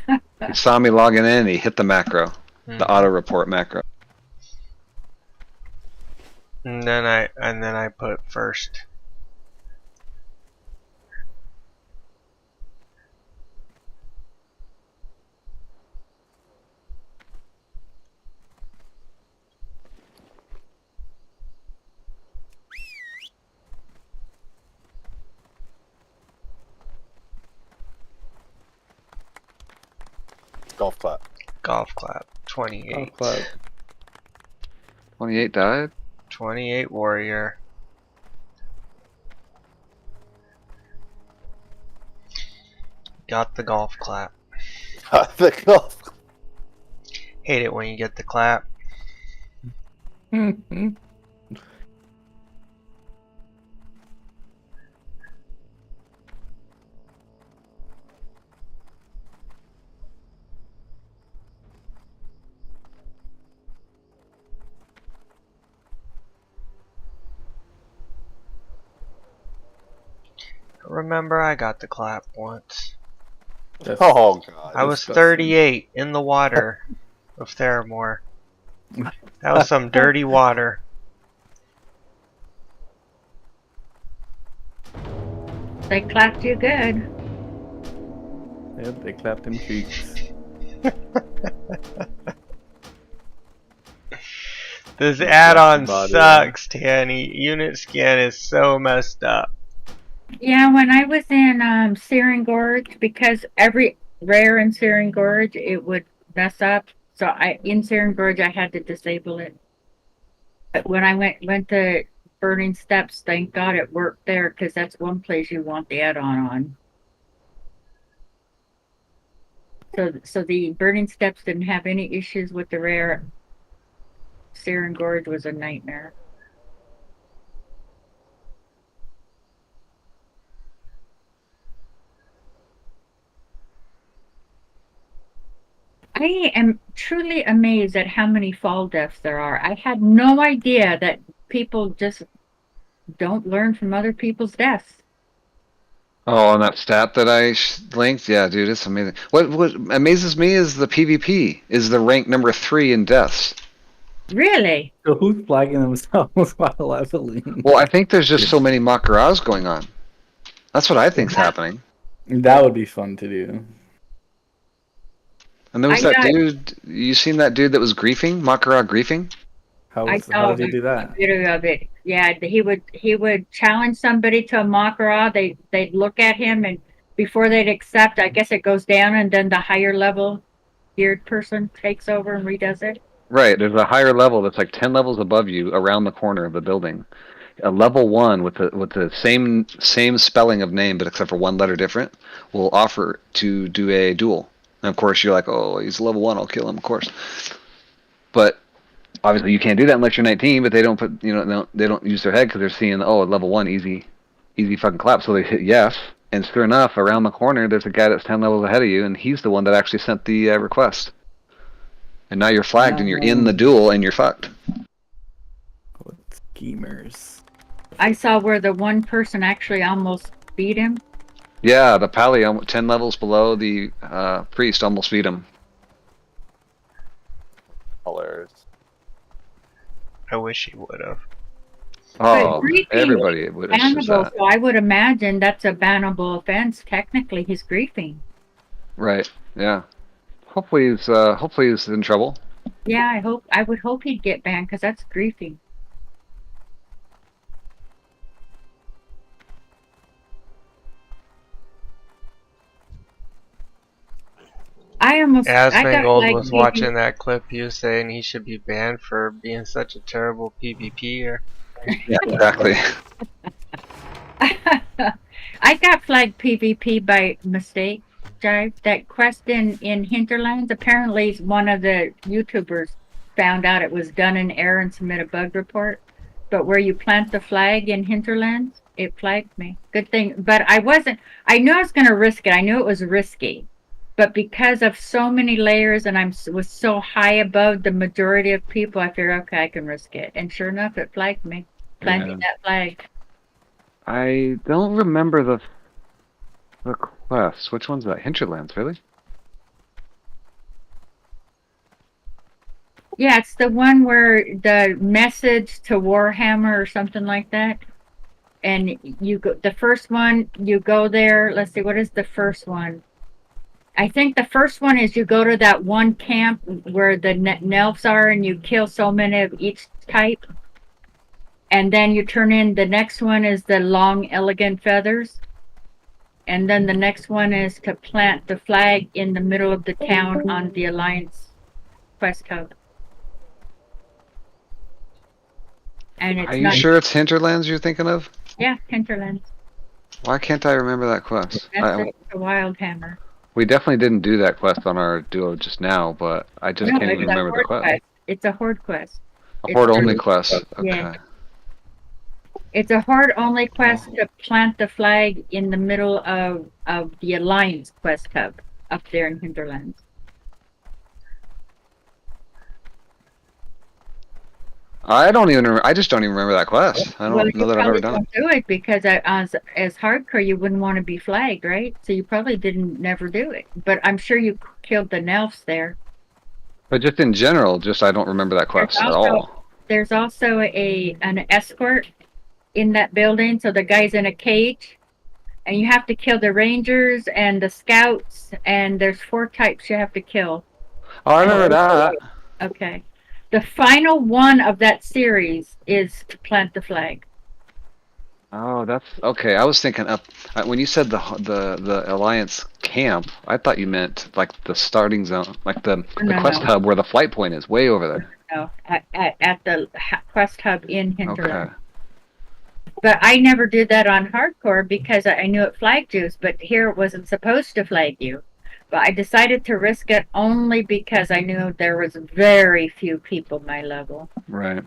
he saw me logging in. He hit the macro, the auto report macro. And then I put first. Golf clap. Golf clap. 28. Golf clap. 28 died. 28 warrior. Got the golf clap. The golf. Hate it when you get the clap. Remember, I got the clap once. Oh god. I was disgusting. 38 in the water of Theramore. That was some dirty water. They clapped you good. Yep, they clapped them cheeks. This add-on body, sucks, Tanny. Unit scan is so messed up. Yeah, when I was in Searing Gorge, because every rare in Searing Gorge it would mess up. So in Searing Gorge I had to disable it. But when I went to Burning Steps, thank God it worked there, because that's one place you want the add-on on. So the Burning Steps didn't have any issues with the rare. Searing Gorge was a nightmare. I am truly amazed at how many fall deaths there are. I had no idea that people just don't learn from other people's deaths. Oh, on that stat that I linked, yeah, dude, it's amazing. What amazes me is the PvP is the rank number 3 in deaths. Really? So who's flagging themselves while leveling? Well, I think there's just so many Makaras going on. That's what I think's happening. That would be fun to do. And there was that dude. You seen that dude that was griefing, Makara griefing? How I did saw he do that? video of it. Yeah, he would challenge somebody to a Makara. They'd look at him, and before they'd accept, I guess it goes down, and then the higher level geared person takes over and redoes it. Right. There's a higher level that's like 10 levels above you around the corner of the building. A level 1 with the same spelling of name, but except for one letter different, will offer to do a duel. And of course, you're like, oh, he's level 1, I'll kill him, of course. But obviously, you can't do that unless you're 19. But they don't put, they don't use their head because they're seeing, oh, level 1, easy fucking clap. So they hit yes, and sure enough, around the corner, there's a guy that's 10 levels ahead of you, and he's the one that actually sent the request. And now you're flagged, and you're in the duel, and you're fucked. Schemers. I saw where the one person actually almost beat him. Yeah, the Pally, 10 levels below the priest, almost beat him. Hilarious. I wish he would have. Oh, everybody would have said Bannable, that. so I would imagine that's a bannable offense. Technically, he's griefing. Right, yeah. Hopefully he's in trouble. Yeah, I would hope he'd get banned, because that's griefing. Asmongold was watching that clip. He was saying he should be banned for being such a terrible PvPer. Yeah, exactly. I got flagged PvP by mistake, Jive. That quest in Hinterlands, apparently one of the YouTubers found out it was done in error and submit a bug report. But where you plant the flag in Hinterlands, it flagged me. Good thing. But I knew I was going to risk it. I knew it was risky. But because of so many layers and was so high above the majority of people, I figured, okay, I can risk it. And sure enough, it flagged me. Planting that flag. I don't remember the quest. Which one's that? Hinterlands, really? Yeah, it's the one where the message to Warhammer or something like that. And you go, the first one, you go there. Let's see, what is the first one? I think the first one is you go to that one camp where the Nelfs are and you kill so many of each type. And then you turn in, the next one is the long, elegant feathers. And then the next one is to plant the flag in the middle of the town on the Alliance quest hub. And it's Are you sure it's Hinterlands you're thinking of? Yeah, Hinterlands. Why can't I remember that quest? That's the Wild Hammer. We definitely didn't do that quest on our duo just now, but I just can't even remember the quest. It's a horde quest. A horde only quest. Okay. Yeah. It's a horde only quest to plant the flag in the middle of the Alliance quest hub up there in Hinterlands. I don't even. I just don't even remember that quest. I Well, don't know you that I've ever probably done it. don't do it because as hardcore, you wouldn't want to be flagged, right? So you probably didn't never do it. But I'm sure you killed the Nelfs there. But just in general, just I don't remember that quest at all. There's also an escort in that building, so the guy's in a cage, and you have to kill the rangers and the scouts, and there's 4 types you have to kill. Oh, I remember that. Okay. The final one of that series is to plant the flag. Oh, that's okay. I was thinking up when you said the Alliance camp. I thought you meant like the starting zone, like the quest hub where the flight point is, way over there. No, at the quest hub in Hinterland. Okay. But I never did that on hardcore because I knew it flagged you, but here it wasn't supposed to flag you. But I decided to risk it only because I knew there was very few people my level. Right.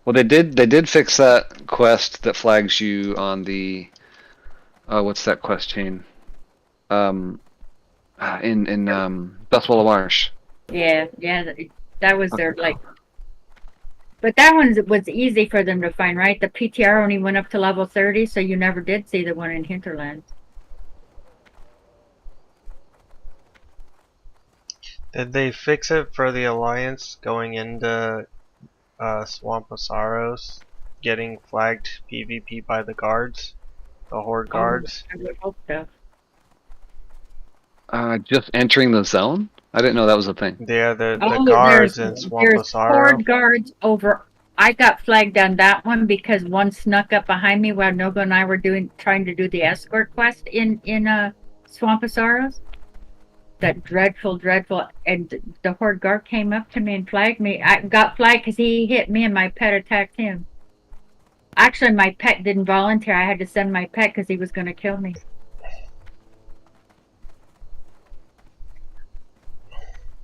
Well, they did fix that quest that flags you on the what's that quest chain? In Bethwell Marsh. Yeah, that was their like. But that one was easy for them to find, right? The PTR only went up to level 30, so you never did see the one in Hinterland. Did they fix it for the Alliance going into Swamp of Sorrows, getting flagged PvP by the guards, the Horde guards? I would hope so. Just entering the zone? I didn't know that was a thing. Yeah, the guards in Swamp of Sorrow. Horde guards over. I got flagged on that one because one snuck up behind me while Nogo and I were trying to do the escort quest in Swamp of Sorrows. That dreadful, and the Horde guard came up to me and flagged me. I got flagged because he hit me and my pet attacked him. Actually, my pet didn't volunteer. I had to send my pet because he was going to kill me.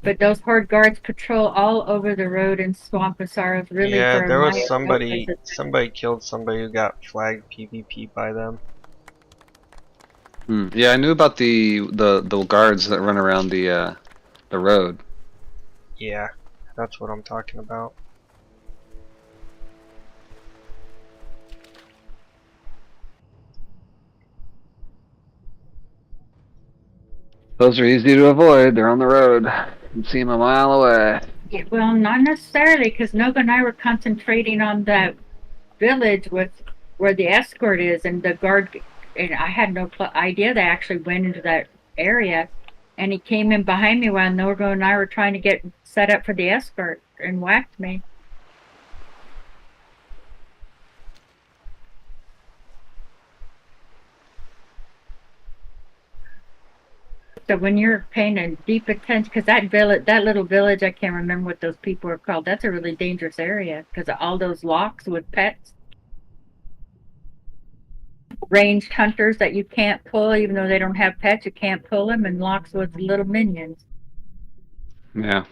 But those Horde guards patrol all over the road in Swamp of Sorrows. Really, yeah, there was somebody killed somebody who got flagged PvP by them. Yeah, I knew about the guards that run around the road. Yeah, that's what I'm talking about. Those are easy to avoid. They're on the road. You can see them a mile away. Yeah, well, not necessarily, because Nogo and I were concentrating on that village with where the escort is, and the guard. And I had no idea they actually went into that area, and he came in behind me while Nogo and I were trying to get set up for the escort and whacked me. So when you're paying a deep attention, because that little village, I can't remember what those people are called. That's a really dangerous area because of all those locks with pets. Ranged hunters that you can't pull, even though they don't have pets, you can't pull them, and locks with little minions. Yeah.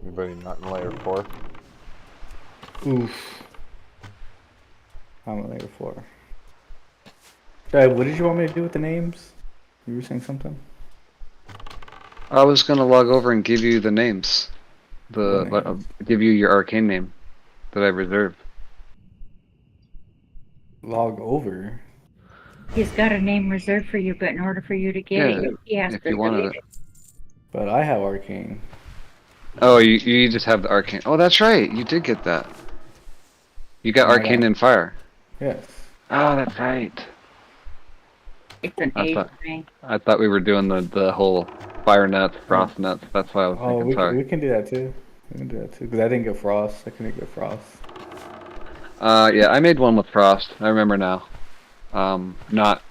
Anybody not in layer 4? Oof. I'm on layer 4. What did you want me to do with the names? You were saying something? I was gonna log over and give you the names. Give you your arcane name that I reserved. Log over? He's got a name reserved for you, but in order for you to get Yeah, it, he has if to you wanted delete it. But I have arcane. Oh, you just have the arcane. Oh, that's right. You did get that. You got Oh my arcane God. and fire. Yes. Oh, that's right. It's an I age thought thing. I thought we were doing the whole fire nets, frost nets. That's why I was Oh, thinking. Sorry. we can do that too. We can do that too. Because I didn't get frost. I couldn't get frost. Yeah, I made one with frost. I remember now. Not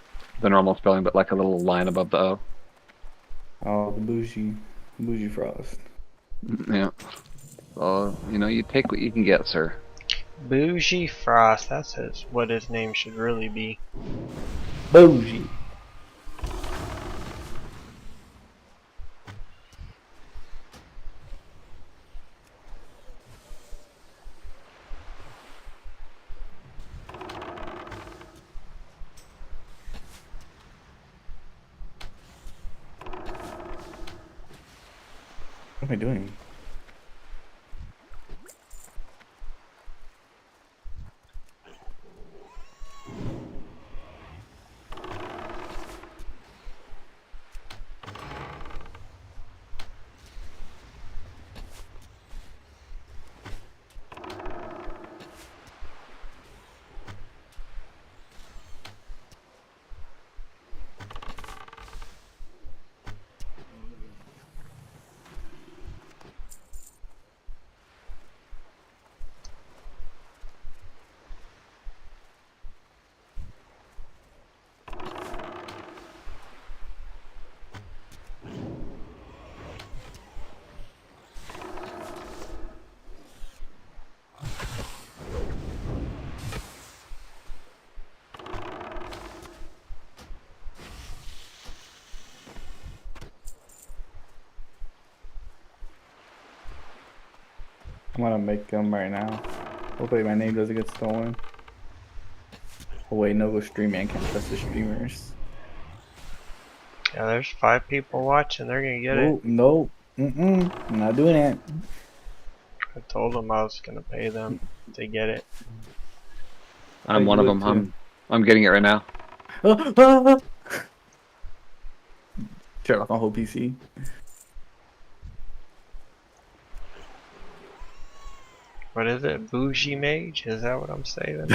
the normal spelling, but like a little line above the O. Oh, the bougie frost. Yeah. Well, you know, you take what you can get, sir. Bougie Frost. That's what his name should really be. Bougie. What am I doing? I'm gonna make them right now. Hopefully my name doesn't get stolen. Oh wait, no, go streaming. I can't trust the streamers. Yeah, there's 5 people watching. They're gonna get Oh, it. no. I'm not doing it. I told them I was gonna pay them to get it. I'm one of them. I'm getting it right now. Shut off my whole PC. What is it? Bougie Mage? Is that what I'm saying?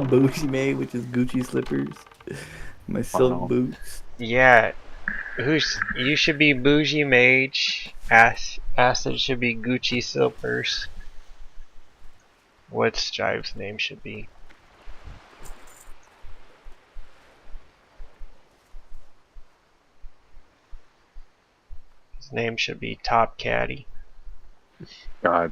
Bougie made, which is Gucci slippers. My silk boots. Yeah. You should be Bougie Mage. Acid should be Gucci Silpers. What Strive's name should be? His name should be Top Caddy. God.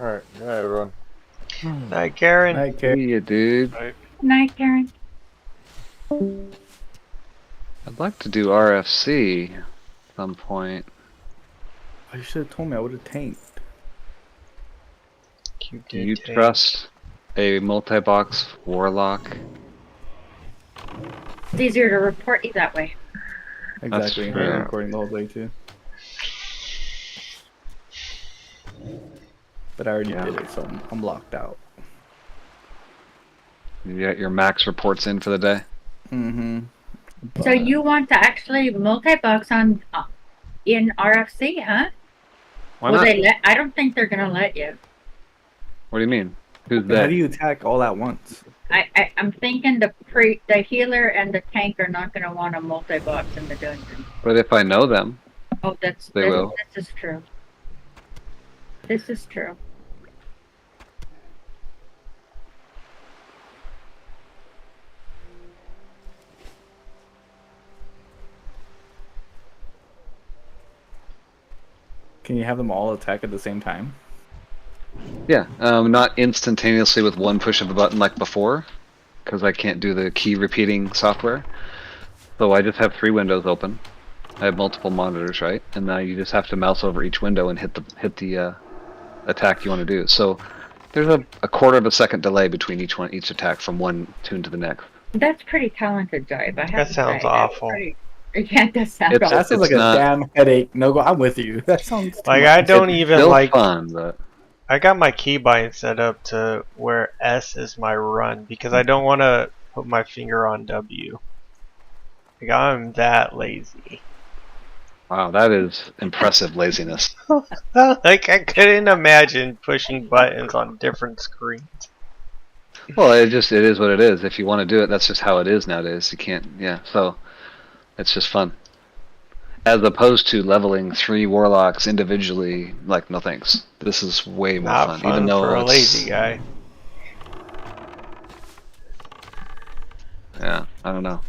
Alright, good night, everyone. Night, Karen. Night, Karen. See ya, dude. Night, Karen. I'd like to do RFC at some point. Oh, you should have told me. I would have tanked. Do you trust a multi-box warlock? It's easier to report you that way. Exactly. fair. I'm recording the whole day too. But I already did it, so I'm locked out. You got your max reports in for the day. Mm-hmm. So you want to actually multi-box on in RFC, huh? Why Will not? they let? I don't think they're gonna let you. What do you mean? Who's How that? do you attack all at once? I'm thinking the healer and the tank are not gonna want a multi-box in the dungeon. But if I know them, Oh, they will. this is true. This is true. Can you have them all attack at the same time? Yeah, not instantaneously with one push of a button like before, because I can't do the key repeating software. So I just have 3 windows open. I have multiple monitors, right? And now you just have to mouse over each window and hit the attack you want to do. So there's a quarter of a second delay between each attack from one tune to the next. That's pretty talented, Jive. I have That to sounds say. awful. Yeah, that sounds It's- awful. That sounds like not- a damn headache. No, I'm with you. That sounds too Like much. I don't It's even still like. fun, but I got my keybind set up to where S is my run because I don't want to put my finger on W. Like I'm that lazy. wow, that is impressive laziness. Like I couldn't imagine pushing buttons on different screens. Well, it is what it is. If you want to do it, that's just how it is nowadays. You can't, yeah. So it's just fun, as opposed to leveling 3 warlocks individually. Like, no thanks. This is way more Not fun even though for a it's, lazy guy. Yeah, I don't know.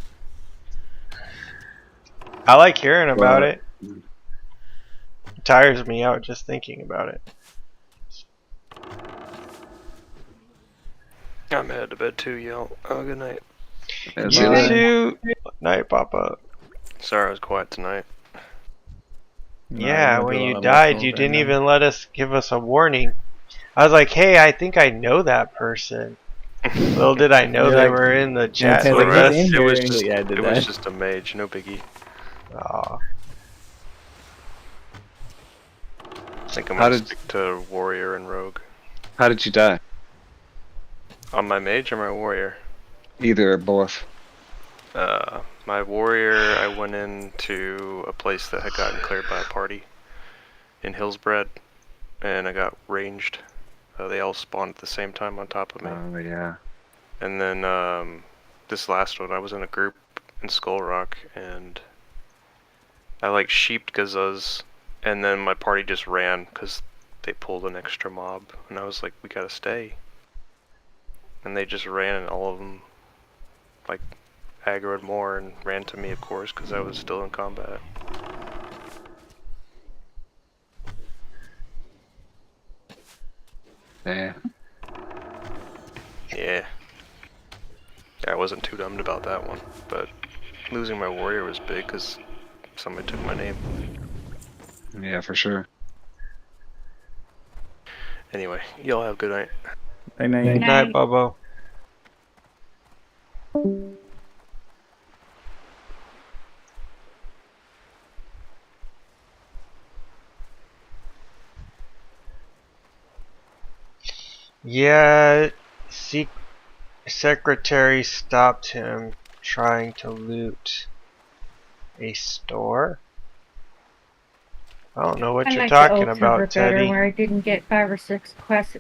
I like hearing about Well, it. It tires me out just thinking about it. I'm headed to bed too, y'all. Oh, good night. Yeah, see You you later. too. Night, Papa. Sorry I was quiet tonight. Yeah, when you died, you didn't even let us give us a warning. I was like, hey, I think I know that person. Little did I know You're they like- were in the chat Ted's with like, us. "Get in It was here." just, Yeah, I did it was that. just a mage, no biggie. Aw. I think I'm How gonna did- stick to warrior and rogue. How did you die? On my mage or my warrior? Either or both. My warrior, I went into a place that had gotten cleared by a party in Hillsbred, and I got ranged. They all spawned at the same time on top of me. Oh yeah. And then this last one, I was in a group in Skull Rock, and I like sheeped Gazuz, and then my party just ran because they pulled an extra mob, and I was like, we gotta stay. And they just ran, and all of them like aggroed more and ran to me, of course, because I was still in combat. Yeah. Yeah. I wasn't too dumb about that one, but losing my warrior was big because somebody took my name. Yeah, for sure. Anyway, y'all have a good night. Good night. Good night, Bubbo. Yeah, secretary stopped him trying to loot a store. I don't know what I you're like talking the old server about, better, Teddy. where I didn't get 5 or 6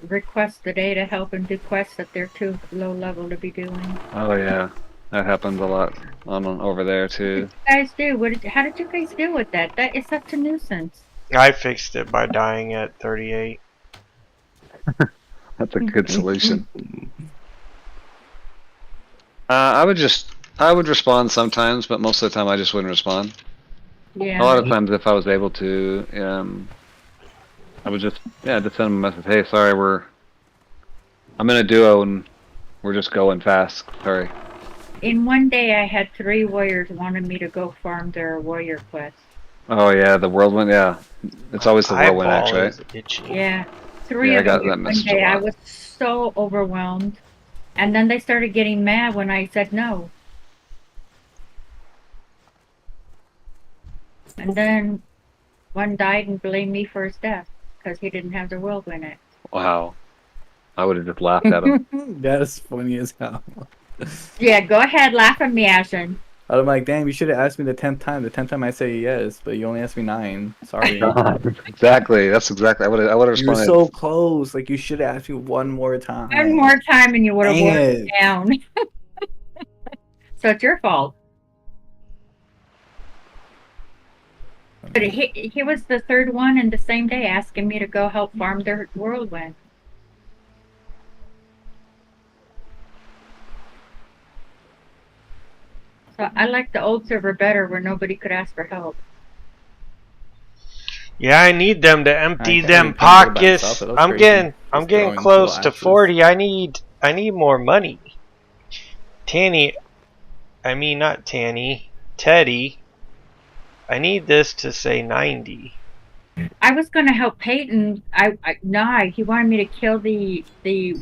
requests a day to help them do quests that they're too low level to be doing. Oh yeah, that happens a lot on over there too. What did you guys do? How did you guys deal with that? That is such a nuisance. I fixed it by dying at 38. That's a good solution. I would respond sometimes, but most of the time I just wouldn't respond. Yeah. A lot of times, if I was able to, I would just send them a message. Hey, sorry, I'm in a duo and we're just going fast. Sorry. In one day, I had 3 warriors wanting me to go farm their warrior quest. Oh yeah, the whirlwind. Yeah, it's always the whirlwind axe, Eyeball right? is itchy. Yeah, 3 Yeah, I of got them that in one message a day. I lot. was so overwhelmed, and then they started getting mad when I said no. And then one died and blamed me for his death because he didn't have the whirlwind axe. Wow. I would have just laughed at him. That is funny as hell. Yeah, go ahead, laugh at me, Ashen. I'm like, damn, you should have asked me the 10th time. The 10th time I say yes, but you only asked me 9. Sorry. Exactly. That's exactly. I would have You were responded. so close. Like, you should have asked me one more time. One more time and you would have Dang worn it. it down. So it's your fault. But he was the third one in the same day asking me to go help farm their whirlwind. So I like the old server better where nobody could ask for help. Yeah, I need them to empty I them mean, people by pockets. itself, it looks I'm crazy. getting Just throwing close little to axes. 40. I need more money. Tanny, I mean not Tanny, Teddy. I need this to say 90. I was gonna help Peyton. He wanted me to kill the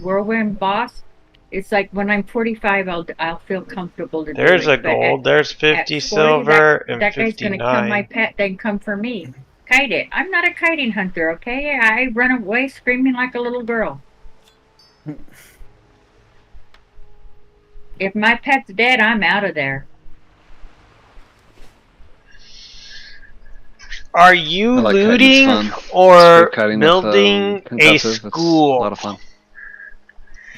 whirlwind boss. It's like when I'm 45, I'll feel comfortable to There's do a it. But gold. There's 50 at 40, silver and that guy's gonna kill my 59. pet, then come for me. Kite it. I'm not a kiting hunter, okay? I run away screaming like a little girl. If my pet's dead, I'm out of there. Are you I like kiting, it's looting fun. or Street kiting with, building a concussive, it's a school? lot of fun.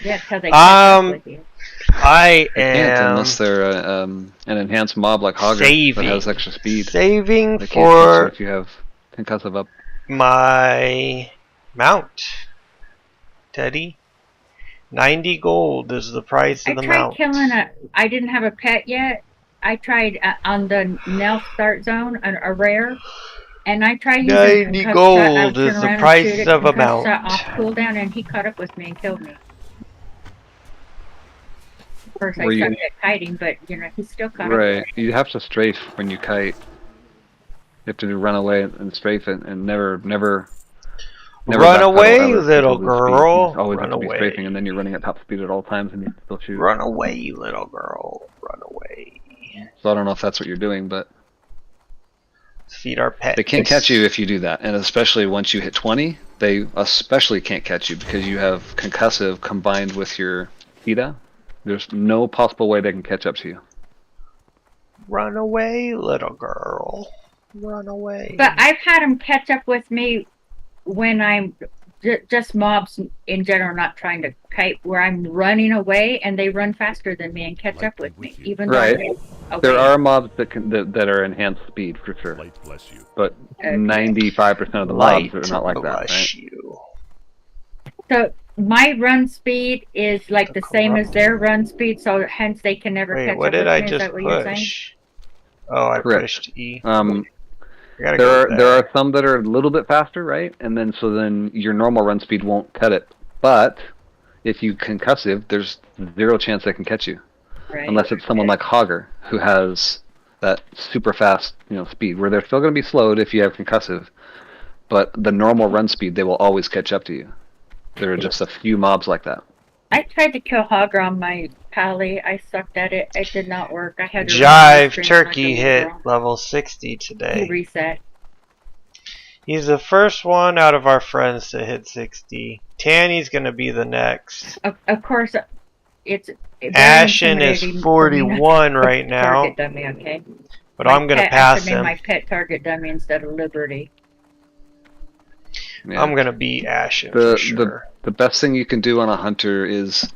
Yeah, it's how they catch up with you. I They can't am unless they're an enhanced mob like Hogger that saving. has extra speed. Saving They can't catch you for if you have concussive up. my mount, Teddy. 90 gold is the price I of the tried mount. killing I didn't have a pet yet. I tried on the Nell start zone, a rare. And I tried using 90 concussed shot. I gold would turn is the around and price shoot it, of a concussed shot mount. off cooldown, and he caught up with me and killed me. First, I Were you- sucked at kiting, but he still caught up. Right. You have to strafe when you kite. You have to run away and strafe it and never Run backpedal away, ever little until the speed. girl. You just always Run have to be away. strafing, and then you're running at top speed at all times, and you can still shoot. Run away, little girl. Run away. So I don't know if that's what you're doing, but Feed our pets. they can't catch you if you do that, and especially once you hit 20, they especially can't catch you because you have concussive combined with your PETA. There's no possible way they can catch up to you. Run away, little girl. Run away. But I've had them catch up with me when I'm just mobs in general, not trying to kite, where I'm running away and they run faster than me and catch up with me, even Right. though There are mobs that are enhanced speed for sure, Bless you. but Okay. 95% of the mobs are not like that, right? Bless you. So my run speed is like the same as their run speed, so hence they can never Wait, catch what up did with I me. Is just that what you're saying? push? Oh, I Correct. pushed E. I gotta There go are there are some that are a little bit faster, right? And then your normal run speed won't cut it. But if you concussive, there's zero chance they can catch you, Right. unless it's someone like Hogger who has that super fast speed, where they're still going to be slowed if you have concussive, but the normal run speed they will always catch up to you. There are just a few mobs like that. I tried to kill Hogger on my pally. I sucked at it. It did not work. I had to Jive run Turkey like a hit little girl. level 60 He today. reset. He's the first one out of our friends to hit 60. Tanny's gonna be the next. Of course, it's very Ashen is intimidating for me not to 41 right now, target dummy, okay? but My I'm gonna pet- pass I should name him. my pet target dummy instead of Liberty. Yeah. I'm gonna beat Ashen for sure. The best thing you can do on a hunter is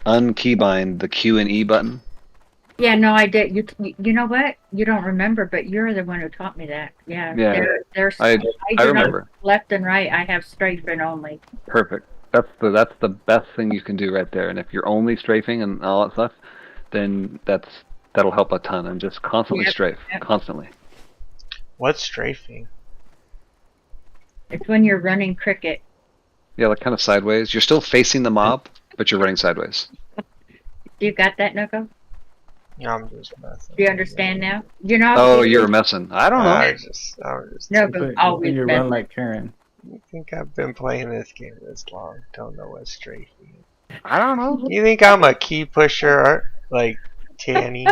unkeybind the Q and E button. Yeah, no, I did. You know what? You don't remember, but you're the one who taught me that. Yeah. Yeah. There's I do remember. not left and right. I have strafing only. Perfect. That's the best thing you can do right there. And if you're only strafing and all that stuff, then that'll help a ton. And just constantly Yep, strafe, yep. constantly. What's strafing? It's when you're running cricket. Yeah, like kind of sideways. You're still facing the mob, but you're running sideways. You got that, Nogo? No, I'm just messing. Do you understand now? You know. Oh, you're messing. I don't know. I was just Nogo always you messing. run like Karen. I think I've been playing this game this long. Don't know what's strafing. I don't know. You think I'm a key pusher like Tanny?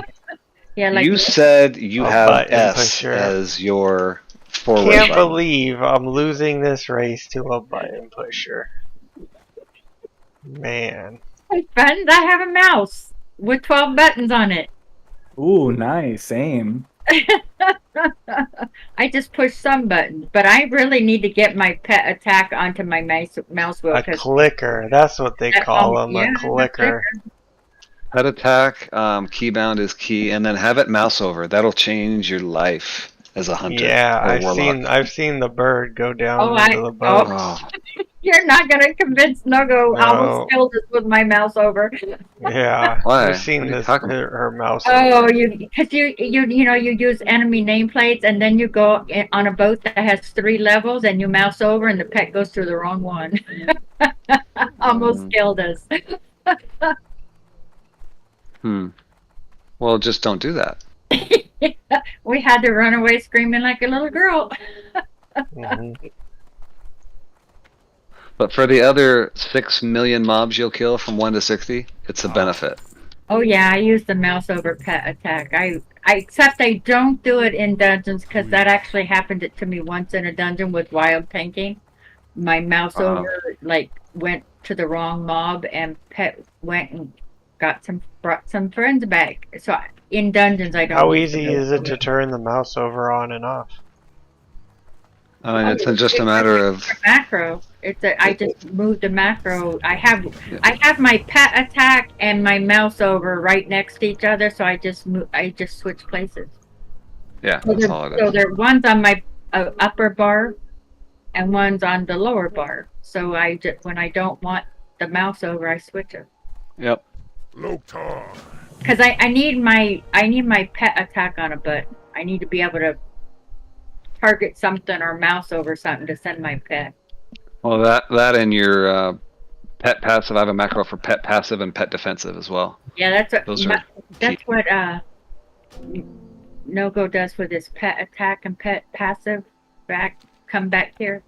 Yeah, like You said you A have button S pusher. as your forward Can't button. believe I'm losing this race to a button pusher. Man. Hey, friend, I have a mouse with 12 buttons on it. Ooh, nice. Same. I just push some buttons, but I really need to get my pet attack onto my mouse wheel. A clicker. That's what they call them, Yeah, a clicker. Pet attack, keybound is key, and then have it mouse over. That'll change your life as a hunter. Yeah, or warlock. I've seen the bird go down Oh, into the boat. Oh, You're not gonna convince Nogo. I No. almost killed us with my mouse over. Yeah, Why? I've seen What are you this talking about? her mouse. Oh, over. because you use enemy nameplates, and then you go on a boat that has 3 levels, and you mouse over, and the pet goes through the wrong one. Almost killed us. Well, just don't do that. We had to run away screaming like a little girl. But for the other 6 million mobs you'll kill from 1 to 60, it's a benefit. Oh yeah, I use the mouse over pet attack. I except I don't do it in dungeons because that actually happened to me once in a dungeon with wild tanking. My mouse over went to the wrong mob, and pet went and brought some friends back. So in dungeons I don't. How easy is it to turn the mouse over on and off? I mean, it's just a matter of macro. I just moved the macro. I have my pet attack and my mouse over right next to each other, so I just switch places. Yeah, So that's all it is. So there one's on my upper bar, and one's on the lower bar. So when I don't want the mouse over, I switch it. Yep. Because I need my pet attack on a button. I need to be able to target something or mouse over something to send my pet. Well, that and your pet passive. I have a macro for pet passive and pet defensive as well. Yeah, that's key. what Nogo does with his pet attack and pet passive. Come back here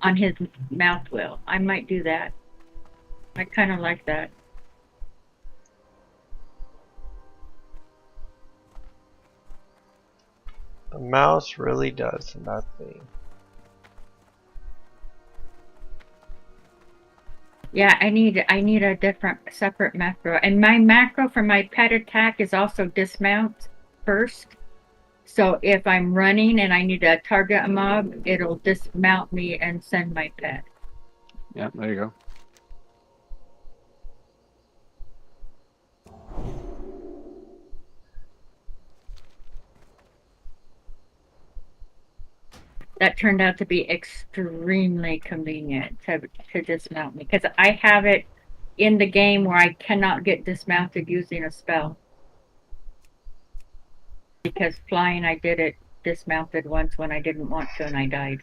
on his mouth wheel. I might do that. I kind of like that. The mouse really does nothing. Yeah, I need a separate macro. And my macro for my pet attack is also dismount first. So if I'm running and I need to target a mob, it'll dismount me and send my pet. Yeah, there you go. That turned out to be extremely convenient to dismount me, because I have it in the game where I cannot get dismounted using a spell. Because flying, I did it dismounted once when I didn't want to, and I died.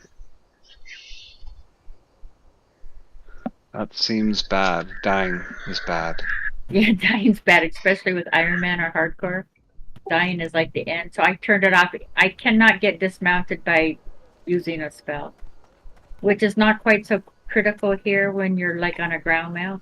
That seems bad. Dying is bad. Yeah, dying's bad, especially with Iron Man or hardcore. Dying is like the end, so I turned it off. I cannot get dismounted by using a spell, which is not quite so critical here when you're like on a ground mount.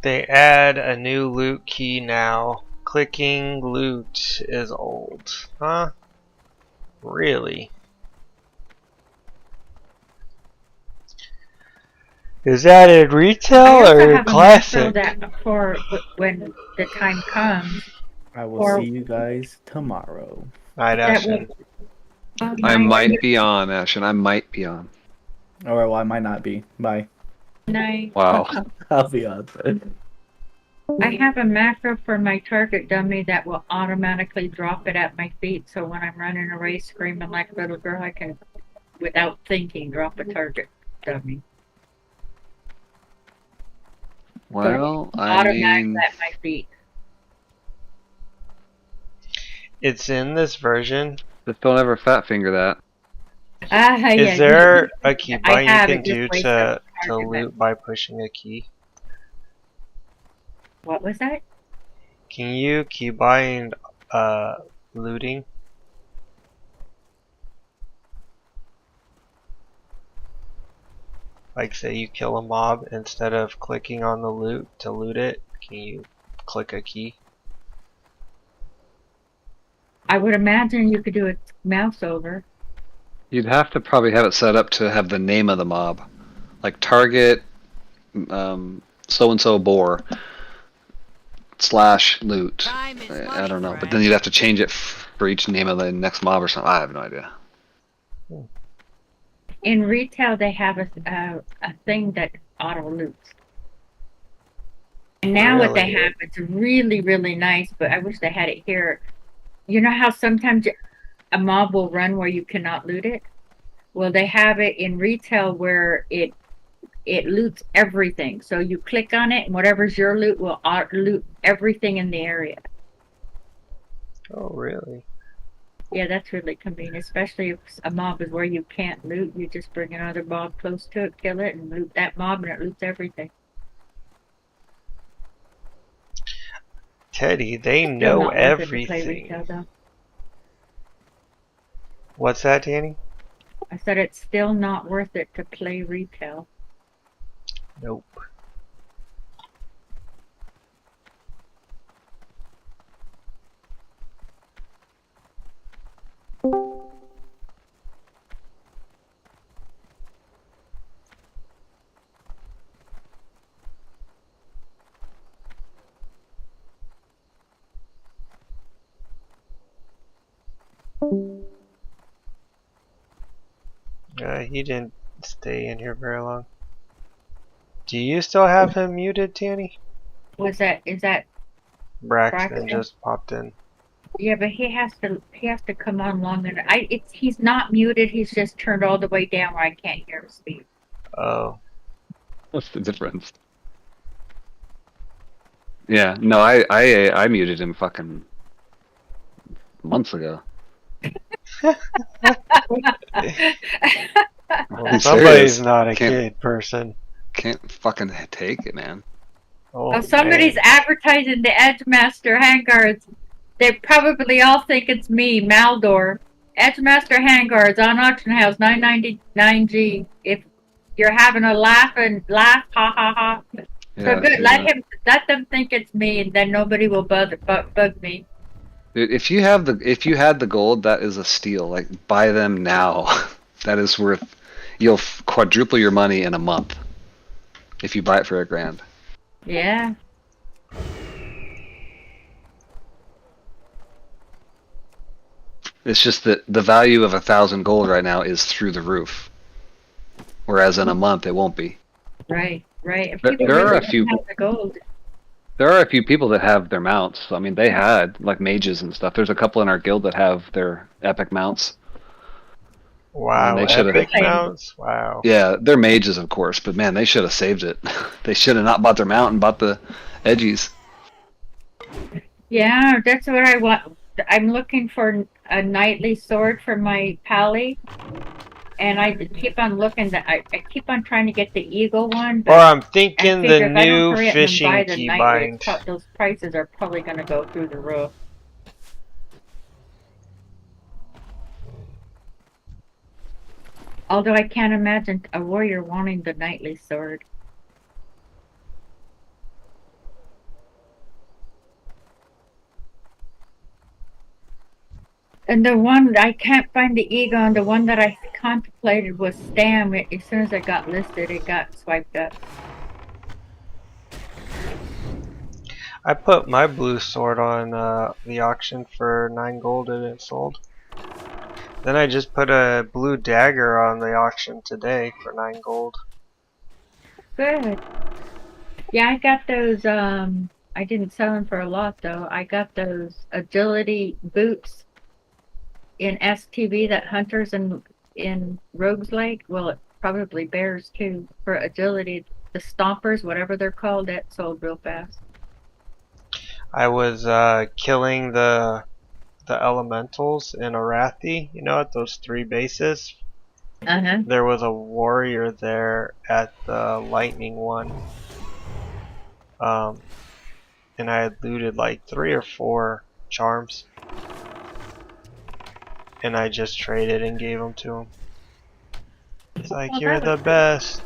They add a new loot key now. Clicking loot is old. Huh? Really? Is that in retail or classic? That for when the time comes. I will see you guys tomorrow. Night, Ashton. I might be on, Ashton. I might be on. Alright, well, I might not be. Bye. Night. Wow. I'll be on. I have a macro for my target dummy that will automatically drop it at my feet, so when I'm running a race screaming like a little girl, I can, without thinking, drop a target dummy. Well, so I mean, at my feet. It's in this version. Just don't ever fat finger that. Yeah, Is there a key I bind you have can it just do wastes to argument. loot by pushing a key? What was that? Can you keybind looting? Like say you kill a mob, instead of clicking on the loot to loot it, can you click a key? I would imagine you could do a mouse over. You'd have to probably have it set up to have the name of the mob, like target so and so boar / loot. Time is money, I don't know, but friend. then you'd have to change it for each name of the next mob or something. I have no idea. In retail, they have a thing that auto loots. And now what they Really? have, it's really, really nice, but I wish they had it here. You know how sometimes a mob will run where you cannot loot it? Well, they have it in retail where it loots everything. So you click on it, and whatever's your loot will loot everything in the area. Oh, really? Yeah, that's really convenient, especially if a mob is where you can't loot. You just bring another mob close to it, kill it, and loot that mob, and it loots everything. Teddy, they Still know not worth it to play everything. retail, though. What's that, Danny? I said it's still not worth it to play retail. Nope. He didn't stay in here very long. Do you still have him muted, Tanny? Is that Braxton just popped in. Yeah, but he has to come on longer. He's not muted. He's just turned all the way down where I can't hear him speak. Oh. What's the difference? Yeah, no, I muted him fucking months ago. Well, somebody's not a kid person. Can't fucking take it, man. Oh, somebody's man. advertising the Edgemaster handguards. They probably all think it's me, Maldor. Edgemaster handguards on auction house, $9.99G. If you're having a laugh, ha ha ha. Yeah, So good. yeah. Let them think it's me, and then nobody will bug me. Dude, if you had the gold, that is a steal. Like, buy them now. That is worth. You'll quadruple your money in a month if you buy it for $1,000. Yeah. It's just that the value of 1,000 gold right now is through the roof, whereas in a month it won't be. Right. If There people are really a few. don't have the gold. There are a few people that have their mounts. I mean, they had like mages and stuff. There's a couple in our guild that have their epic mounts. Wow, they should've- epic mounts? Wow. Yeah, they're mages, of course, but man, they should have saved it. They should have not bought their mount and bought the edgies. Yeah, that's what I want. I'm looking for a knightly sword for my pally, and I keep on looking. I keep on trying to get the eagle one. Or I'm thinking I figure the if I don't new hurry up and fishing buy the knightly, keybind. those prices are probably going to go through the roof. Although I can't imagine a warrior wanting the knightly sword. And the one, I can't find the ego, and the one that I contemplated was Stam. As soon as it got listed, it got swiped up. I put my blue sword on the auction for 9 gold and it sold. Then I just put a blue dagger on the auction today for 9 gold. Good. Yeah, I got those, I didn't sell them for a lot though. I got those agility boots in STV that hunters in Rogues Lake, well, it probably bears too, for agility. The stompers, whatever they're called, that sold real fast. I was killing the elementals in Arathi, you know, at those 3 bases there was a warrior there at the lightning one. And I had looted like 3 or 4 charms. And I just traded and gave them to him. It's like, Well, you're that the was best.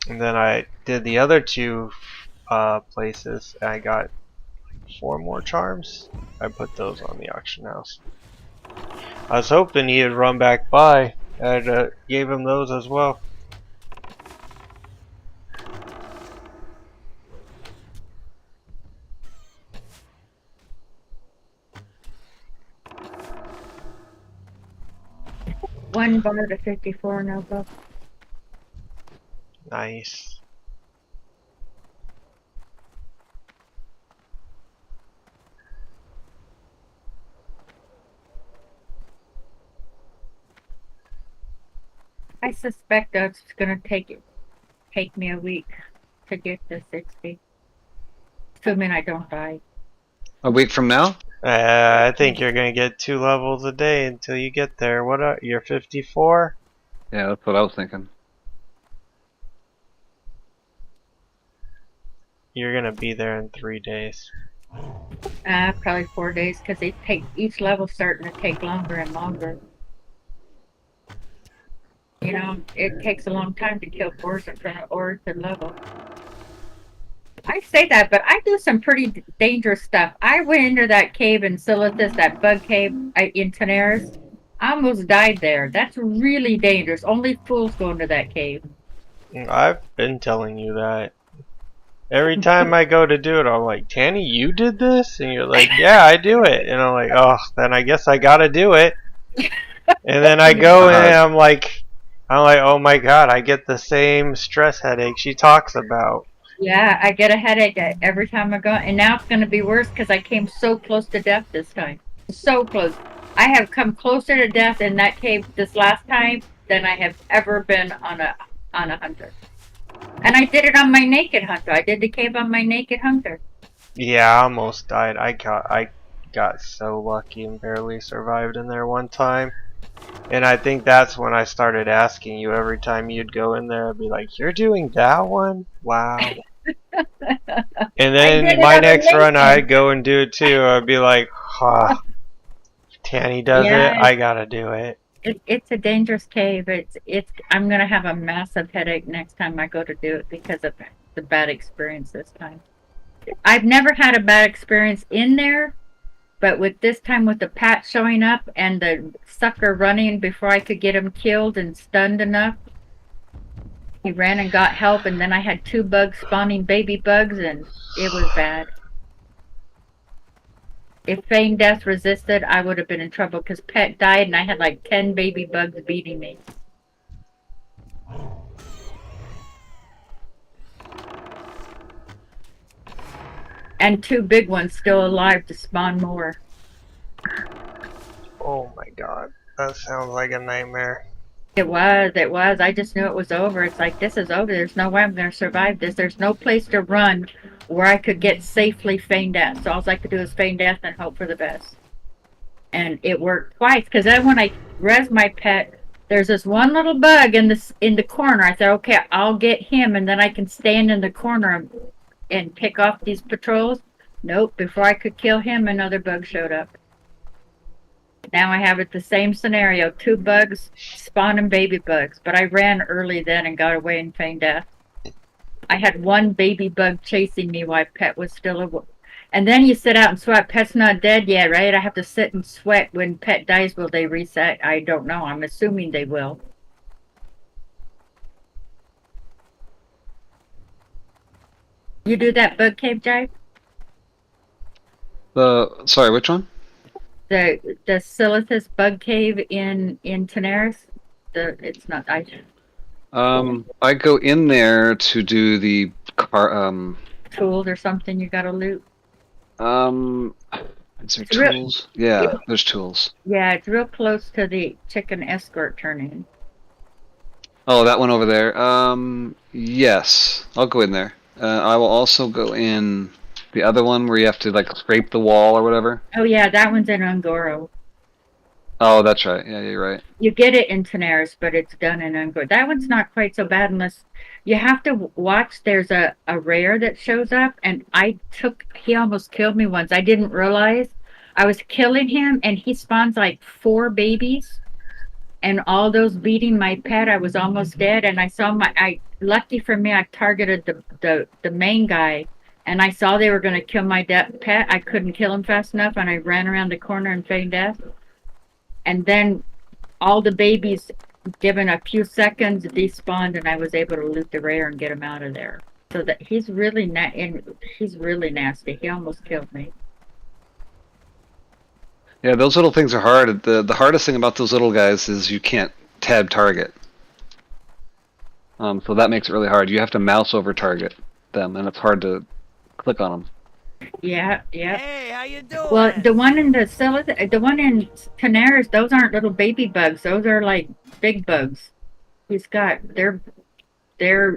And then I did the other 2 places, and I got 4 more charms. I put those on the auction house. I was hoping he'd run back by. I gave him those as well. one bar to 54 Nogo. Nice. I suspect that's gonna take me a week to get to 60. Assuming I don't die. A week from now? I think you're gonna get 2 levels a day until you get there. What are you're 54? Yeah, that's what I was thinking. You're gonna be there in 3 days. Probably 4 days, because they take each level starting to take longer and longer. You know, it takes a long time to kill Orson from an origin level. I say that, but I do some pretty dangerous stuff. I went into that cave in Silithus, that bug cave in Tenaris. I almost died there. That's really dangerous. Only fools go into that cave. I've been telling you that. Every time I go to do it, I'm like, Tanny, you did this? And you're like, yeah, I do it. And I'm like, oh, then I guess I gotta do it. And then I go in and I'm like, oh my god, I get the same stress headache she talks about. Yeah, I get a headache every time I go. And now it's going to be worse because I came so close to death this time. So close. I have come closer to death in that cave this last time than I have ever been on a hunter. And I did it on my naked hunter. I did the cave on my naked hunter. Yeah, I almost died. I got so lucky and barely survived in there one time. And I think that's when I started asking you every time you'd go in there. I'd be like, you're doing that one? Wow. And then my next run, I'd go and do it too. I'd be like, ah, Tanny does it, I gotta do it. It's a dangerous cave. I'm gonna have a massive headache next time I go to do it because of the bad experience this time. I've never had a bad experience in there, but with this time with the Pat showing up and the sucker running before I could get him killed and stunned enough, he ran and got help, and then I had 2 bugs spawning baby bugs, and it was bad. If Feign Death resisted, I would have been in trouble because Pet died and I had like 10 baby bugs beating me. And 2 big ones still alive to spawn more. Oh my god, that sounds like a nightmare. It was. I just knew it was over. It's like, this is over. There's no way I'm going to survive this. There's no place to run where I could get safely Feign Death. So all I could do is Feign Death and hope for the best. And it worked twice, because then when I res my pet, there's this one little bug in the corner. I thought, okay, I'll get him, and then I can stand in the corner and pick off these patrols. Nope, before I could kill him, another bug showed up. Now I have it the same scenario. 2 bugs spawning baby bugs, but I ran early then and got away in Feign Death. I had 1 baby bug chasing me while Pet was still away. And then you sit out and sweat. Pet's not dead yet, right? I have to sit and sweat when Pet dies. Will they reset? I don't know. I'm assuming they will. You do that bug cave, Jive? Sorry, which one? The Silithus bug cave in Tenaris. It's not I go in there to do the tools or something you gotta loot. Is there tools? Yeah, there's tools. Yeah, it's real close to the chicken escort turn-in. Oh, that one over there. Yes, I'll go in there. I will also go in The other one where you have to like scrape the wall or whatever. Oh yeah, that one's in Ungoro. Oh, that's right. Yeah, you're right. You get it in Tenaris, but it's done in Ungoro. That one's not quite so bad unless you have to watch. There's a rare that shows up, and he almost killed me once. I didn't realize I was killing him, and he spawns like 4 babies, and all those beating my pet. I was almost dead, and I saw lucky for me, I targeted the main guy, and I saw they were going to kill my pet. I couldn't kill him fast enough, and I ran around the corner and feigned death. And then all the babies, given a few seconds, despawned, and I was able to loot the rare and get him out of there. So that he's really nasty. He almost killed me. Yeah, those little things are hard. The hardest thing about those little guys is you can't tab target. So that makes it really hard. You have to mouse over target them, and it's hard to click on them. Yeah. Hey, how you doing? Well, the one in the Tenaris, those aren't little baby bugs. Those are like big bugs. They're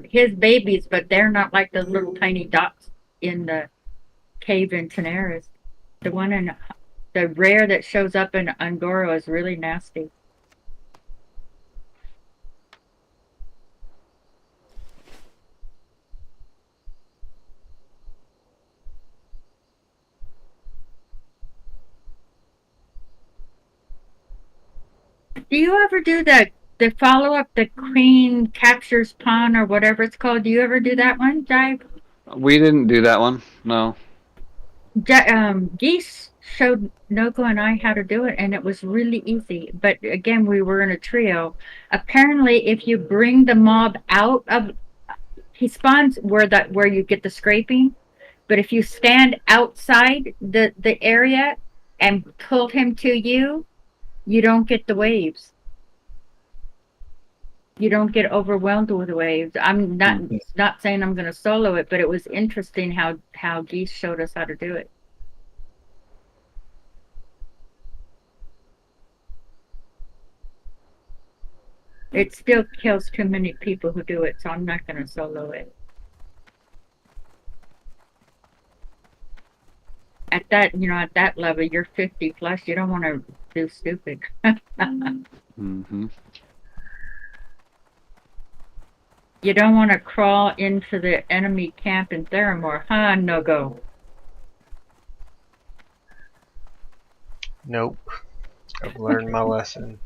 his babies, but they're not like the little tiny dots in the cave in Tenaris. The one in the rare that shows up in Ungoro is really nasty. Do you ever do the follow-up, the queen captures pawn or whatever it's called? Do you ever do that one, Jive? We didn't do that one. No. Geese showed Nogo and I how to do it, and it was really easy. But again, we were in a trio. Apparently, if you bring the mob out of, he spawns where you get the scraping. But if you stand outside the area and pull him to you, you don't get the waves. You don't get overwhelmed with waves. I'm not saying I'm going to solo it, but it was interesting how Geese showed us how to do it. It still kills too many people who do it, so I'm not going to solo it. At that level, you're 50 plus. You don't want to do stupid. Mm-hmm. You don't want to crawl into the enemy camp in Theramore, huh, Nogo? Nope. I've learned my lesson.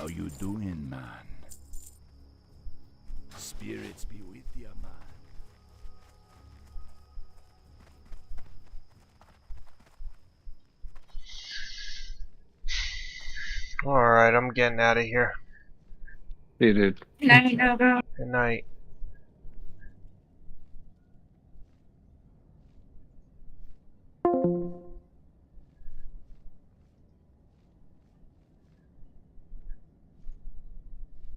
How you doing, man? Spirits be with you, man. Alright, I'm getting out of here. See you, dude. Night, Nogo. Good night.